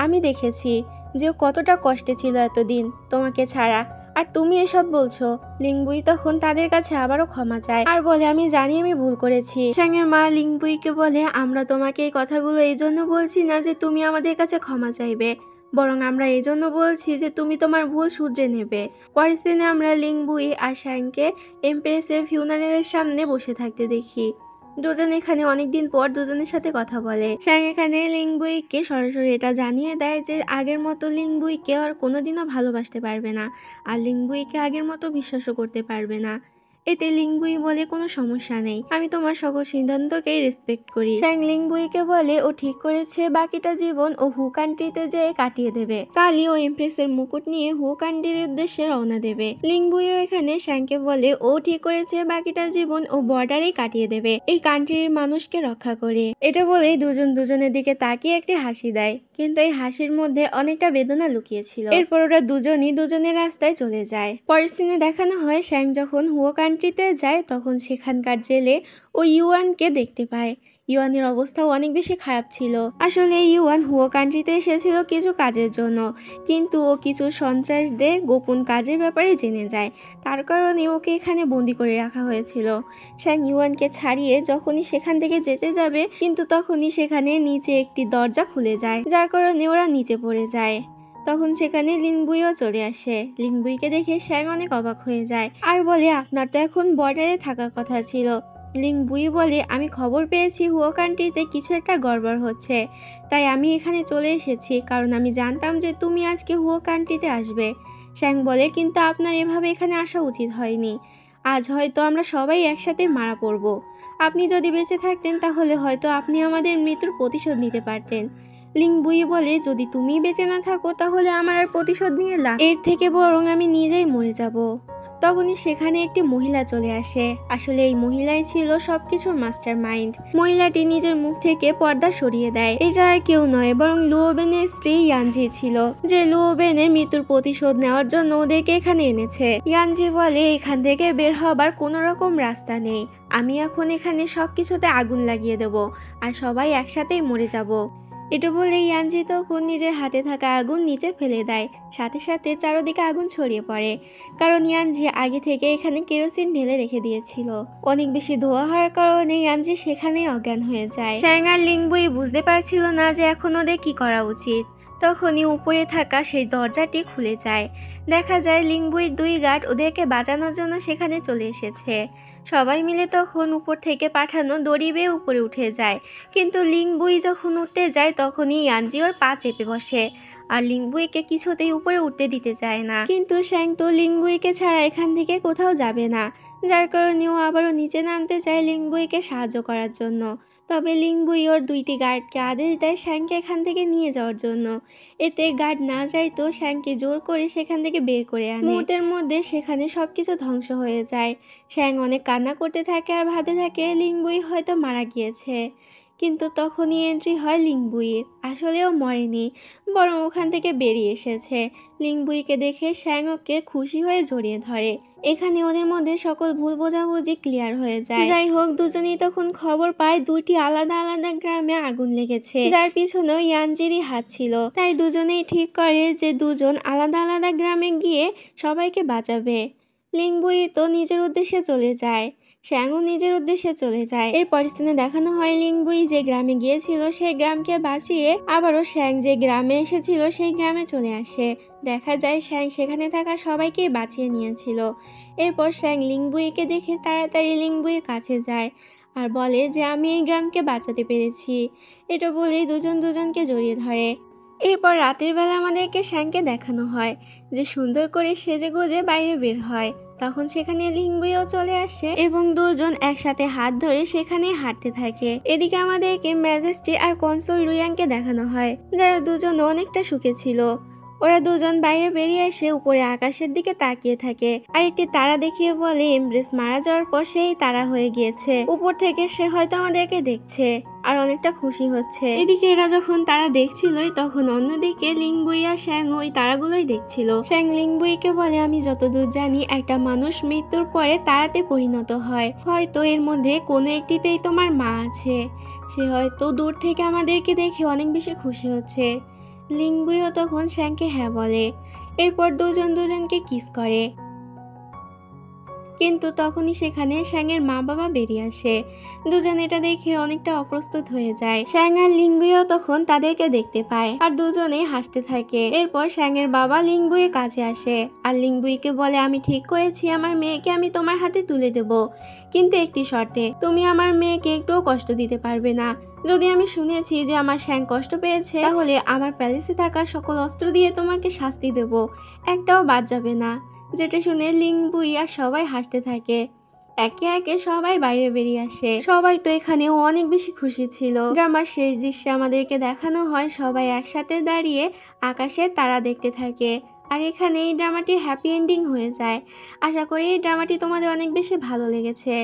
আমি দেখেছি যে ও কতটা কষ্টে ছিল এতদিন তোমাকে ছাড়া, আর তুমি এসব বলছো। লিংবুই তখন তাদের কাছে আবারও ক্ষমা চায় আর বলে আমি জানি আমি ভুল করেছি। শ্যাংয়ের মা লিংবুইকে বলে আমরা তোমাকে এই কথাগুলো এই জন্য বলছি না যে তুমি আমাদের কাছে ক্ষমা চাইবে, বরং আমরা এই জন্য বলছি যে তুমি তোমার ভুল শুধরে নেবে। পরের সিনে আমরা লিংবুই আর শ্যাংকে এমপ্রেসের ফিউনারেলের সামনে বসে থাকতে দেখি। দুজন এখানে অনেকদিন পর দুজনের সাথে কথা বলে। শ্যাং এখানে লিংবুইকে সরাসরি এটা জানিয়ে দেয় যে আগের মতো লিংবুইকে আর কোনোদিনও ভালোবাসতে পারবে না আর লিংবুইকে আগের মতো বিশ্বাসও করতে পারবে না। এতে লিংবুই বলে কোনো সমস্যা নেই, আমি তোমার সকল সিদ্ধান্তকেই রেসপেক্ট করি। শ্যাং লিংবুইকে বলে ও ঠিক করেছে বাকিটা জীবন ও হু কান্ট্রিতে যেয়ে কাটিয়ে দেবে। কালই ও এমপ্রেসের মুকুট নিয়ে হু কান্ট্রির উদ্দেশ্যে রওনা দেবে। লিংবুইও এখানে শ্যাংকে বলে ও ঠিক করেছে বাকিটা জীবন ও বর্ডারেই কাটিয়ে দেবে এই কান্ট্রির মানুষকে রক্ষা করে। এটা বলেই দুজন দুজনের দিকে তাকিয়ে একটি হাসি দেয়, কিন্তু এই হাসির মধ্যে অনেকটা বেদনা লুকিয়েছিল। এরপর ওরা দুজনই দুজনের রাস্তায় চলে যায়। পরের সিনে দেখানো হয় শ্যাং যখন হুয়ো কান্ট্রিতে যায় তখন সেখানকার জেলে ও ইউয়ানকে দেখতে পায়। ইউয়ানের অবস্থাও অনেক বেশি খারাপ ছিল। আসলে ইউয়ান হুয়ো কান্ট্রিতে এসেছিল কিছু কাজের জন্য, কিন্তু ও কিছু সন্ত্রাসদের গোপন কাজের ব্যাপারে জেনে যায়, তার কারণে ওকে এখানে বন্দি করে রাখা হয়েছিল। শ্যাং ইউয়ানকে ছাড়িয়ে যখনই সেখান থেকে যেতে যাবে কিন্তু তখনই সেখানে নিচে একটি দরজা খুলে যায়, যার কারণে ওরা নিচে পড়ে যায়। তখন সেখানে লিংবুইও চলে আসে। লিংবুইকে দেখে শ্যাং অনেক অবাক হয়ে যায় আর বলে আপনার তো এখন বর্ডারে থাকার কথা ছিল। লিংবুই বলে আমি খবর পেয়েছি হুয়ো কান্ট্রিতে কিছু একটা গড়বড় হচ্ছে, তাই আমি এখানে চলে এসেছি, কারণ আমি জানতাম যে তুমি আজকে হুয়ো কান্ট্রিতে আসবে। শ্যাং বলে কিন্তু আপনার এভাবে এখানে আসা উচিত হয়নি, আজ হয়তো আমরা সবাই একসাথে মারা পড়ব। আপনি যদি বেঁচে থাকতেন তাহলে হয়তো আপনি আমাদের মৃত্যুর প্রতিশোধ নিতে পারতেন। লিংবুই বলে যদি তুমি বেঁচে না থাকো তাহলে আমার আর প্রতিশোধ নিয়ে লাভ, এর থেকে বরং আমি নিজেই মরে যাব। তখনই সেখানে একটি মহিলা চলে আসে। আসলে এই মহিলাই ছিল সবকিছুর মাস্টার মাইন্ড। মহিলাটি নিজের মুখ থেকে পর্দা সরিয়ে দেয়। এটা আর কেউ নয় বরং লুওবেনের স্ত্রী ইয়ানজি ছিল, যে লুওবেনের মৃত্যুর প্রতিশোধ নেওয়ার জন্য ওদেরকে এখানে এনেছে। ইয়ানজি বলে এখান থেকে বের হবার কোনো রকম রাস্তা নেই, আমি এখন এখানে সবকিছুতে আগুন লাগিয়ে দেব আর সবাই একসাথেই মরে যাব। এটা বলে ইয়ানজি তখন নিজের হাতে থাকা আগুন নিচে ফেলে দেয়। সাথে সাথে চারদিকে আগুন ছড়িয়ে পড়ে, কারণ ইয়ানজি আগে থেকে এখানে কেরোসিন ঢেলে রেখে দিয়েছিল। অনেক বেশি ধোঁয়া হওয়ার কারণে ইয়ানজি সেখানেই অজ্ঞান হয়ে যায়। শ্যাং আর লিংবুই বুঝতে পারছিল না যে এখন ওদের কি করা উচিত। তখনই উপরে থাকা সেই দরজাটি খুলে যায়। দেখা যায় লিংবুই 2 গার্ড ওদেরকে বাঁচানোর জন্য সেখানে চলে এসেছে। সবাই মিলে তখন উপর থেকে পাঠানো দড়ি বেয়ে উপরে উঠে যায়, কিন্তু লিংবুই যখন উঠতে যায় তখনই ইয়ানজি ওর পা চেপে বসে আর লিংবুইকে কিছুতেই উপরে উঠতে দিতে চায় না। কিন্তু শ্যাং তো লিংবুইকে ছাড়া এখান থেকে কোথাও যাবে না, যার কারণে ও আবারও নিচে নামতে চায় লিংবুইকে সাহায্য করার জন্য। তবে লিংবুই ওর 2টি গার্ডকে আদেশ দেয় শ্যাংকে এখান থেকে নিয়ে যাওয়ার জন্য। এতে গার্ড না যাইতো শ্যাংকে জোর করে সেখান থেকে বের করে আনে। মুহূর্তের মধ্যে সেখানে সবকিছু ধ্বংস হয়ে যায়। শ্যাং অনেক কান্না করতে থাকে আর ভাবতে থাকে লিংবুই হয়তো মারা গিয়েছে। কিন্তু তখনই এন্ট্রি হয় লিংবুইয়ের। আসলেও মরেনি, বরং ওখান থেকে বেরিয়ে এসেছে। লিংবুইকে দেখে শ্যাং ওকে খুশি হয়ে জড়িয়ে ধরে। এখানে ওদের মধ্যে সকল ভুল বোঝাবুঝি ক্লিয়ার হয়ে যায়। যাই হোক, দুজনেই তখন খবর পায় 2টি আলাদা আলাদা গ্রামে আগুন লেগেছে, যার পিছনেও ইয়ানজিরই হাত ছিল। তাই দুজনেই ঠিক করে যে দুজন আলাদা আলাদা গ্রামে গিয়ে সবাইকে বাঁচাবে। লিংবুই তো নিজের উদ্দেশ্যে চলে যায়, শ্যাংও নিজের উদ্দেশ্যে চলে যায়। এরপর স্থানে দেখানো হয় লিংবুই যে গ্রামে গিয়েছিল সেই গ্রামকে বাঁচিয়ে আবারও শ্যাং যে গ্রামে এসেছিল সেই গ্রামে চলে আসে। দেখা যায় শ্যাং সেখানে থাকা সবাইকেই বাঁচিয়ে নিয়েছিল। এরপর শ্যাং লিংবুইকে দেখে তাড়াতাড়ি লিংবুইয়ের কাছে যায় আর বলে যে আমি এই গ্রামকে বাঁচাতে পেরেছি। এটা বলেই দুজন দুজনকে জড়িয়ে ধরে। এরপর রাতের বেলা আমাদেরকে শ্যাংকে দেখানো হয় যে সুন্দর করে সেজে গুজে বাইরে বের হয়। তখন সেখানে লিংবুইও চলে আসে এবং দুজন একসাথে হাত ধরে সেখানে হাঁটতে থাকে। এদিকে আমাদেরকে ম্যাজেস্টি আর কনসোল রুয়াংকে দেখানো হয়, যারা দুজন অনেকটা সুখে ছিল। ওরা দুজন বাইরে বেরিয়ে এসে উপরে আকাশের দিকে তাকিয়ে থাকে আর একটি তারা দেখিয়ে বলে এমব্রেস মারা যাওয়ার পর সেই তারা হয়ে গিয়েছে। উপর থেকে সে হয়তো আমাদেরকে দেখছে আর অনেকটা খুশি হচ্ছে। এদিকে এরা যখন তারা দেখছিলই তখন অন্যদিকে লিংবুই আর শ্যাং ওই তারাগুলোই দেখছিল। শ্যাং লিংবুইকে বলে আমি যতদূর জানি একটা মানুষ মৃত্যুর পরে তারাতে পরিণত হয়, হয়তো এর মধ্যে কোনো একটিতেই তোমার মা আছে। সে হয়তো দূর থেকে আমাদেরকে দেখে অনেক বেশি খুশি হচ্ছে। লিংবুইও তখন শ্যাংকে হ্যাঁ বলে। এরপর দুজন দুজনকে কিস করে, কিন্তু তখনই সেখানে শ্যাংয়ের মা বাবা বেরিয়ে আসে। দুজন এটা দেখে অনেকটা অপ্রস্তুত হয়ে যায়। শ্যাং আর লিংবুইও তখন তাদেরকে দেখতে পায় আর দুজনে হাসতে থাকে। এরপর শ্যাংয়ের বাবা লিংবুইয়ের কাছে আসে আর লিংবুইকে বলে আমি ঠিক করেছি আমার মেয়েকে আমি তোমার হাতে তুলে দেব, কিন্তু একটি শর্তে, তুমি আমার মেয়েকে একটুও কষ্ট দিতে পারবে না। যদি আমি শুনেছি যে আমার শ্যাং কষ্ট পেয়েছে তাহলে আমার প্যালেসে থাকা সকল অস্ত্র দিয়ে তোমাকে শাস্তি দেব, একটাও বাদ যাবে না। যেটা শুনে লিংবুই আর সবাই হাসতে থাকে। একে একে সবাই বাইরে বেরিয়ে আসে। সবাই তো এখানেও অনেক বেশি খুশি ছিল। ড্রামার শেষ দৃশ্যে আমাদেরকে দেখানো হয় সবাই একসাথে দাঁড়িয়ে আকাশে তারা দেখতে থাকে। আর এখানে এই ড্রামাটি হ্যাপি এন্ডিং হয়ে যায়। আশা করি এই ড্রামাটি তোমাদের অনেক বেশি ভালো লেগেছে।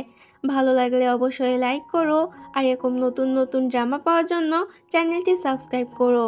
ভালো লাগলে অবশ্যই লাইক করো আর এরকম নতুন নতুন ড্রামা পাওয়ার জন্য চ্যানেলটি সাবস্ক্রাইব করো।